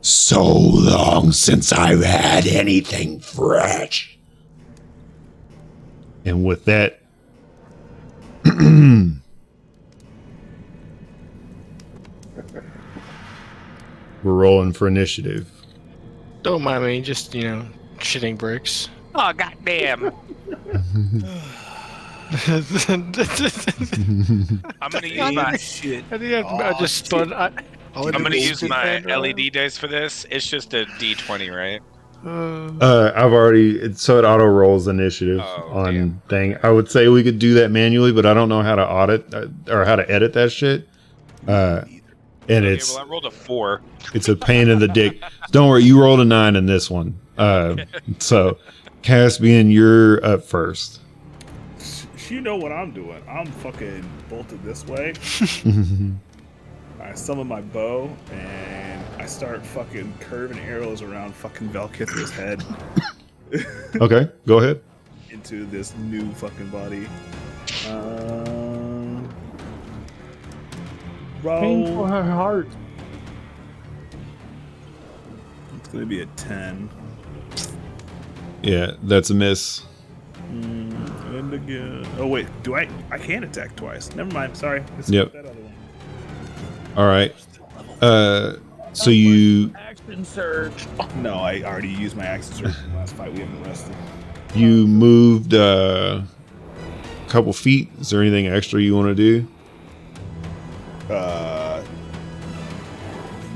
So long since I've had anything fresh. And with that, we're rolling for initiative.
Don't mind me, just, shitting bricks.
Oh goddamn! I'm gonna use my.
Shit.
I think I just spun.
I'm gonna use my LED dice for this. It's just a D20, right?
I've already, so it auto rolls initiative on
damn.
thing. I would say we could do that manually, but I don't know how to audit or how to edit that shit. And it's
I rolled a 4.
it's a pain in the dick. Don't worry, you rolled a 9 in this one. So Caspian, you're up first.
You know what I'm doing. I'm fucking bolted this way. I summon my bow and I start fucking curving arrows around fucking Valkithra's head
Okay, go ahead.
into this new fucking body.
Pain for
Roll.
her heart.
It's gonna be a 10.
Yeah, that's a miss.
And again. Oh wait, do I can't attack twice. Never mind. Sorry. Let's
Yep.
skip that other one.
All right. So you
Action surge.
No, I already used my action surge in the last fight. We haven't rested.
moved a couple feet. Is there anything extra you want to do?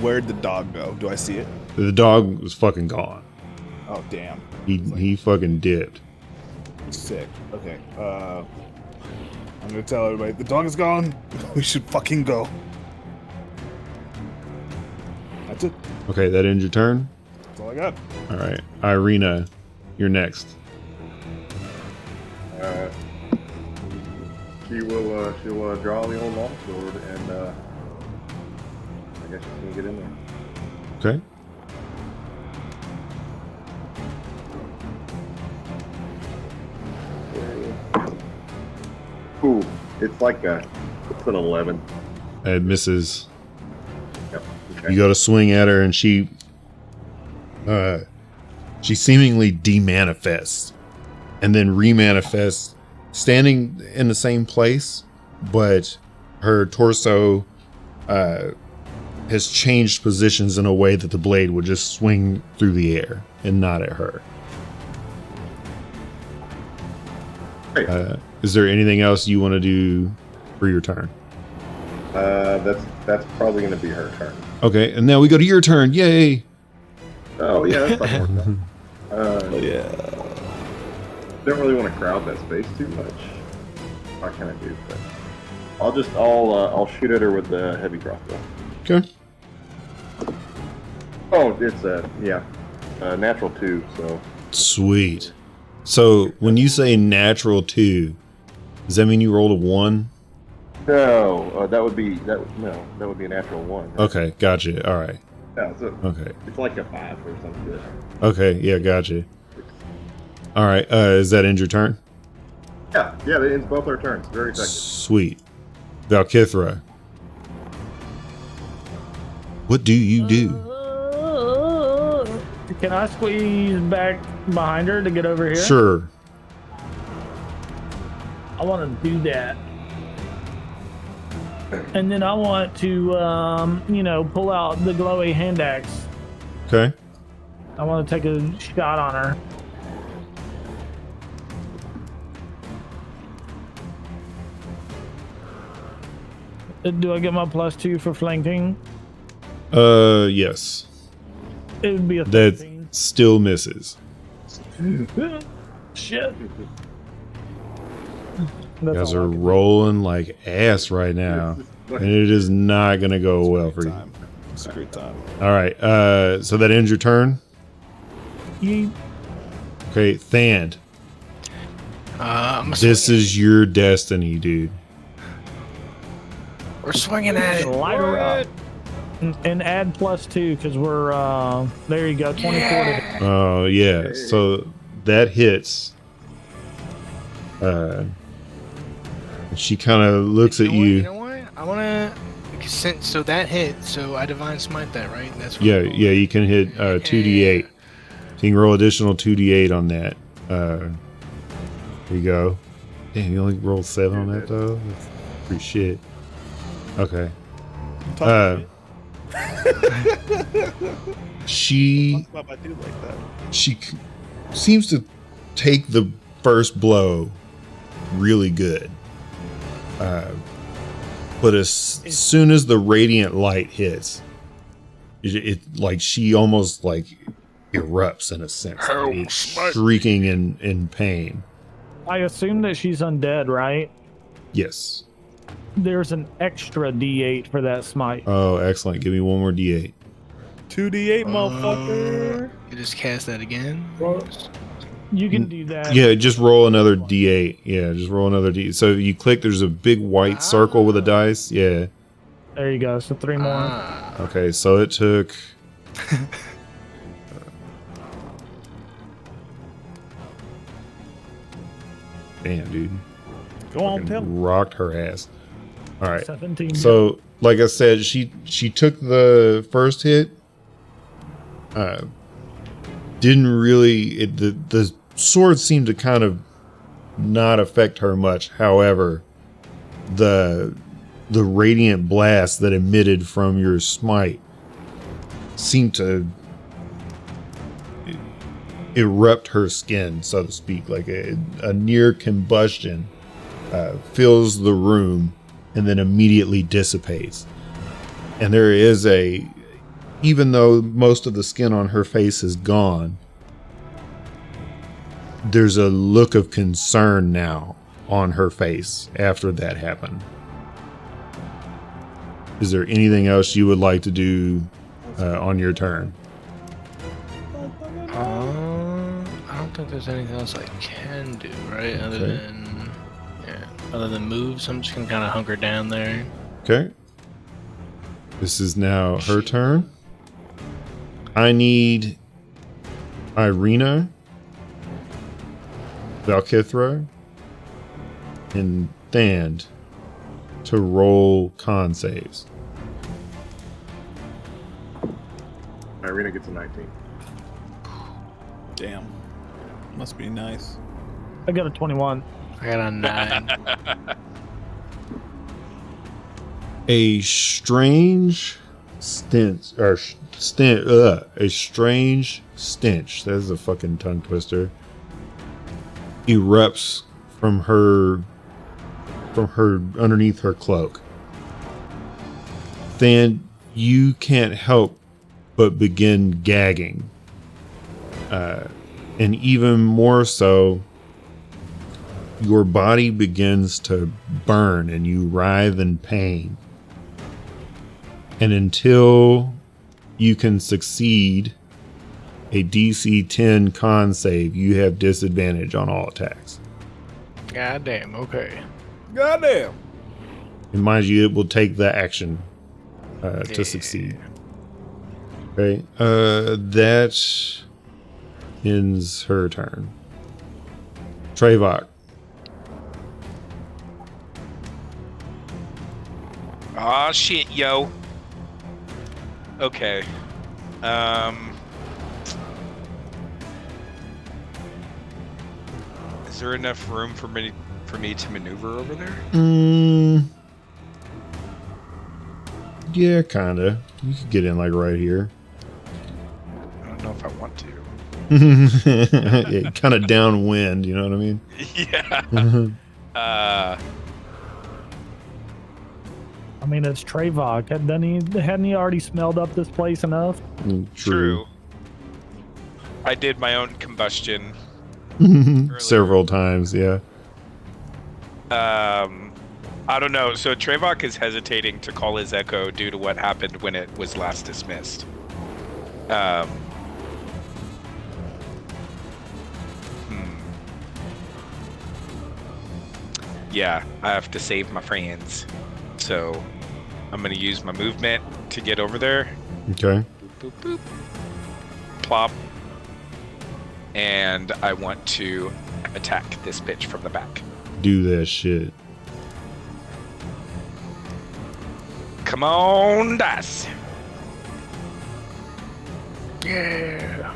Where'd the dog go? Do I see it?
The dog was fucking gone.
Oh damn.
He fucking dipped.
Sick. Okay. I'm gonna tell everybody the dog is gone. We should fucking go. That's it.
Okay, that ends your turn.
That's all I got.
All right, Irina, you're next.
she'll draw the old longsword, and I guess she's gonna get in there.
Okay.
Ooh, it's an 11.
It misses.
Yep. Okay.
You go to swing at her, and she seemingly demanifests, and then remanifests, standing in the same place, but her torso has changed positions in a way that the blade would just swing through the air and not at her.
Great.
Is there anything else you want to do for your turn?
That's probably gonna be her turn.
Okay, and now we go to your turn. Yay!
Oh yeah, that's like more fun.
Yeah.
Don't really want to crowd that space too much. I kind of do, but I'll shoot at her with the heavy crossbow.
Okay.
Oh, it's a natural 2. So
Sweet. So when you say natural 2, does that mean you rolled a 1?
no, that would be a natural 1. Right?
Okay, gotcha. All right.
Yeah, so
Okay.
it's like a 5 or something.
Okay, yeah, gotcha. All right, is that end your turn?
Yeah, that ends both our turns. Very effective.
Sweet. Valkithra. What do you do?
Can I squeeze back behind her to get over here?
Sure.
I want to do that. And then I want to, pull out the glowy hand axe.
Okay.
I want to take a shot on her. Do I get my +2 for flanking?
Yes.
It would be a
That
13.
still misses.
Shit.
You guys are rolling like ass right now, and it is not gonna go well for you.
It's a great time.
All right. So that ends your turn. Okay, Thand. This is your destiny, dude.
We're swinging at it.
Light her up. And add +2 because we're there you go, 24 to
Oh yeah. So that hits. She kind of looks at you.
You know what? I want to. So that hit. So I divine smite that, right? That's what
Yeah. You can hit 2d8. So you can roll additional 2d8 on that. There you go. Damn, you only rolled 7 on that though. That's pretty shit. Okay. She seems to take the first blow really good. But as soon as the radiant light hits, it like she almost like erupts in a sense, like, shrieking in pain.
I assume that she's undead, right?
Yes.
There's an extra D8 for that smite.
Oh, excellent. Give me one more d8.
2d8, motherfucker.
You just cast that again.
You can do that.
Yeah, just roll another d8. Yeah, just roll another d8. So you click, there's a big white circle with a dice. Yeah.
There you go. So 3 more.
Okay, so it took... Damn, dude.
Go on,
Fucking
tell me.
rocked her ass. All right.
17.
So, like I said, she took the first hit. Didn't really... the sword seemed to kind of not affect her much. However, the radiant blast that emitted from your smite seemed to erupt her skin, so to speak, like a near combustion fills the room and then immediately dissipates. And there is even though most of the skin on her face is gone, there's a look of concern now on her face after that happened. Is there anything else you would like to do on your turn?
I don't think there's anything else I can do, right? Other than, other than move, so I'm just gonna kind of hunker down there.
Okay. This is now her turn. I need Irina, Valkithra, and Thand to roll con saves.
Irina gets a 19.
Damn. Must be nice.
I got a 21.
I got a 9.
A strange stench, or a strange stench. That is a fucking tongue twister. Erupts from her underneath her cloak. Then you can't help but begin gagging. And even more so, your body begins to burn and you writhe in pain. And until you can succeed a DC 10 con save, you have disadvantage on all attacks.
God damn, okay.
Goddamn.
And mind you, it will take the action to succeed. Okay, that ends her turn. Trevok.
Aw, shit, yo. Okay. Is there enough room for me to maneuver over there?
Yeah, kinda. You could get in like right here.
I don't know if I want to.
Yeah, kind of downwind, you know what I mean?
Yeah.
I mean, it's Trevok. Hadn't he already smelled up this place enough?
True. I did my own combustion.
Several times, yeah.
I don't know. So Trevok is hesitating to call his echo due to what happened when it was last dismissed. Yeah, I have to save my friends. So I'm going to use my movement to get over there.
Okay.
Boop, boop, boop. Plop. And I want to attack this bitch from the back.
Do that shit.
Come on, dice.
Yeah.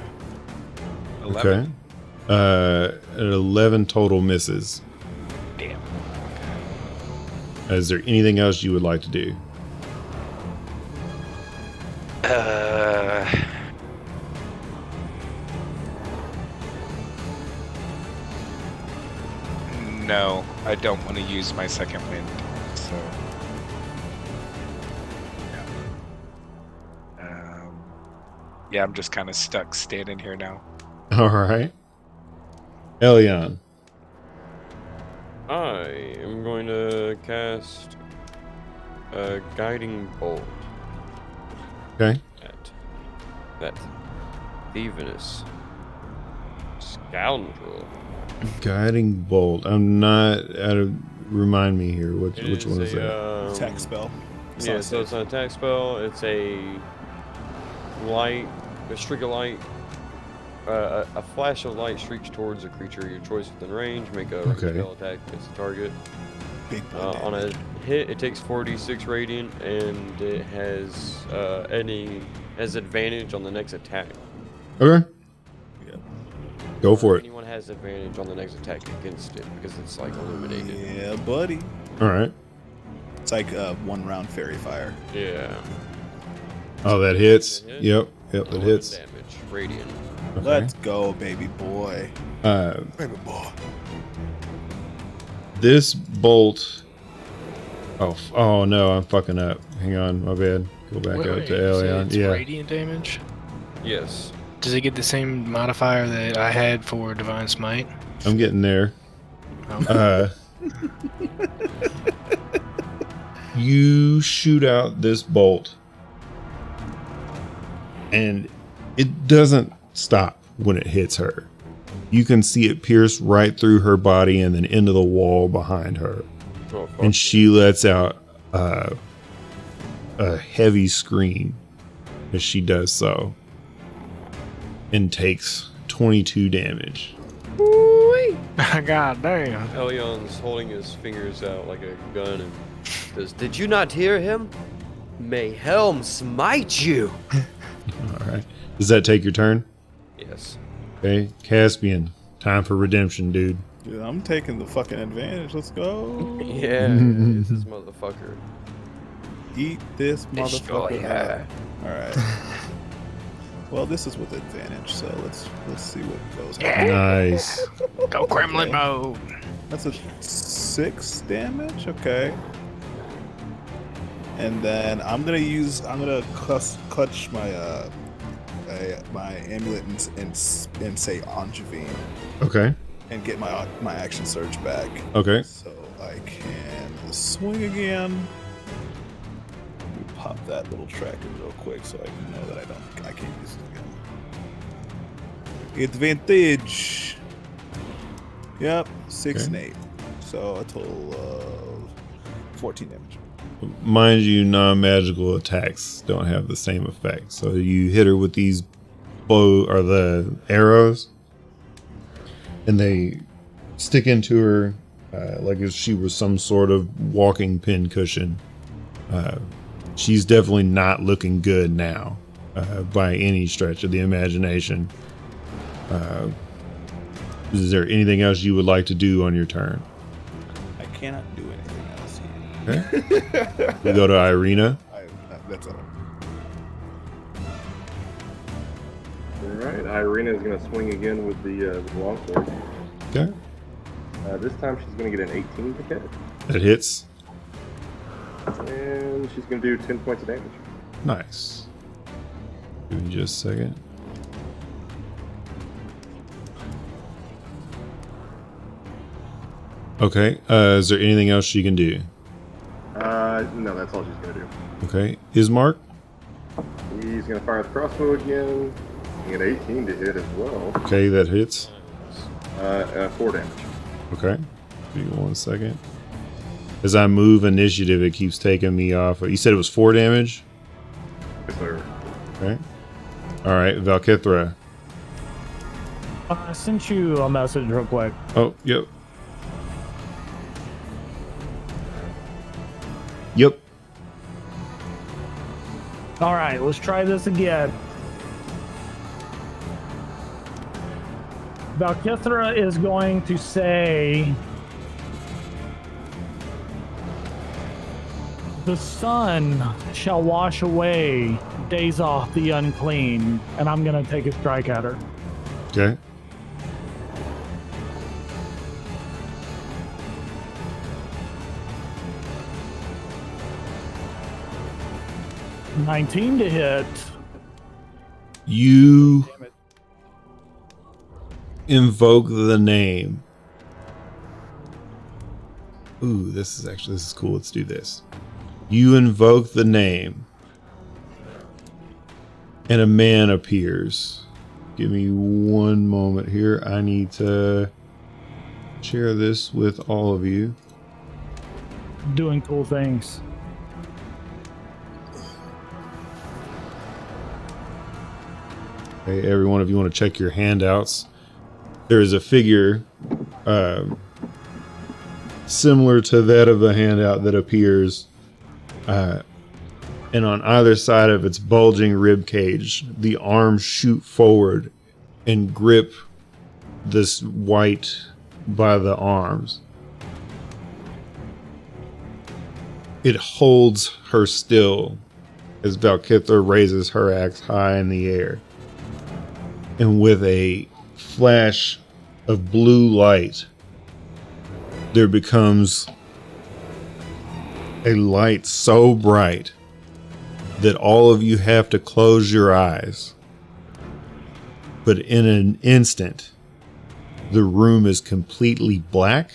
11.
Okay. 11 total misses.
Damn.
Is there anything else you would like to do?
No, I don't want to use my second wind. So, yeah, I'm just kind of stuck standing here now.
All right. Elion.
I am going to cast a guiding bolt
Okay.
at that thievinous scoundrel.
Guiding bolt. I'm not out of. Remind me here. Which one is that?
Attack spell.
Yeah, so it's an attack spell. It's a streak of light. A flash of light streaks towards a creature of your choice within range. Make a spell attack against the target.
Big
On a hit, it takes 4d6 radiant, and it has advantage on the next attack.
Okay.
Yeah.
Go for it.
Anyone has advantage on the next attack against it because it's like illuminated.
Yeah, buddy.
All right.
It's like one round fairy fire.
Yeah.
Oh, that hits.
Hit.
Yep, it
11
hits.
damage, radiant.
Okay.
Let's go, baby boy. Baby boy.
This bolt. Oh no, I'm fucking up. Hang on, my bad. Go back
Wait,
up
wait,
to
you said
Elion.
it's
Yeah.
radiant damage?
Yes.
Does it get the same modifier that I had for Divine Smite?
I'm getting there.
Oh.
You shoot out this bolt, and it doesn't stop when it hits her. You can see it pierce right through her body and then into the wall behind her. and she lets out a heavy scream as she does so, and takes 22 damage.
God damn.
Elion's holding his fingers out like a gun and says, "Did you not hear him? May Helm smite you."
All right. Does that take your turn?
Yes.
Okay. Caspian, time for redemption, dude.
Dude, I'm taking the fucking advantage. Let's go.
Yeah, it's this motherfucker.
Eat this motherfucker.
Destroyer.
All right. Well, this is with advantage, so let's see what goes.
Nice.
Go Gremlin mode.
That's a 6 damage. Okay. And then I'm gonna clutch my my amulet and say Angevine
Okay.
and get my action surge back.
Okay.
So I can swing again. Let me pop that little tracker real quick so I can know that I can't use it again. Advantage. Yep, 6 and 8. So a total of 14 damage.
Mind you, non-magical attacks don't have the same effect. So you hit her with these the arrows, and they stick into her like if she was some sort of walking pin cushion. She's definitely not looking good now by any stretch of the imagination. Is there anything else you would like to do on your turn?
I cannot do anything else here.
Okay. We go to Irina.
That's all.
All right, Irina is going to swing again with the longsword.
Okay.
This time she's going to get an 18 to hit,
That hits.
and she's going to do 10 points of damage.
Nice. Give me just a second. Okay. Is there anything else she can do?
No, that's all she's going to do.
Okay. Ismark?
He's going to fire the crossbow again. He get 18 to hit as well.
Okay, that hits.
4 damage.
Okay. Give me 1 second. As I move initiative, it keeps taking me off. You said it was 4 damage?
Yes, sir.
Okay. All right, Valkithra.
I sent you a message real quick.
Oh, yep. Yep.
All right, let's try this again. Valkithra is going to say, "The sun shall wash away days off the unclean," and I'm going to take a strike at her.
Okay.
$19 to hit.
You invoke the name. Ooh, this is cool. Let's do this. You invoke the name, and a man appears. Give me 1 moment here. I need to share this with all of you.
Doing cool things.
Hey, everyone, if you want to check your handouts, there is a figure similar to that of the handout that appears, and on either side of its bulging rib cage, the arms shoot forward and grip this white by the arms. It holds her still as Valkithra raises her axe high in the air. And with a flash of blue light, there becomes a light so bright that all of you have to close your eyes. But in an instant, the room is completely black.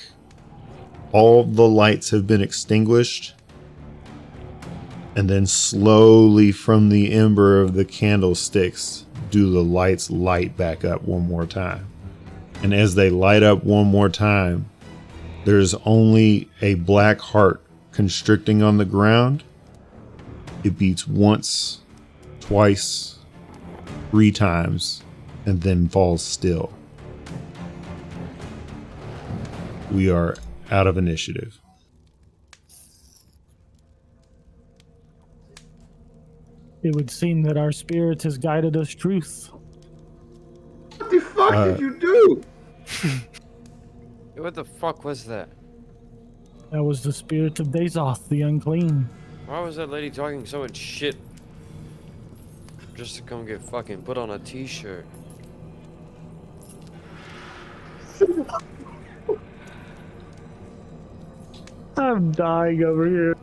All the lights have been extinguished. And then slowly from the ember of the candlesticks, do the lights light back up one more time. And as they light up one more time, There's only a black heart constricting on the ground. It beats once, twice, 3 times, and then falls still. We are out of initiative.
It would seem that our spirit has guided us truth.
What the fuck did you do?
What the fuck was that?
That was the spirit of Dazoth, the unclean.
Why was that lady talking so much shit? Just to come get fucking put on a t-shirt.
I'm dying over here.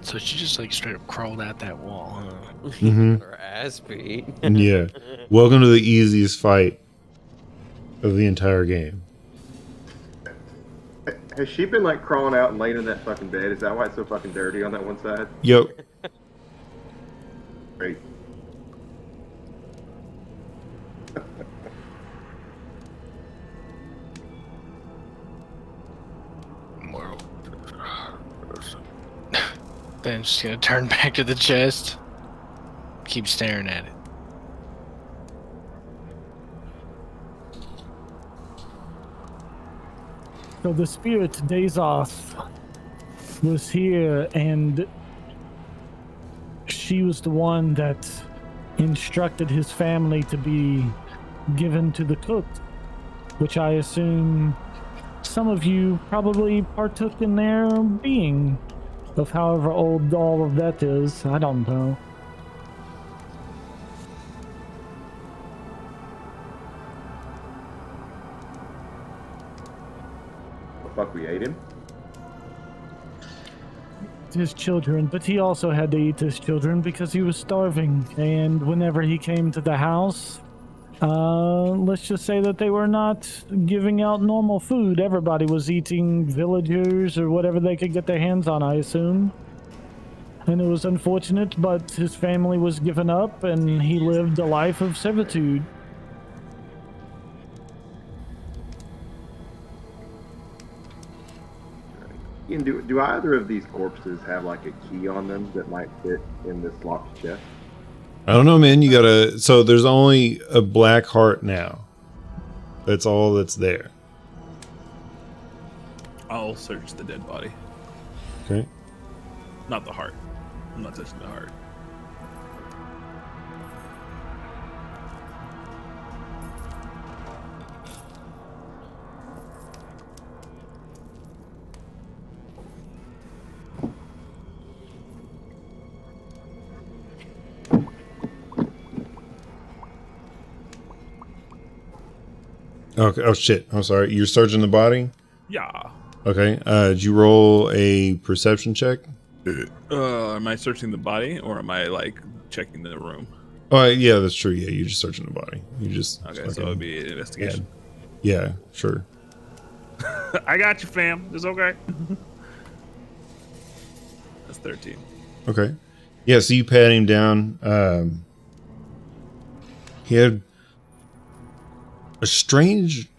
So she just like straight up crawled out that wall, huh?
Her ass beat.
Yeah. Welcome to the easiest fight of the entire game.
Has she been like crawling out and laying in that fucking bed? Is that why it's so fucking dirty on that one side?
Yep.
Great.
Well, then she's gonna turn back to the chest. Keep staring at it.
So the spirit Dazoth was here, and she was the one that instructed his family to be given to the cook, which I assume some of you probably partook in their being, of however old all of that is. I don't know.
Fuck, we ate him?
His children, but he also had to eat his children because he was starving. And whenever he came to the house, let's just say that they were not giving out normal food. Everybody was eating villagers or whatever they could get their hands on, I assume. And it was unfortunate, but his family was given up and he lived a life of servitude.
Ian, do either of these corpses have like a key on them that might fit in this locked chest?
I don't know, man. You gotta. So there's only a black heart now. That's all that's there.
I'll search the dead body.
Okay.
Not the heart. I'm not touching the heart.
Okay. Oh shit. I'm sorry. You're searching the body.
Yeah.
Okay. Did you roll a perception check?
Am I searching the body or am I like checking the room?
Oh yeah, that's true. Yeah, you're just searching the body. You just
Okay, so it'd be an investigation.
Yeah, sure.
I got you, fam. It's okay. That's 13.
Okay. Yeah, so you pat him down. He had a strange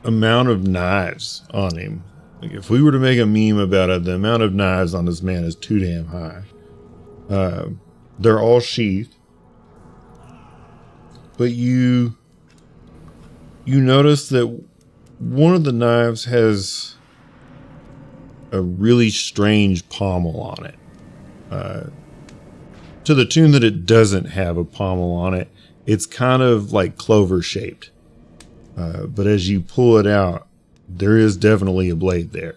amount of knives on him. Like if we were to make a meme about it, the amount of knives on this man is too damn high. They're all sheathed. But you notice that one of the knives has a really strange pommel on it. To the tune that it doesn't have a pommel on it, it's kind of like clover shaped. But as you pull it out, there is definitely a blade there.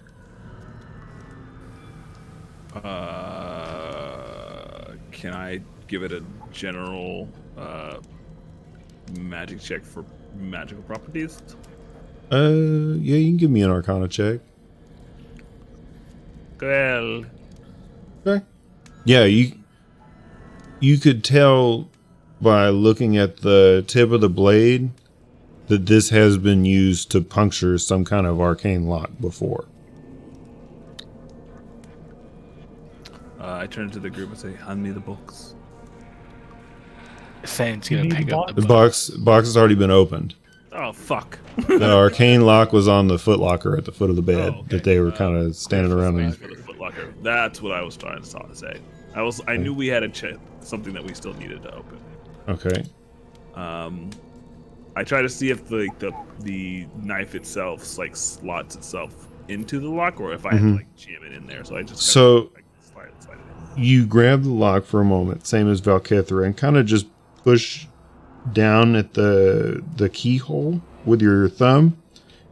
Can I give it a general magic check for magical properties?
Yeah, you can give me an Arcana check.
Well,
Okay. Yeah, you could tell by looking at the tip of the blade that this has been used to puncture some kind of arcane lock before.
I turn to the group and say, "Hand me the books."
Thane's gonna pick up
The box has already been opened.
Oh fuck!
The arcane lock was on the footlocker at the foot of the bed
okay.
that they were kind of standing around in.
For the footlocker. That's what I was trying to say. I knew we had something that we still needed to open.
Okay.
I try to see if the knife itself like slots itself into the lock, or if I have to like jam it in there. So I just slide it in.
You grab the lock for a moment, same as Valkithra, and kind of just push down at the keyhole with your thumb,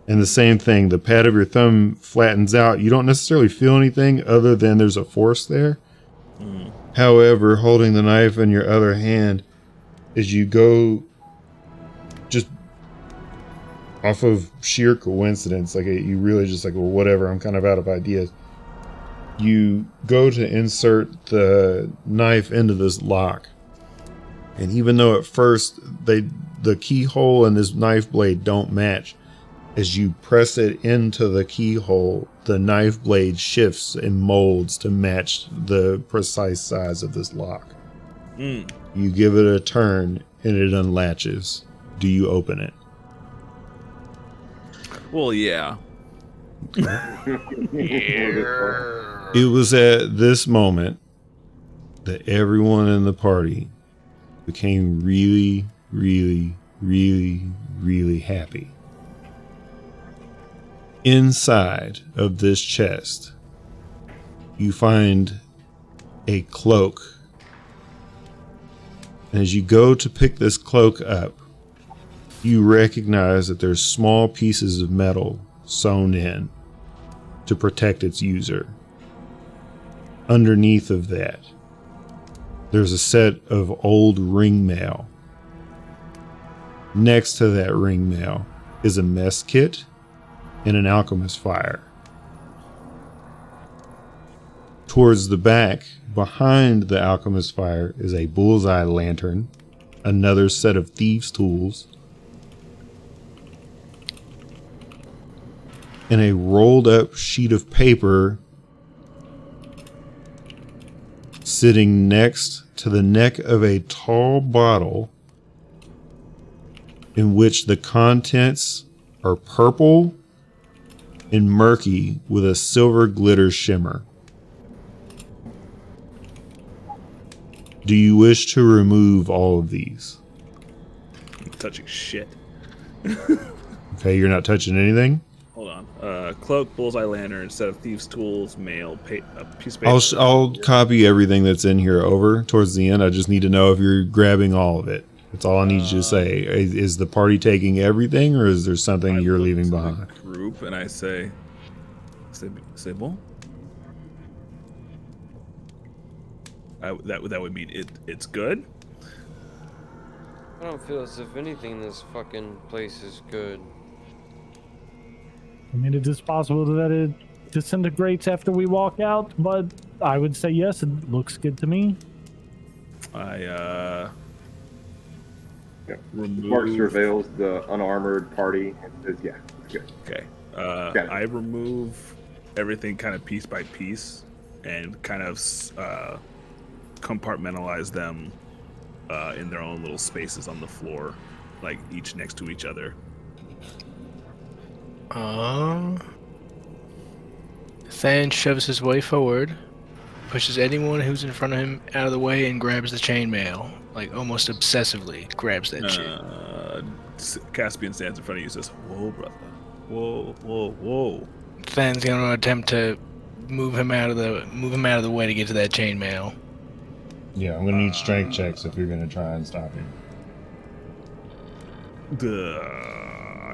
and the same thing, the pad of your thumb flattens out. You don't necessarily feel anything other than there's a force there. However, holding the knife in your other hand, as you go just off of sheer coincidence, like you really just like, well, whatever, I'm kind of out of ideas, you go to insert the knife into this lock. And even though at first the keyhole and this knife blade don't match, as you press it into the keyhole, the knife blade shifts and molds to match the precise size of this lock. You give it a turn and it unlatches. Do you open it?
Well, yeah.
It was at this moment that everyone in the party became really, really, really, really happy. Inside of this chest, you find a cloak. And as you go to pick this cloak up, you recognize that there's small pieces of metal sewn in to protect its user. Underneath of that, there's a set of old ring mail. Next to that ring mail is a mess kit and an alchemist fire. Towards the back, behind the alchemist fire, is a bullseye lantern, another set of thieves' tools, and a rolled up sheet of paper sitting next to the neck of a tall bottle in which the contents are purple and murky with a silver glitter shimmer. Do you wish to remove all of these?
I'm touching shit.
Okay, you're not touching anything?
Hold on. Cloak, bullseye lantern, set of thieves' tools, mail, a piece of paper.
I'll copy everything that's in here over towards the end. I just need to know if you're grabbing all of it. That's all I need you to say. Is the party taking everything, or is there something you're leaving behind?
Group, and I say bon. That would mean it's good.
I don't feel as if anything in this fucking place is good.
I mean, it is possible that it disintegrates after we walk out, but I would say yes, it looks good to me.
Mark surveils the unarmored party and says, yeah, it's good.
Okay. I remove everything kind of piece by piece and kind of compartmentalize them in their own little spaces on the floor, like each next to each other.
Than shoves his way forward, pushes anyone who's in front of him out of the way, and grabs the chainmail. Like, almost obsessively grabs that shit.
Caspian stands in front of you and says, "Whoa, brother. Whoa, whoa, whoa."
Than's gonna attempt to move him out of the way to get to that chainmail.
Yeah, I'm gonna need strength checks if you're gonna try and stop him.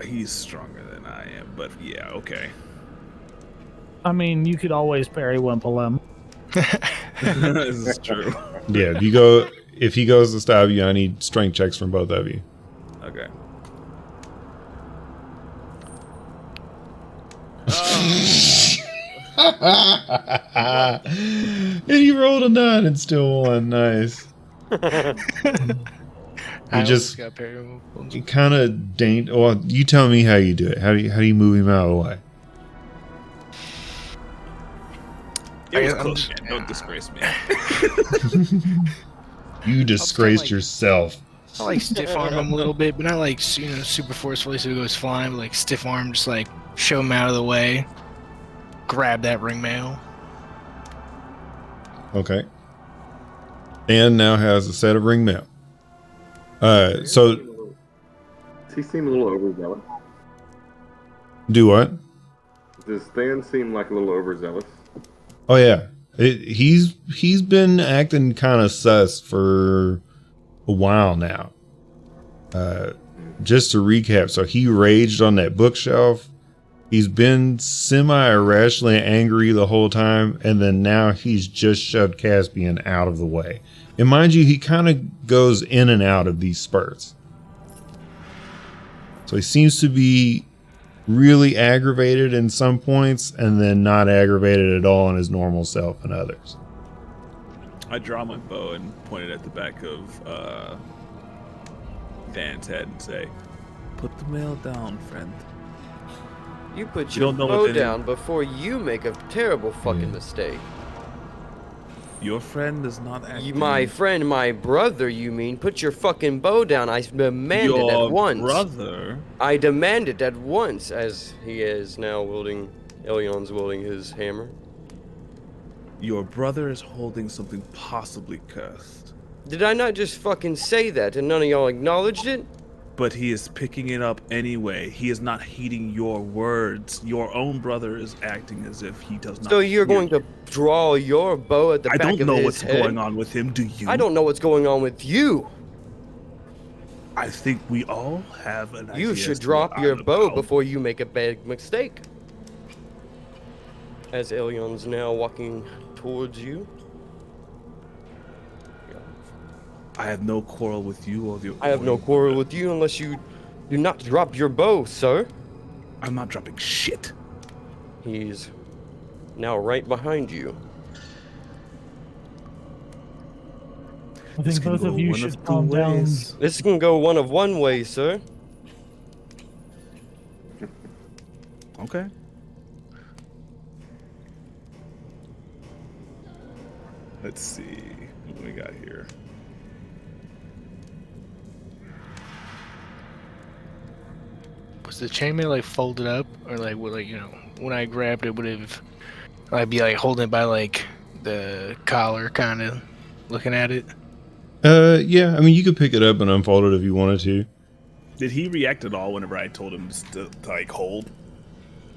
He's stronger than I am, but yeah, okay.
I mean, you could always parry wimple him.
This is true.
Yeah, if he goes to stop you, I need strength checks from both of you.
Okay.
And he rolled a 9 and still won. Nice.
I
just
got parry removal.
you kind of well, you tell me how you do it. How do you move him out of the way?
It was close. Don't disgrace me.
You disgraced yourself.
I like stiff arm him a little bit, but not like super forcefully so he goes flying. But like stiff arm, just like show him out of the way. Grab that ring mail.
Okay. And now has a set of ring mail. So
Does he seem a little overzealous?
do what?
Does Stan seem like a little overzealous?
Oh yeah, he's been acting kind of sus for a while now. Just to recap, so he raged on that bookshelf. He's been semi-irrationally angry the whole time, and then now he's just shoved Caspian out of the way. And mind you, he kind of goes in and out of these spurts. So he seems to be really aggravated in some points and then not aggravated at all in his normal self in others.
I draw my bow and point it at the back of Dan's head and say, "Put the mail down, friend."
You put
You
your
don't know
bow
what they
down before you make a terrible fucking mistake.
Your friend is not acting.
My friend, my brother, you mean? Put your fucking bow down. I demanded
Your
at once.
brother?
I demanded at once, as he is now wielding, Elion's wielding his hammer.
Your brother is holding something possibly cursed.
Did I not just fucking say that and none of y'all acknowledged it?
But he is picking it up anyway. He is not heeding your words. Your own brother is acting as if he does not.
So you're going to draw your bow at the back of his head?
I don't know what's going on with him, do you?
I don't know what's going on with you.
I think we all have an idea.
You should drop your bow before you make a bad mistake. As Elion's now walking towards you.
I have no quarrel with you or
I have no quarrel with you unless you do not drop your bow, sir.
I'm not dropping shit.
He's now right behind you.
I think both of you should calm down.
This can go one way, sir.
Okay. Let's see what we got here.
Was the chainmail like folded up, or like would when I grabbed it, would I'd be like holding it by like the collar, kind of looking at it?
Yeah. I mean, you could pick it up and unfold it if you wanted to.
Did he react at all whenever I told him to like hold?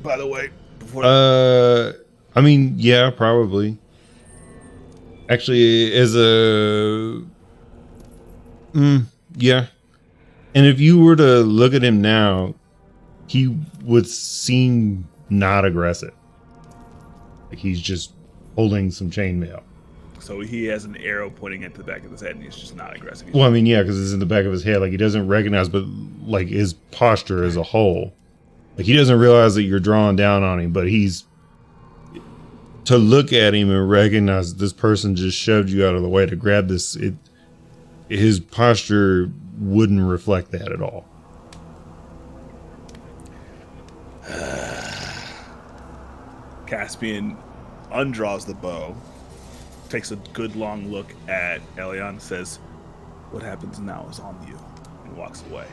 By the way, before
I mean, yeah, probably. Actually, as a yeah. And if you were to look at him now, he would seem not aggressive. Like he's just holding some chainmail.
So he has an arrow pointing at the back of his head, and he's just not aggressive.
Well, I mean, yeah, because it's in the back of his head. Like he doesn't recognize, but like his posture as a whole, like he doesn't realize that you're drawing down on him. But he's to look at him and recognize that this person just shoved you out of the way to grab this. His posture wouldn't reflect that at all.
Caspian undraws the bow, takes a good long look at Elion, says, "What happens now is on you," and walks away.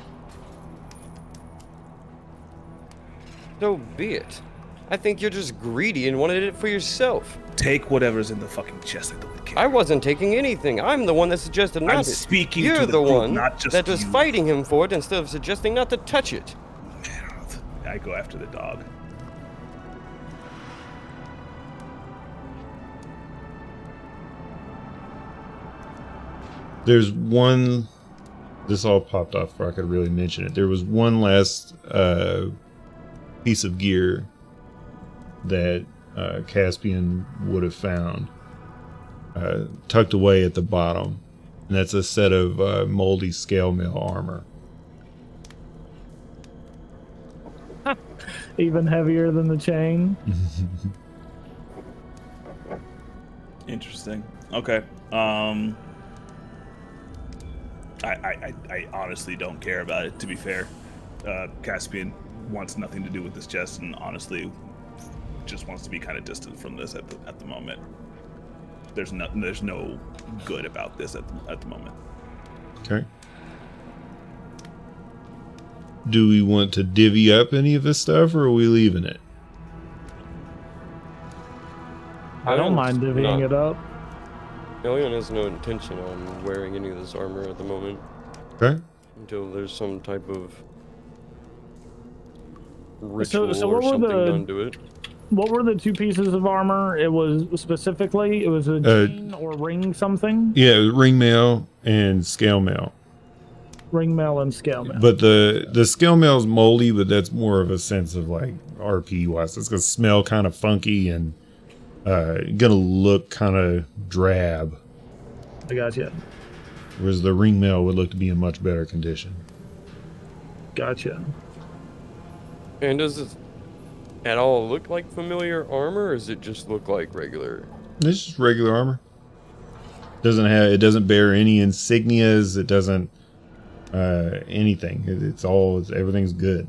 So be it. I think you're just greedy and wanted it for yourself.
Take whatever's in the fucking chest. I don't care.
I wasn't taking anything. I'm the one that suggested not to.
I'm speaking
You're
to
the
the group,
one
not just
that was
you.
fighting him for it instead of suggesting not to touch it.
I go after the dog.
There's one. This all popped off before I could really mention it. There was one last piece of gear that Caspian would have found tucked away at the bottom, and that's a set of moldy scale mail armor.
Even heavier than the chain.
Interesting. Okay. I honestly don't care about it, to be fair. Caspian wants nothing to do with this chest, and honestly just wants to be kind of distant from this at the moment. There's no good about this at the moment.
Okay. do we want to divvy up any of this stuff, or are we leaving it?
I don't mind divvying it up.
Elion has no intention on wearing any of this armor at the moment.
Okay.
Until there's some type of ritual
So
or
what were
something done to it.
What were the 2 pieces of armor? It was specifically, it was a chain or ring something?
Yeah, ring mail and scale mail.
Ring mail and scale mail.
But the scale mail is moldy, but that's more of a sense of like RP wise. It's gonna smell kind of funky and gonna look kind of drab.
I gotcha.
Whereas the ring mail would look to be in much better condition.
Gotcha.
And does it at all look like familiar armor, or does it just look like regular?
It's just regular armor. It doesn't bear any insignias. It doesn't anything. Everything's good.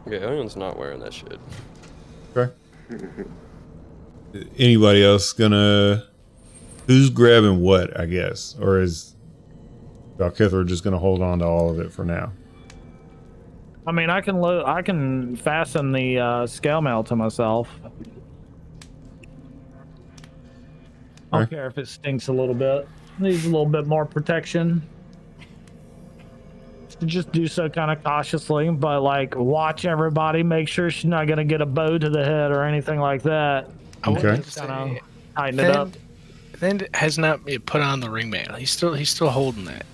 Yeah, Elion's not wearing that shit.
Okay. Anybody else gonna? Who's grabbing what? I guess, or is Valkithra just gonna hold on to all of it for now?
I mean, I can fasten the scale mail to myself. I don't care if it stinks a little bit. Needs a little bit more protection. Just do so kind of cautiously, but like watch everybody. Make sure she's not gonna get a bow to the head or anything like that.
Okay.
Just kind of tighten it up.
Then has not put on the ring mail. He's still holding that.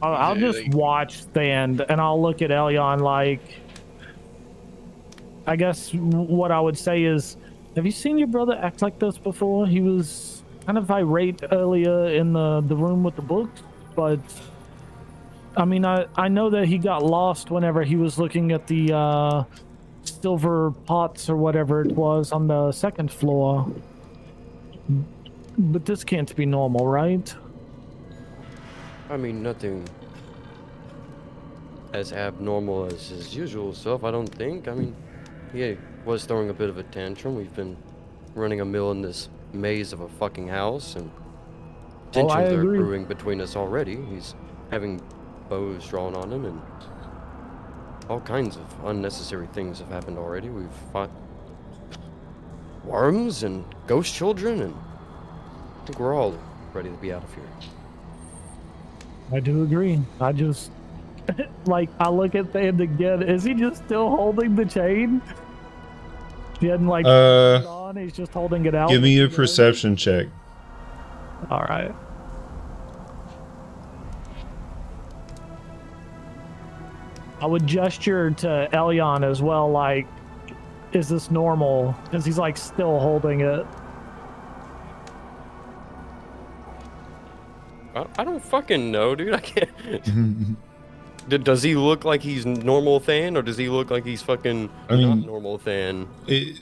I'll just watch stand, and I'll look at Elion like. I guess what I would say is, have you seen your brother act like this before? He was kind of irate earlier in the room with the books, but I mean, I know that he got lost whenever he was looking at the silver pots or whatever it was on the 2nd floor. But this can't be normal, right?
I mean, nothing as abnormal as his usual self, I don't think. I mean, he was throwing a bit of a tantrum. We've been running a mill in this maze of a fucking house, and tensions are brewing between us already. He's having bows drawn on him, and all kinds of unnecessary things have happened already. We've fought worms and ghost children, and I think we're all ready to be out of here.
I do agree. I just like I look at Thand again. Is he just still holding the chain? He hadn't like put it on. He's just holding it out.
Give me a perception check.
All right. I would gesture to Elion as well, like, is this normal? Because he's like still holding it.
I don't fucking know, dude. I can't. Does he look like he's normal Than, or does he look like he's fucking not normal Than?
If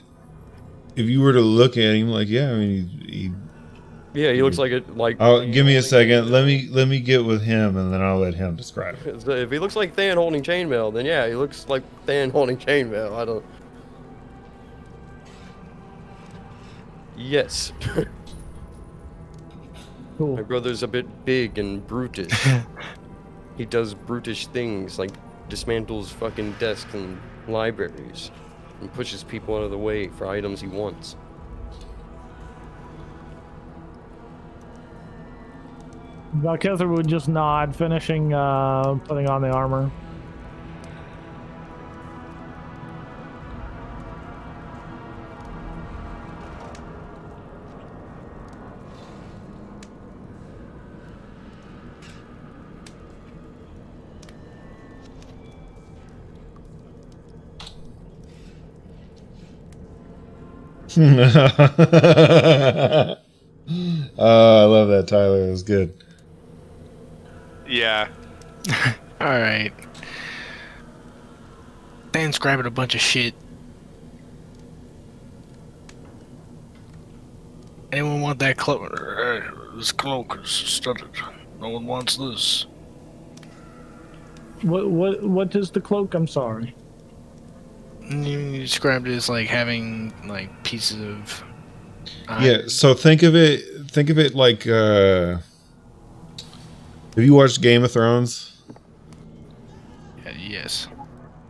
you were to look at him, like, yeah, I mean,
he looks like it. Like,
give me a second. Let me get with him, and then I'll let him describe it.
If he looks like Than holding chainmail, then yeah, he looks like Than holding chainmail. I don't. Yes.
Cool.
My brother's a bit big and brutish. He does brutish things like dismantles fucking desks and libraries and pushes people out of the way for items he wants.
Valkithra would just nod, finishing putting on the armor.
I love that, Tyler. It was good.
Yeah.
All right. Dan's grabbing a bunch of shit. Anyone want that cloak? This cloak is studded. No one wants this.
What is the cloak? I'm sorry.
You described it as like having like pieces of
Yeah, so think of it like have you watched Game of Thrones?
Yes.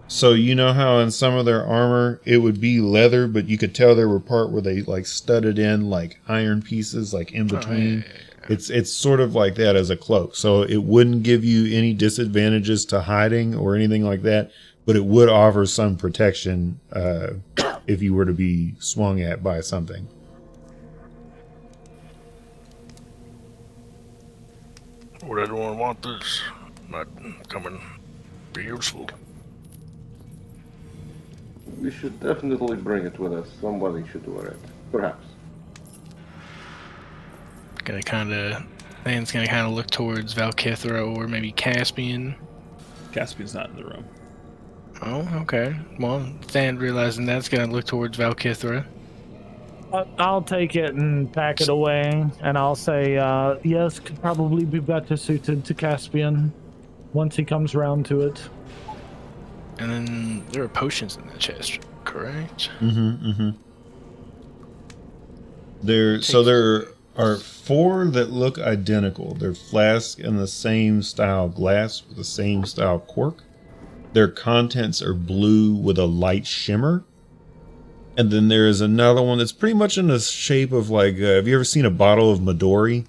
So you know how in some of their armor it would be leather, but you could tell there were part where they like studded in like iron pieces like in between. It's sort of like that as a cloak. So it wouldn't give you any disadvantages to hiding or anything like that, but it would offer some protection if you were to be swung at by something.
Would anyone want this? Might come and be useful.
We should definitely bring it with us. Somebody should wear it. Perhaps.
Dan's gonna kind of look towards Valkithra or maybe Caspian.
Caspian's not in the room.
Oh, okay. Well, Than realizing that's gonna look towards Valkithra.
I'll take it and pack it away, and I'll say, yes, could probably be better suited to Caspian once he comes around to it.
And then there are potions in the chest, correct?
There are 4 that look identical. They're flasks in the same style glass with the same style cork. Their contents are blue with a light shimmer. And then there is another one that's pretty much in the shape of like, have you ever seen a bottle of Midori?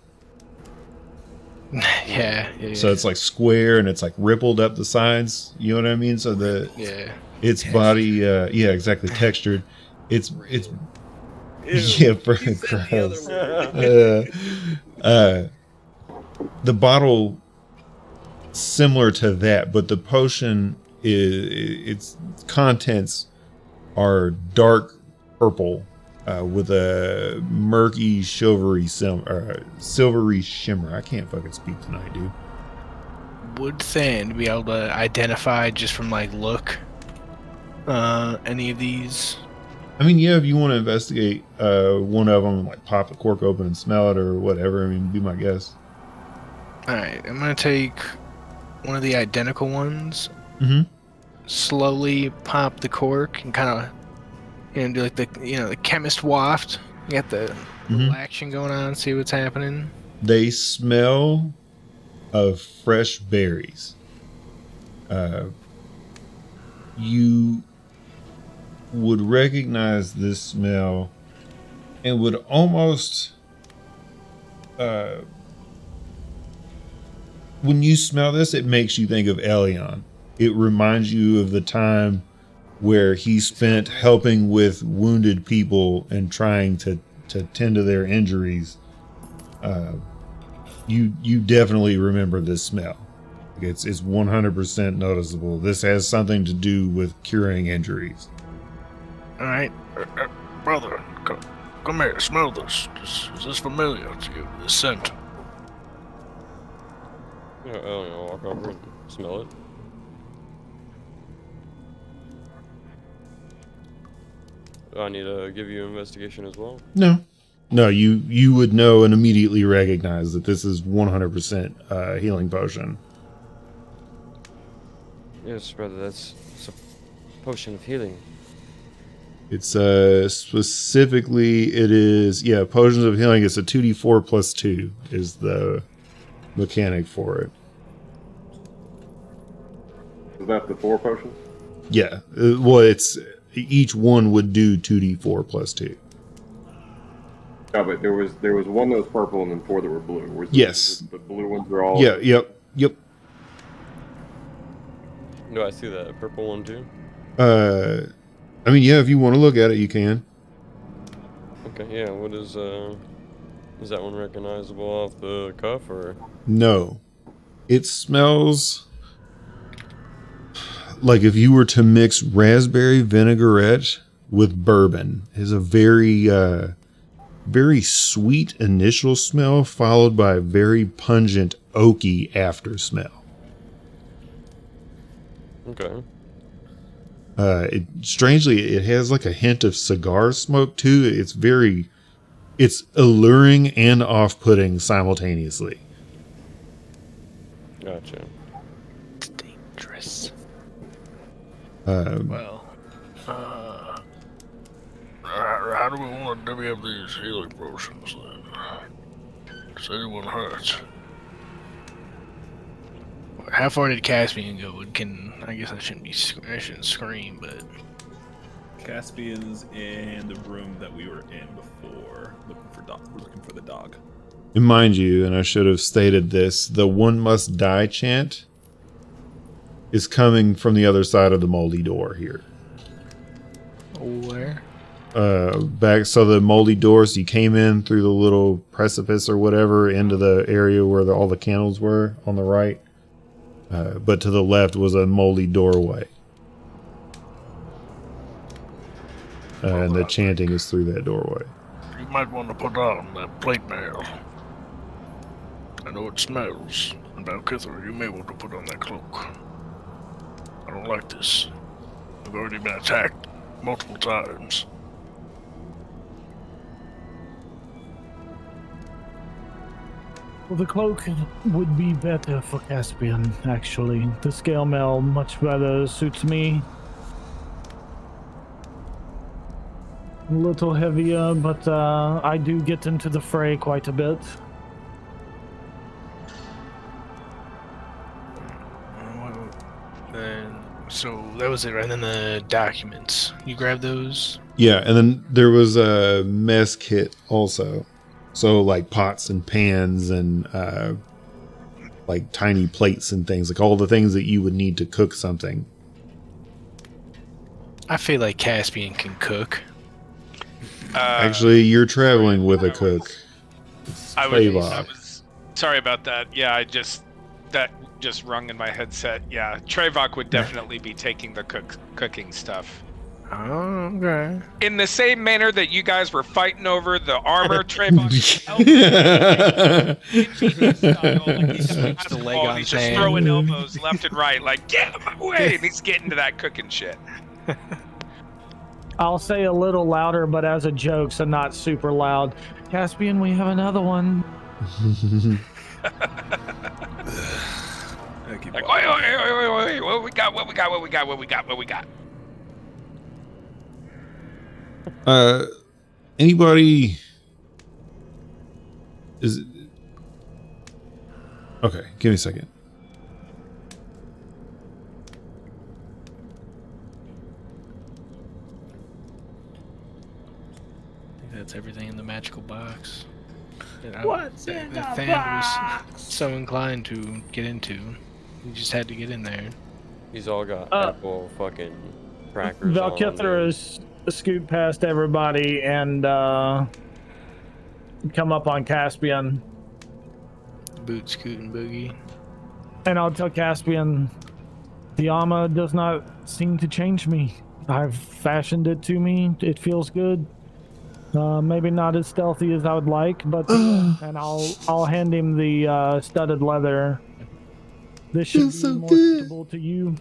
Yeah.
So it's like square and it's like rippled up the sides. You know what I mean? So its body, yeah, exactly, textured. It's yeah, pretty gross. The bottle similar to that, but the potion its contents are dark purple with a murky silvery shimmer. I can't fucking speak tonight, dude.
Would Than be able to identify just from like look any of these?
I mean, yeah, if you want to investigate one of them, like pop the cork open and smell it or whatever, I mean, be my guess.
Alright, I'm gonna take one of the identical ones, slowly pop the cork and kind of, do like the chemist waft. You got the little action going on, see what's happening.
They smell of fresh berries. You would recognize this smell and would almost when you smell this, it makes you think of Elion. It reminds you of the time where he spent helping with wounded people and trying to tend to their injuries. You definitely remember this smell. It's 100% noticeable. This has something to do with curing injuries.
All right,
Brother, come here, smell this. Is this familiar to you, this scent?
Yeah, I'll walk over and smell it. Do I need to give you an investigation as well?
No, you would know and immediately recognize that this is 100% healing potion.
Yes, brother, it's a potion of healing.
It's specifically, it is, potions of healing. It's a 2d4 plus 2 is the mechanic for it.
Is that the 4 potions?
Yeah, well, it's each one would do 2d4 plus 2.
Yeah, but there was one that was purple and then 4 that were blue.
Yes.
The blue ones are all...
Yeah, yep.
Do I see that purple one too?
I mean, yeah, if you want to look at it, you can.
Okay, yeah, what is that one recognizable off the cuff, or?
No. It smells like if you were to mix raspberry vinaigrette with bourbon. It's a very, very sweet initial smell followed by a very pungent oaky after smell.
Okay.
Strangely, it has like a hint of cigar smoke too. It's alluring and off-putting simultaneously.
Gotcha.
it's dangerous.
Right. how do we want to divvy up these healing potions then? Does anyone hurt?
How far did Caspian go? I guess I shouldn't scream, but
Caspian's in the room that we were in before, looking for the dog.
And mind you, and I should have stated this, the one must die chant is coming from the other side of the moldy door here.
where?
Back, so the moldy doors, you came in through the little precipice or whatever into the area where all the candles were on the right. But to the left was a moldy doorway. And the chanting is through that doorway.
You might want to put on that plate mail. I know it smells. And Valkythra, you may want to put on that cloak. I don't like this. I've already been attacked multiple times.
Well, the cloak would be better for Caspian, actually. The scale mail much better suits me. A little heavier, but I do get into the fray quite a bit.
So that was it, right? And then the documents. You grabbed those?
Yeah, and then there was a mess kit also. So like pots and pans and like tiny plates and things, like all the things that you would need to cook something.
I feel like Caspian can cook.
Actually, you're traveling with a cook.
I was sorry about that. Yeah, that just rung in my headset. Yeah, Trevok would definitely be taking the cooking stuff.
Oh, okay.
In the same manner that you guys were fighting over the armor, Trevok he's just throwing elbows left and right, like, get out of my way! And he's getting to that cooking shit.
I'll say a little louder, but as a joke, so not super loud. Caspian, we have another one.
Like, wait, what we got?
Anybody is it? Okay, give me a second.
That's everything in the magical box.
What's in the
Fan
box?
was so inclined to get into. He just had to get in there.
He's all got apple fucking crackers on.
Valkythra is scoot past everybody and come up on Caspian.
Boot scooting boogie.
And I'll tell Caspian, the armor does not seem to change me. I've fashioned it to me. It feels good. Maybe not as stealthy as I would like, but and I'll hand him the studded leather. This should be more suitable to you.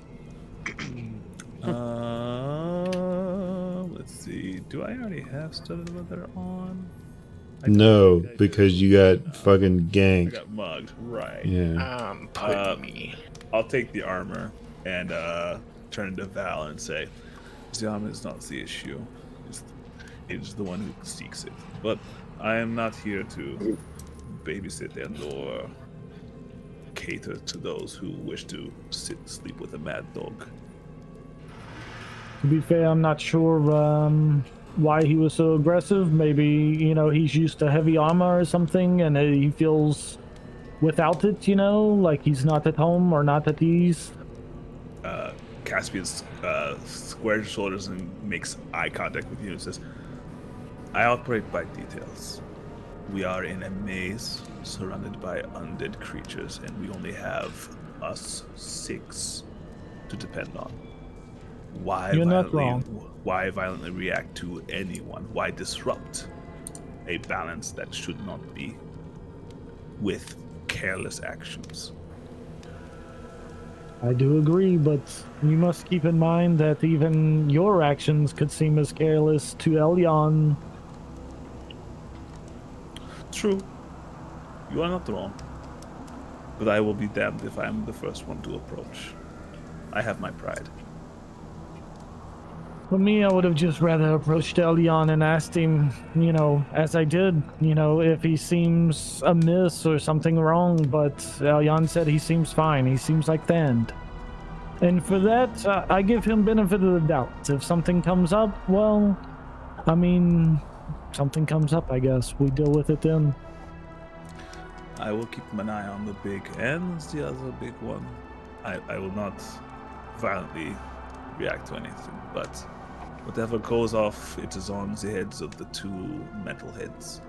Let's see. Do I already have studded leather on?
No, because you got fucking ganked.
I got mugged, right?
Yeah.
I'll take the armor and turn to Val and say, "The armor is not the issue. It's the one who seeks it. But I am not here to babysit and or cater to those who wish to sleep with a mad dog."
To be fair, I'm not sure why he was so aggressive. Maybe, he's used to heavy armor or something, and he feels without it, like he's not at home or not at ease.
Caspian squares his shoulders and makes eye contact with you and says, "I operate by details. We are in a maze surrounded by undead creatures, and we only have us 6 to depend on.
You're not wrong.
Why violently react to anyone? Why disrupt a balance that should not be with careless actions?"
I do agree, but you must keep in mind that even your actions could seem as careless to Elyon.
True. You are not wrong. But I will be damned if I am the first one to approach. I have my pride.
For me, I would have just rather approached Elyon and asked him, as I did, if he seems amiss or something wrong, but Elyon said he seems fine. He seems like the end. And for that, I give him benefit of the doubt. If something comes up, well, I mean, something comes up, I guess. We deal with it then.
I will keep an eye on the big and the other big one. I will not violently react to anything, but whatever goes off, it is on the heads of the two metal heads.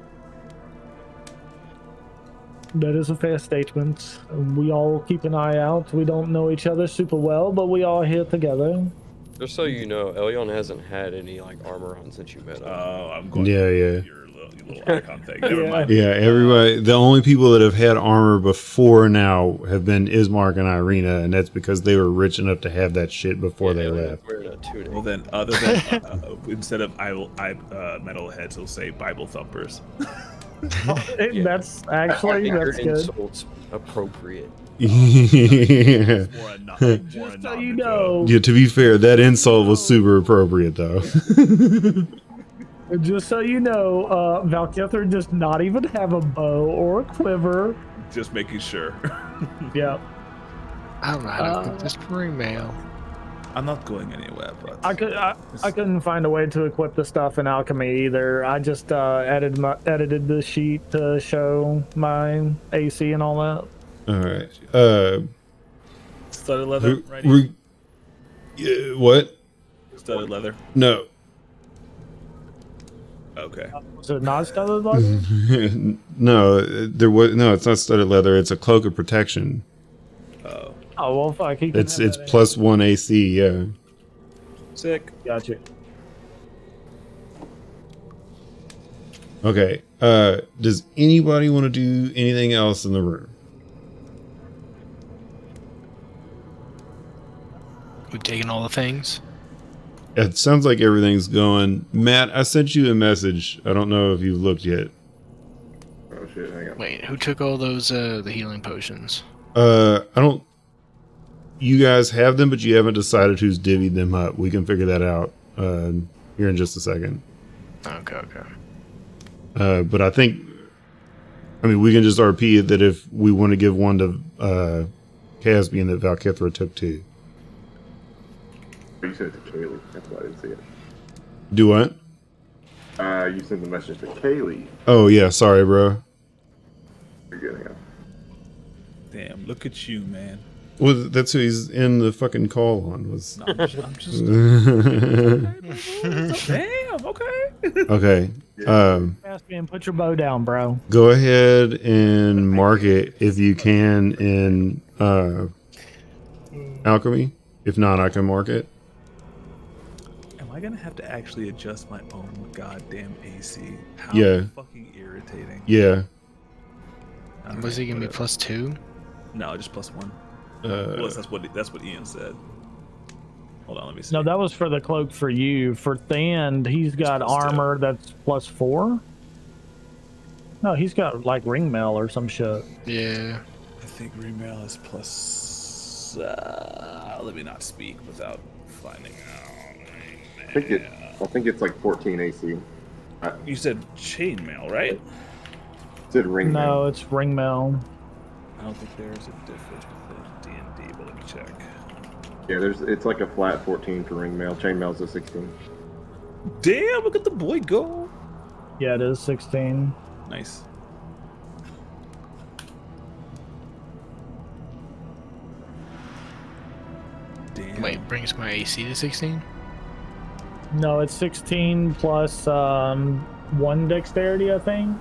That is a fair statement. We all keep an eye out. We don't know each other super well, but we all here together.
Just so you know, Elyon hasn't had any like armor on since you met him.
Oh, I'm going.
Yeah.
Your little icon thing. Never mind.
Yeah, everybody. The only people that have had armor before now have been Ismark and Irina, and that's because they were rich enough to have that shit before they left.
Well, then, other than instead of metal heads, he'll say Bible thumpers.
That's actually that's good.
Insults appropriate.
Yeah.
Just so you know.
Yeah, to be fair, that insult was super appropriate, though.
Just so you know, Valkethor does not even have a bow or a quiver.
Just making sure.
Yeah.
I don't know how to put this ring mail.
I'm not going anywhere, but
I couldn't find a way to equip the stuff in alchemy either. I just edited the sheet to show my AC and all that.
All right.
Studded leather, right?
What?
Studded leather.
No.
Okay.
Was it not studded leather?
No, there was no. It's not studded leather. It's a cloak of protection.
Oh.
Oh well, fuck.
It's +1 AC. Yeah.
Sick.
Gotcha.
Okay. Does anybody want to do anything else in the room?
We've taken all the things.
It sounds like everything's going. Matt, I sent you a message. I don't know if you've looked yet.
Oh shit, hang on.
Wait, who took all those the healing potions?
I don't. You guys have them, but you haven't decided who's divvied them up. We can figure that out here in just a second.
Okay.
But I think, we can just RP it that if we want to give one to Caspian, that Valkithra took two.
You sent it to Kaylee. That's why I didn't see it.
Do what?
You sent the message to Kaylee.
Oh yeah, sorry, bro.
You're good, hang on.
Damn, look at you, man.
Well, that's who he's in the fucking call on. Was
No, I'm just damn, okay.
okay.
Caspian, put your bow down, bro.
Go ahead and mark it if you can in alchemy. If not, I can mark it.
Am I gonna have to actually adjust my own goddamn AC? How
Yeah.
fucking irritating.
Yeah.
Was he gonna be +2?
No, just +1. Well, that's what Ian said. Hold on, let me see.
No, that was for the cloak for you. For Thand, he's got armor that's +4. No, he's got like ring mail or some shit.
Yeah.
I think remail is plus. Let me not speak without finding out.
I think it's like 14 AC.
You said chainmail, right?
It said ring.
No, it's ring mail.
I don't think there's a difference within D&D, but let me check.
Yeah, it's like a flat 14 for ring mail. Chain mail's a 16.
Damn, look at the boy go.
Yeah, it is 16.
Nice. Damn.
Wait, brings my AC to 16?
No, it's 16 plus 1 dexterity, I think.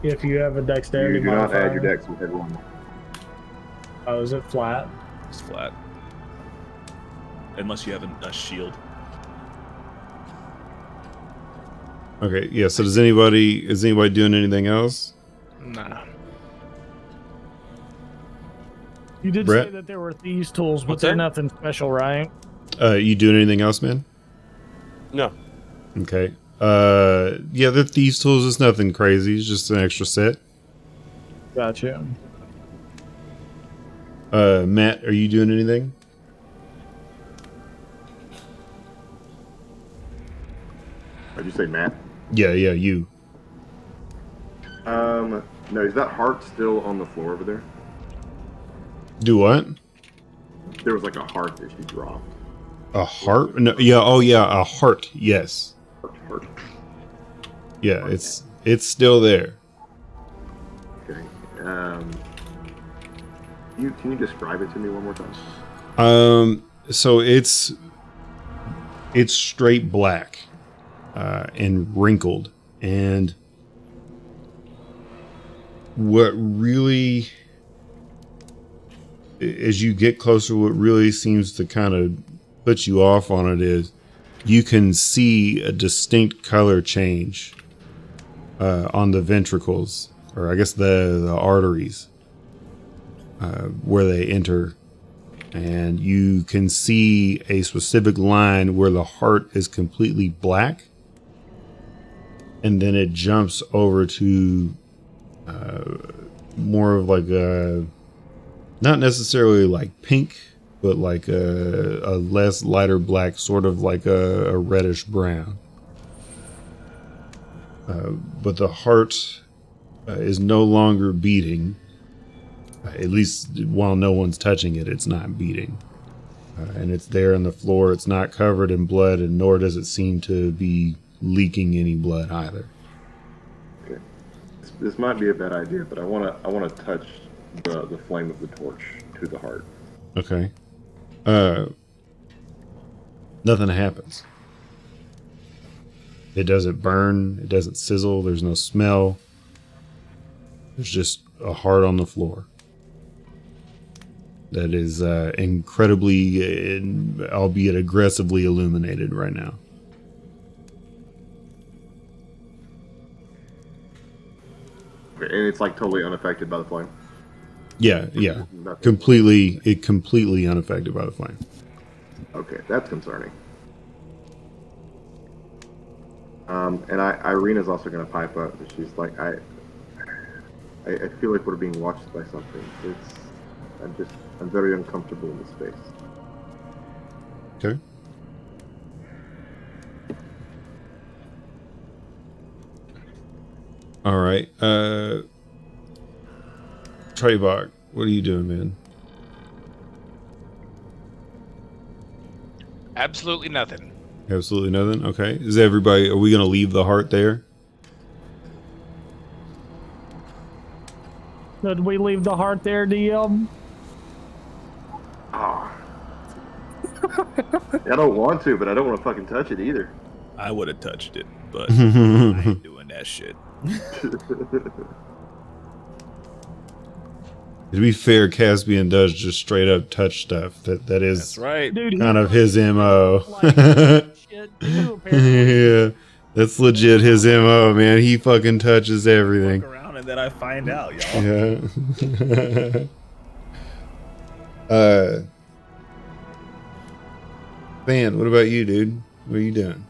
If you have a dexterity
You do not
modifier.
add your dex with everyone.
Oh, is it flat?
It's flat. Unless you have a shield.
Okay. Yeah. So is anybody doing anything else?
Nah.
You did
Brett?
say that there were thieves' tools, but
What's
they're
that?
nothing special, right?
You doing anything else, man?
No.
Okay. Yeah, the thieves' tools is nothing crazy. It's just an extra set.
Gotcha.
Matt, are you doing anything?
Did you say Matt?
Yeah, you.
No, is that heart still on the floor over there?
Do what?
There was like a heart that she dropped.
A heart? No, yeah, oh yeah, a heart. Yes.
Heart.
Yeah, it's still there.
Okay. Can you describe it to me one more time?
So it's straight black, and wrinkled, and what really, as you get closer, what really seems to kind of put you off on it is you can see a distinct color change on the ventricles, or I guess the arteries where they enter. And you can see a specific line where the heart is completely black. And then it jumps over to more of like a, not necessarily like pink, but like a less lighter black, sort of like a reddish brown. But the heart is no longer beating. At least while no one's touching it, it's not beating. And it's there on the floor. It's not covered in blood, and nor does it seem to be leaking any blood either.
Okay. This might be a bad idea, but I want to touch the flame of the torch to the heart.
Okay. Nothing happens. It doesn't burn. It doesn't sizzle. There's no smell. There's just a heart on the floor that is incredibly, albeit aggressively, illuminated right now.
Okay, and it's like totally unaffected by the flame.
Yeah. Completely unaffected by the flame.
Okay, that's concerning. And Irina's also going to pipe up. She's like, I feel like we're being watched by something. I'm very uncomfortable in this space.
Okay. All right. Trebok, what are you doing, man?
Absolutely nothing.
Absolutely nothing? Okay. Are we going to leave the heart there?
Did we leave the heart there, DM?
Oh. I don't want to, but I don't want to fucking touch it either.
I would have touched it, but I ain't doing that shit.
To be fair, Caspian does just straight up touch stuff. That is
That's right.
Dude,
kind of his MO.
Shit too, apparently.
Yeah, that's legit his MO, man. He fucking touches everything.
Fuck around and then I find out, y'all.
Yeah. Van, what about you, dude? What are you doing?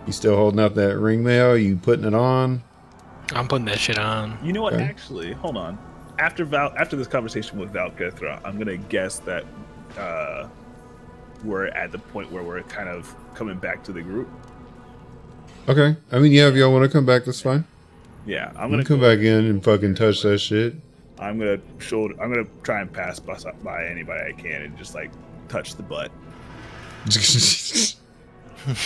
You still holding out that ring mail? You putting it on?
I'm putting that shit on.
You know what?
Okay.
Actually, hold on. After this conversation with Valkethra, I'm gonna guess that we're at the point where we're kind of coming back to the group.
Okay. I mean, yeah, if y'all want to come back, that's fine.
Yeah, I'm
You
gonna
can come back in and fucking touch that shit.
I'm gonna try and pass by anybody I can and just like touch the butt.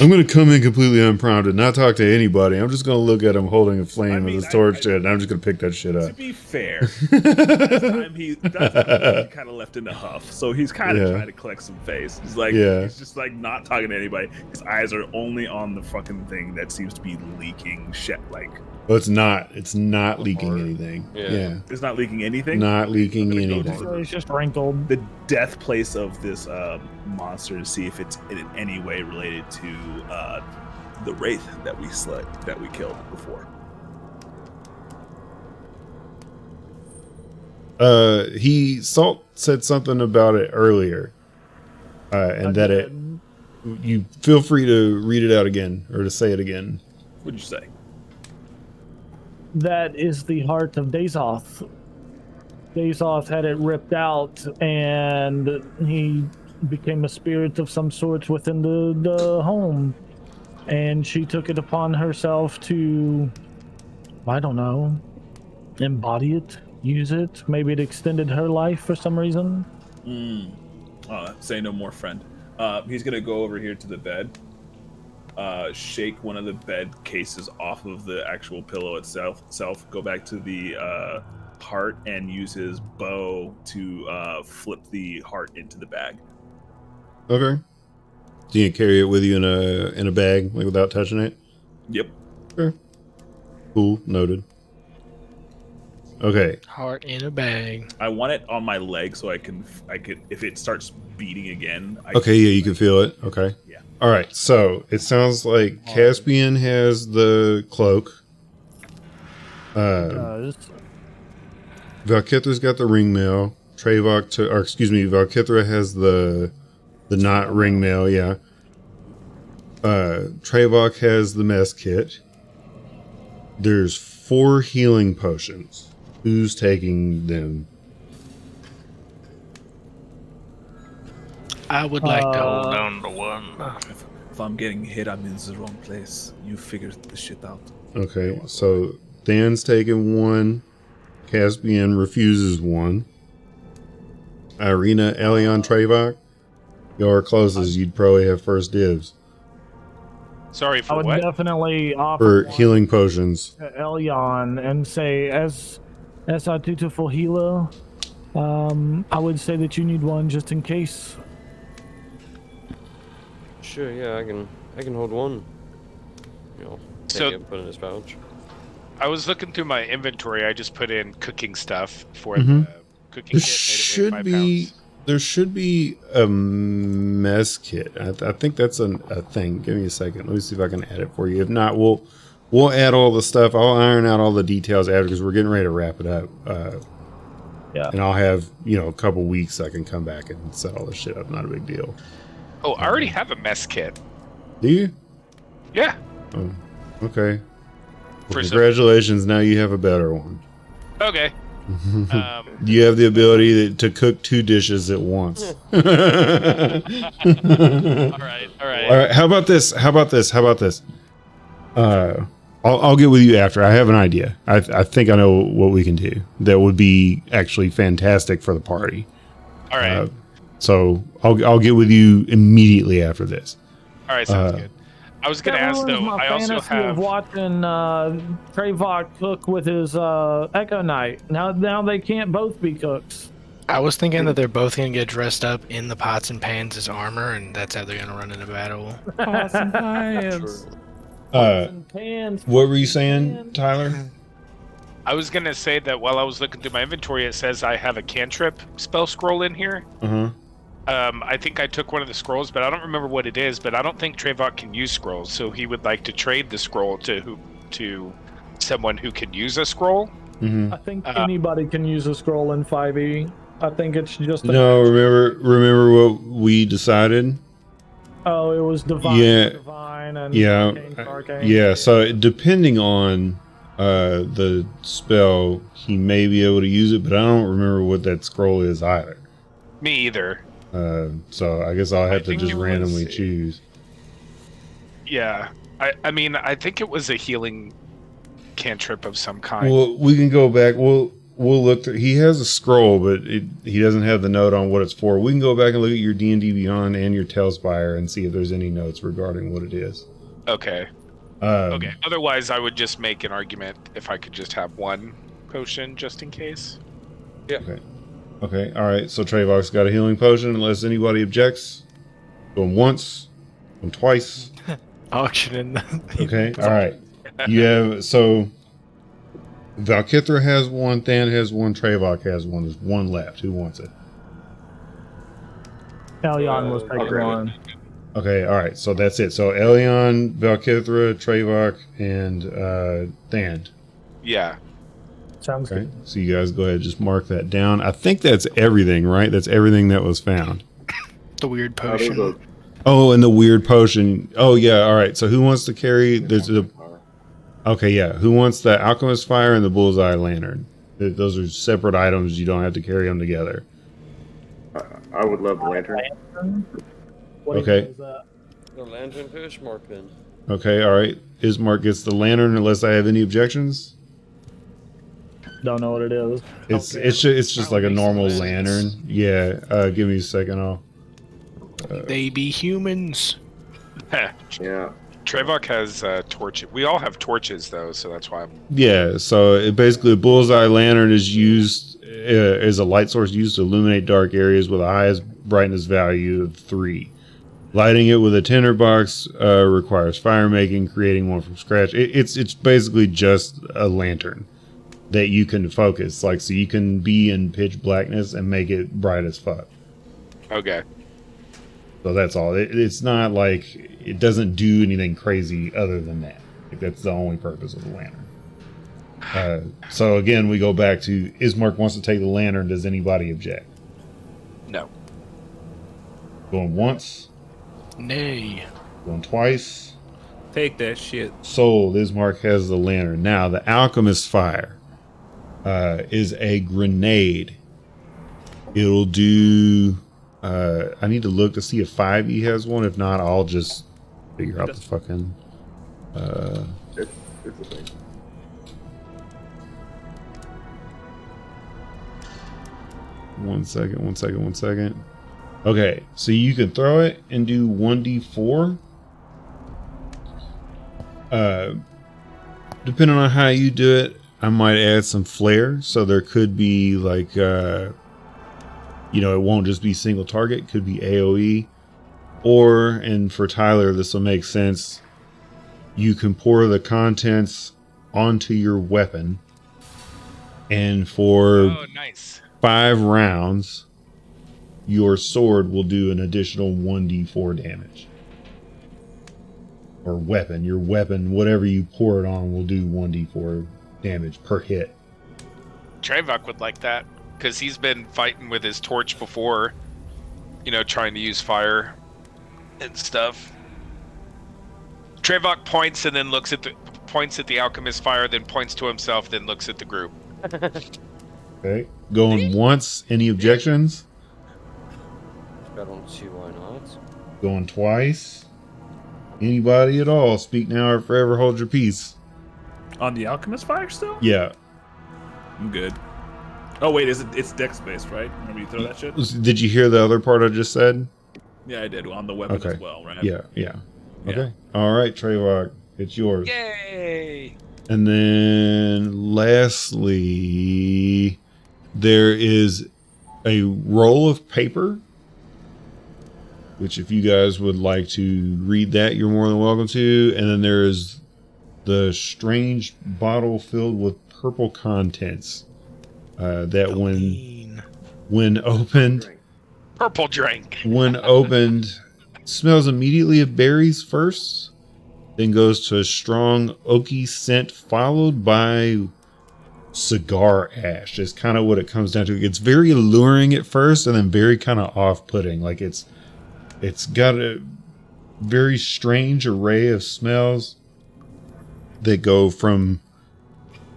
I'm gonna come in completely unprompted, not talk to anybody. I'm just gonna look at him holding a flame with his torch, and I'm just gonna pick that shit
To
up.
be fair, last time he kind of left in a huff, so he's kind of trying to collect some face. He's like, he's just like not talking to anybody. His eyes are only on the fucking thing that seems to be leaking shit. Like,
Well, it's not. It's not leaking anything. Yeah.
it's not leaking anything.
Not leaking
I'm gonna go
anything.
to
It's just wrinkled.
the death place of this monster to see if it's in any way related to the wraith that we killed before.
Salt said something about it earlier, and that it. You feel free to read it out again or to say it again.
What'd you say?
That is the heart of Dazoth. Dazoth had it ripped out, and he became a spirit of some sort within the home. and she took it upon herself to, I don't know, embody it, use it. Maybe it extended her life for some reason.
Say no more, friend. He's gonna go over here to the bed, shake one of the bed cases off of the actual pillow itself, go back to the heart, and use his bow to flip the heart into the bag.
Okay. So you can carry it with you in a bag, like without touching it?
Yep.
Sure. Cool. Noted. Okay.
Heart in a bag.
I want it on my leg so I could, if it starts beating again.
Okay, yeah, you can feel it. Okay.
Yeah.
All right. So it sounds like Caspian has the cloak. Valkythra's got the ringmail. Valkythra has the not ringmail. Yeah. Trevok has the mess kit. There's 4 healing potions. Who's taking them?
I would like to hold on to one.
If I'm getting hit, I'm in the wrong place. You figure the shit out.
Okay, so Dan's taking 1. Caspian refuses 1. Irina, Elion, Trevok, y'all are closest. You'd probably have first dibs.
Sorry for
I would
what?
definitely offer
For healing potions.
to Elyon and say, as our dutiful healer, I would say that you need one just in case.
Sure, yeah, I can hold one. You know, take
So-
it and put it in his pouch.
I was looking through my inventory. I just put in cooking stuff for
Mhm.
the cooking
There
kit. Made it weigh 5
should be
pounds.
there should be a mess kit. I think that's a thing. Give me a second. Let me see if I can add it for you. If not, we'll add all the stuff. I'll iron out all the details after because we're getting ready to wrap it up.
Yeah.
And I'll have a couple weeks I can come back and set all this shit up. Not a big deal.
Oh, I already have a mess kit.
Do you?
Yeah.
Oh, okay. Well,
For some-
congratulations. Now you have a better one.
Okay.
You have the ability to cook 2 dishes at once.
All right.
All right. How about this? I'll get with you after. I have an idea. I think I know what we can do that would be actually fantastic for the party.
All right.
So I'll get with you immediately after this.
All right. Sounds good. I was gonna ask
That ruins
though.
my
I also
fantasy
have.
of watching Trevok cook with his Echo Knight. Now they can't both be cooks.
I was thinking that they're both gonna get dressed up in the pots and pans as armor, and that's how they're gonna run into battle.
Awesome pans. Pans.
What were you saying, Tyler?
I was gonna say that while I was looking through my inventory, it says I have a cantrip spell scroll in here.
Uh-huh.
I think I took one of the scrolls, but I don't remember what it is. But I don't think Trevok can use scrolls, so he would like to trade the scroll to someone who can use a scroll.
Mm-hmm.
I think anybody can use a scroll in 5e. I think it's just
No, remember what we decided?
Oh, it was divine,
Yeah.
divine, and
Yeah,
arcane to arcane.
yeah. So depending on the spell, he may be able to use it, but I don't remember what that scroll is either.
Me either.
So I guess I'll have to
think
just
it was
randomly
a-
choose.
Yeah. I mean, I think it was a healing cantrip of some kind.
Well, we can go back. We'll look through. He has a scroll, but he doesn't have the note on what it's for. We can go back and look at your D&D Beyond and your Tailspire and see if there's any notes regarding what it is.
Okay. Okay. Otherwise, I would just make an argument if I could just have one potion just in case.
Yeah.
Okay. All right. So Trevok's got a healing potion unless anybody objects. Going once, going twice.
Auctioning.
Okay. All right. You have Valkythra has one, Than has one, Trevok has one. There's one left. Who wants it?
Elyon was taking
grab it.
one.
Okay. All right. So that's it. So Elion, Valkythra, Trevok, and Than.
Yeah.
Sounds
Okay.
good.
So you guys go ahead, just mark that down. I think that's everything, right? That's everything that was found.
The weird
There's
potion.
Oh, and the weird potion. Oh yeah. All right. So who wants to carry? There's a. Okay, yeah. Who wants the alchemist fire and the bullseye lantern? Those are separate items. You don't have to carry them together.
I would love the lantern.
What
Okay.
even is that?
The lantern fish mark then.
Okay, all right. Ismark gets the lantern unless I have any objections.
Don't know what it is.
It's just like a
makes
normal
sense.
lantern. Yeah. Give me a second. I'll.
They be humans.
Yeah.
Trevok has torches. We all have torches though, so that's why I'm.
Yeah. So basically, a bullseye lantern is used as a light source used to illuminate dark areas with the highest brightness value of 3. Lighting it with a tinderbox requires fire making. Creating one from scratch. It's basically just a lantern that you can focus, like, so you can be in pitch blackness and make it bright as fuck.
Okay.
So that's all. It's not like it doesn't do anything crazy other than that. Like, that's the only purpose of the lantern. So again, we go back to Ismark wants to take the lantern. Does anybody object?
No.
Going once.
Nay.
Going twice.
Take that shit.
Sold. Ismark has the lantern. Now the alchemist fire is a grenade. It'll do. I need to look to see if 5e has one. If not, I'll just figure out the fucking.
It's a thing.
One second. Okay, so you can throw it and do 1d4. Depending on how you do it, I might add some flair. So there could be like, it won't just be single target. It could be AoE. Or, and for Tyler, this will make sense, you can pour the contents onto your weapon. And for
Nice.
5 rounds, your sword will do an additional 1d4 damage. Or weapon. Your weapon, whatever you pour it on, will do 1d4 damage per hit.
Trevok would like that because he's been fighting with his torch before, trying to use fire and stuff. Trevok points and then points at the alchemist fire, then points to himself, then looks at the group.
Okay. Going once. Any objections?
I don't see why not.
Going twice. Anybody at all? Speak now or forever hold your peace.
On the alchemist fire still?
Yeah.
I'm good. Oh wait, it's dex based, right? Remember you throw that shit?
Did you hear the other part I just said?
Yeah, I did. On the weapon
Okay.
as well, right?
Yeah. Okay. All right, Trevok, it's yours.
Yay!
And then lastly, there is a roll of paper, which if you guys would like to read that, you're more than welcome to. And then there is the strange bottle filled with purple contents that when opened,
Purple drink.
when opened, smells immediately of berries first, then goes to a strong oaky scent followed by cigar ash. Is kind of what it comes down to. It's very alluring at first and then very kind of off-putting. Like it's got a very strange array of smells that go from,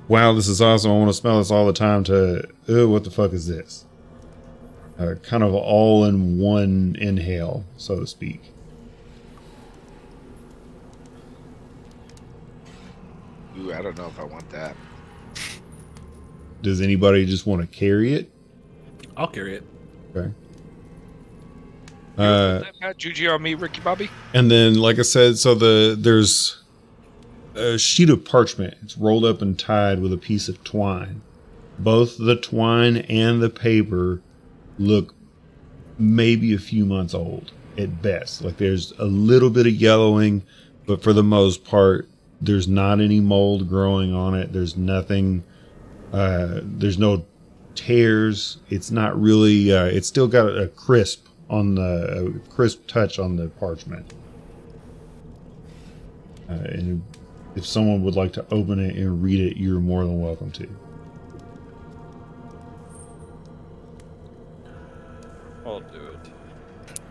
wow, this is awesome, I want to smell this all the time, to, oh, what the fuck is this? Kind of all in one inhale, so to speak.
Ooh, I don't know if I want that.
Does anybody just want to carry it?
I'll carry it.
Okay.
Juju on me, Ricky Bobby.
And then, like I said, so there's a sheet of parchment. It's rolled up and tied with a piece of twine. Both the twine and the paper look maybe a few months old at best. Like there's a little bit of yellowing, but for the most part, there's not any mold growing on it. There's nothing. There's no tears. It's not really. It's still got a crisp touch on the parchment. And if someone would like to open it and read it, you're more than welcome to.
I'll do it.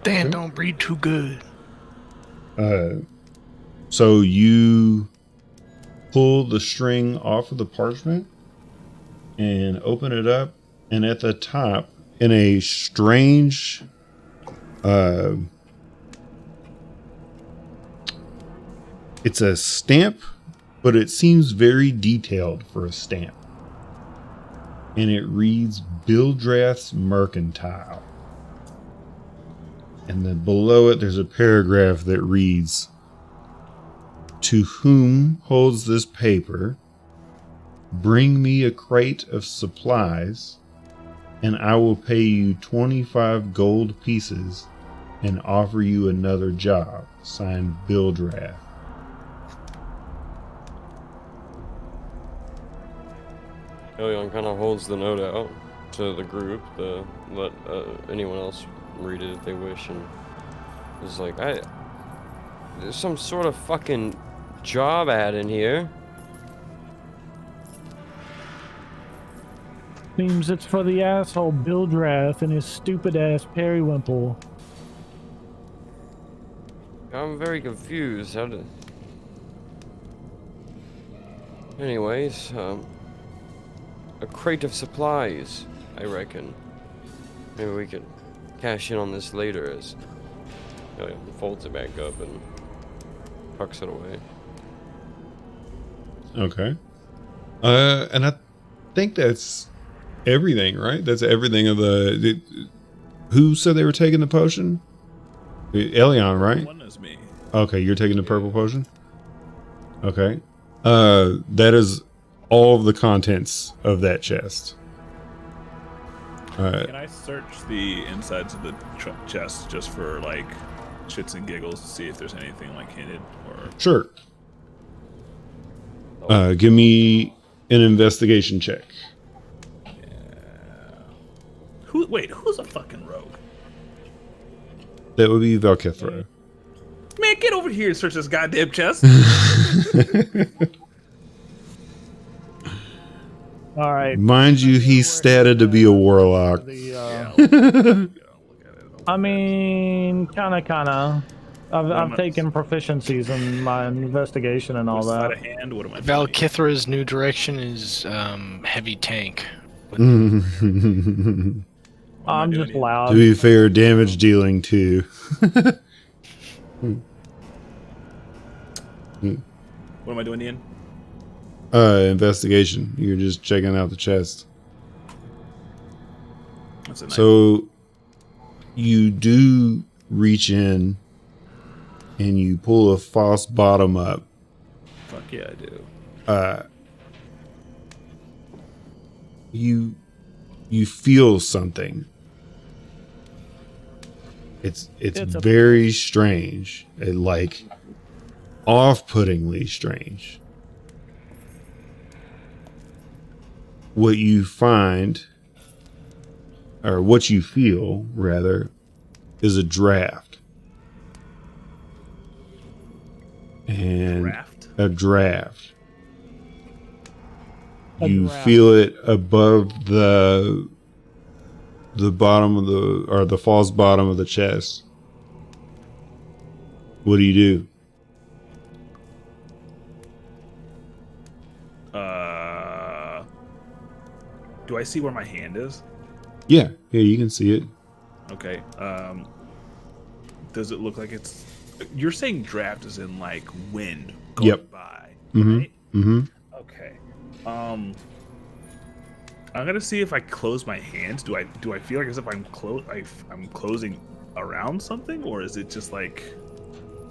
Dan, don't breathe too good.
So you pull the string off of the parchment and open it up, and at the top, in a strange It's a stamp, but it seems very detailed for a stamp. And it reads Bildrath's Mercantile. And then below it, there's a paragraph that reads, "To whom holds this paper, bring me a crate of supplies, and I will pay you 25 gold pieces and offer you another job. Signed, Bildrath."
Elion kind of holds the note out to the group to let anyone else read it if they wish, and is like, there's some sort of fucking job ad in here.
Seems it's for the asshole Bildrath and his stupid ass periwimple.
I'm very confused. How to... Anyways, a crate of supplies, I reckon. Maybe we could cash in on this later as Elion folds it back up and tucks it away.
Okay. And I think that's everything, right? That's everything of who said they were taking the potion? Elion, right?
One is me.
Okay, you're taking the purple potion? Okay. That is all of the contents of that chest.
Can I search the insides of the chest just for like shits and giggles to see if there's anything like hinted or?
Sure. Give me an investigation check.
Yeah. Who's a fucking rogue?
That would be Valkithra.
Man, get over here and search this goddamn chest.
All right.
Mind you, he's statted to be a warlock.
I mean, kinda. I've taken proficiencies in my investigation and all
Sleight
that.
of hand, what am I doing?
Valkithra's new direction is heavy tank.
I'm just loud.
To be fair, damage dealing too.
What am I doing, Ian?
Investigation. You're just checking out the chest.
That's a nice
So you do reach in and you pull a false bottom up.
Fuck yeah, I do.
You feel something. It's very strange. Like off-puttingly strange. What you find, or what you feel rather, is a draft. And a draft. You feel it above the bottom of the false bottom of the chest. What do you do?
Do I see where my hand is?
Yeah, you can see it.
Okay. Does it look like it's? You're saying draft is in like wind going by, right?
Mm-hmm.
Okay. I'm gonna see if I close my hands. Do I feel like as if I'm closing around something, or is it just like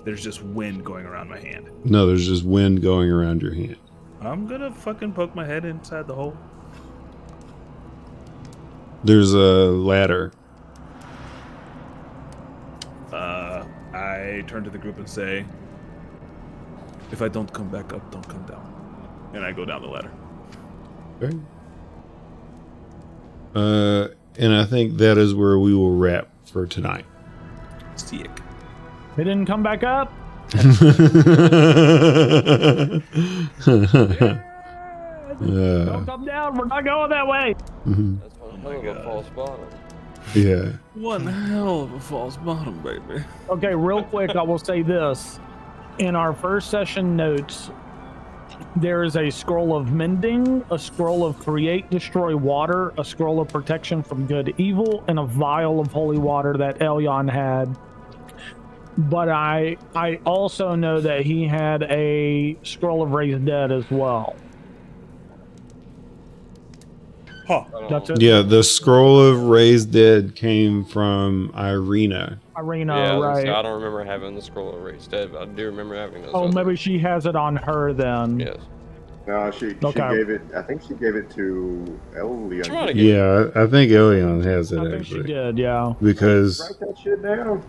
there's just wind going around my hand?
No, there's just wind going around your hand.
I'm gonna fucking poke my head inside the hole.
There's a ladder.
I turn to the group and say, if I don't come back up, don't come down. And I go down the ladder.
Okay. And I think that is where we will wrap for tonight.
Sick.
They didn't come back up?
Don't
come down. We're not going that way.
That's one hell of a false bottom.
Yeah.
One hell of a false bottom, baby.
Okay, real quick, I will say this. In our first session notes, there is a scroll of mending, a scroll of create, destroy water, a scroll of protection from good evil, and a vial of holy water that Elion had. but I also know that he had a scroll of raised dead as well.
Huh.
That's it.
Yeah, the scroll of raised dead came from Irina.
Irina,
Yeah,
right?
I don't remember having the scroll of raised dead, but I do remember having those.
Oh,
others.
maybe she has it on her then.
Yes.
No, she
Okay.
gave it. I think she gave it to Ellie.
She might have given
Yeah, I think Elion has it
I think she
actually.
did, yeah.
Because
Write that shit down.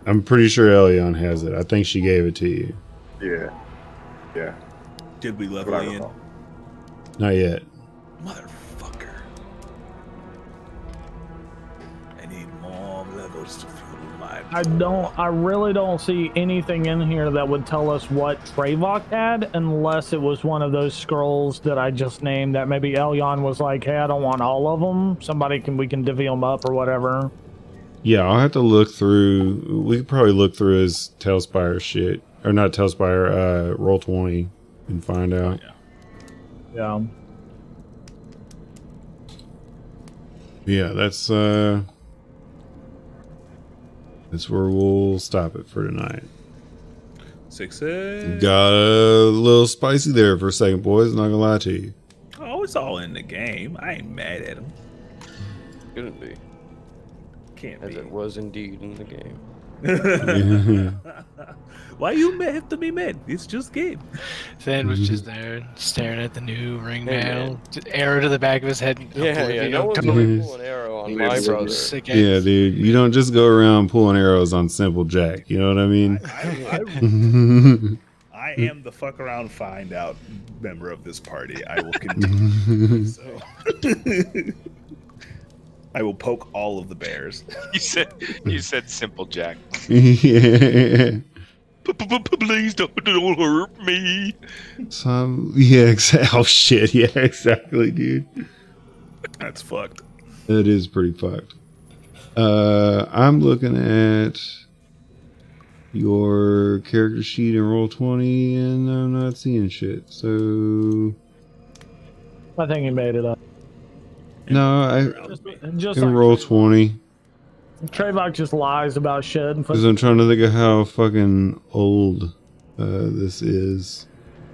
I'm pretty sure Elion has it. I think she gave it to you.
Yeah. Yeah.
Did we
That's
level
what I
in?
recall.
Not yet.
Motherfucker. I need more levels to fuel my.
I really don't see anything in here that would tell us what Trevok had, unless it was one of those scrolls that I just named that maybe Elyon was like, hey, I don't want all of them. We can divvy them up or whatever.
Yeah, I'll have to look through. We could probably look through his Tailspire shit. Or not Tailspire, Roll20 and find out.
Yeah.
Yeah, that's where we'll stop it for tonight.
6.
Got a little spicy there for a second, boys. Not gonna lie to you.
Oh, it's all in the game. I ain't mad at him.
Couldn't be,
Can't
as
be.
it was indeed in the game.
Why you have to be mad? It's just game.
Finn was just there staring at the new ring
Hey,
mail.
man.
Just arrow to the back of his head.
Yeah. No one's
totally
gonna pull an arrow on my
so
brother.
sick
Yeah, dude. You don't just go around pulling arrows on Simple Jack. You know what I mean?
I am the fuck around find out member of this party. I will continue. So I will poke all of the bears.
You said Simple Jack.
Yeah.
Please don't hurt me.
Oh shit. Yeah, exactly, dude.
That's fucked.
That is pretty fucked. I'm looking at your character sheet in Roll20 and I'm not seeing shit. So
I think he made it up.
no,
Just
in
like
Roll20
Trevok just lies about shit.
because I'm trying to think of how fucking old this is.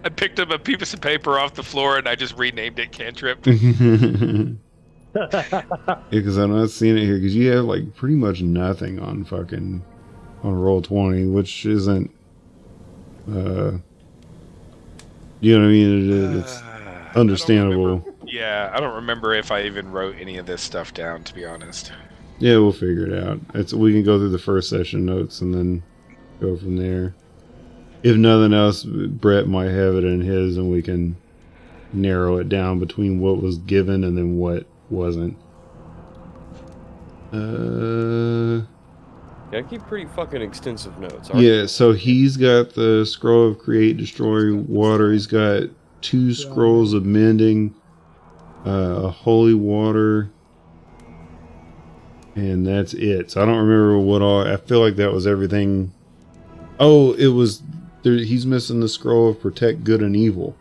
I picked up a piece of paper off the floor and I just renamed it Cantrip.
Yeah, because I'm not seeing it here because you have like pretty much nothing on Roll20, which isn't you know what I mean? It's understandable.
I don't remember if I even wrote any of this stuff down, to be honest.
Yeah, we'll figure it out. We can go through the first session notes and then go from there. If nothing else, Brett might have it in his and we can narrow it down between what was given and then what wasn't.
Yeah, I keep pretty fucking extensive notes.
Yeah, so he's got the scroll of create, destroy, water. He's got 2 scrolls of mending, holy water, and that's it. So I don't remember what all. I feel like that was everything. Oh, it was. He's missing the scroll of protect good and evil,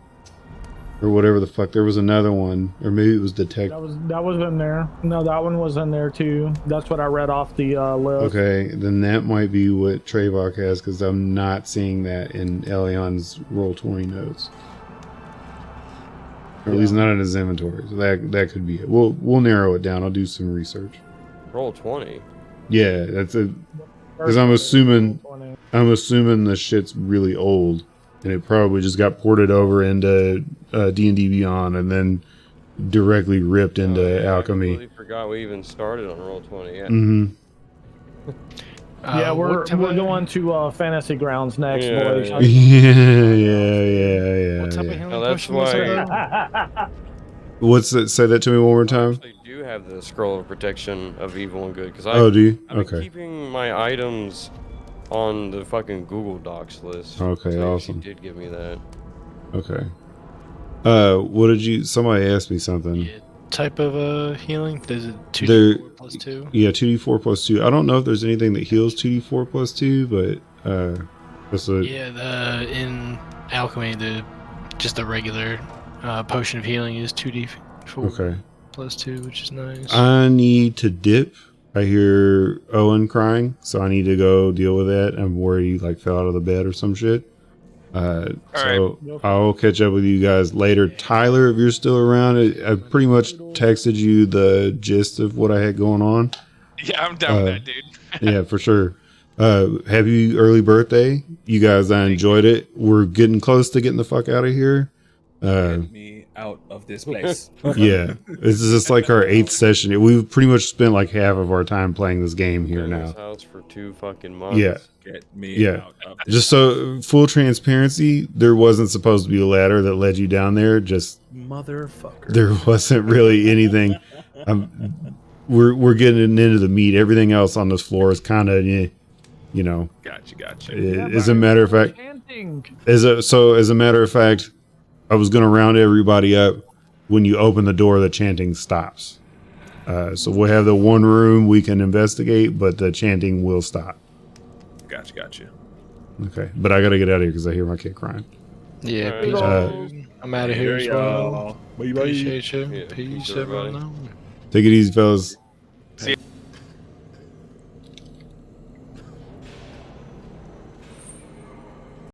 or whatever the fuck. There was another one, or maybe it was detect.
That was in there. No, that one was in there too. That's what I read off the list.
Okay, then that might be what Trevok has because I'm not seeing that in Elion's Roll20 notes. Or at least not in his inventory. So that could be it. We'll narrow it down. I'll do some research.
Roll20.
Yeah, that's it. Because I'm assuming the shit's really old, and it probably just got ported over into D&D Beyond, and then directly ripped into Alchemy.
I completely forgot we even started on Roll20. Yeah.
Mm-hmm.
Yeah, we're going to Fantasy Grounds next,
Yeah,
boys.
yeah.
Yeah.
What type of
No,
healing
that's
potion was
why.
that?
What's that? Say that to me one more
I
time.
actually do have the scroll of protection of evil and good because
Oh, do you?
I've been
Okay.
keeping my items on the fucking Google Docs list.
Okay,
so
awesome.
She did give me that.
Okay. What did you? Somebody asked me something.
Yeah, type of healing? There's a 2d4
There-
plus 2.
Yeah, 2d4 plus 2. I don't know if there's anything that heals 2d4 plus 2, but that's a
Yeah, in alchemy, just the regular potion of healing is 2d4
okay.
plus 2, which is nice.
I need to dip I hear Owen crying, so I need to go deal with that. I'm worried he like fell out of the bed or some shit. So I'll catch up with you guys later. Tyler, if you're still around, I pretty much texted you the gist of what I had going on.
Yeah, I'm down with that, dude.
Yeah, for sure. Happy early birthday, you guys. I enjoyed it. We're getting close to getting the fuck out of here.
Get me out of this place.
Yeah, this is just like our 8th session. We've pretty much spent like half of our time playing this game here
Been in
now.
this house for 2 fucking months.
Yeah.
Get me out of this
Just so full transparency, there wasn't supposed to be a ladder that led you down there. Just
motherfucker.
there wasn't really anything. We're getting into the meat. Everything else on this floor is kind of, you know.
Gotcha.
As a matter of fact, as a matter of fact, I was gonna round everybody up. When you open the door, the chanting stops. So we'll have the one room we can investigate, but the chanting will stop.
Gotcha.
Okay, but I gotta get out of here because I hear my kid crying.
Yeah,
Alright.
peace. I'm out of here as well.
Bye.
Appreciate you.
Yeah,
peace,
everybody.
everyone.
Take it easy, fellas.
See ya.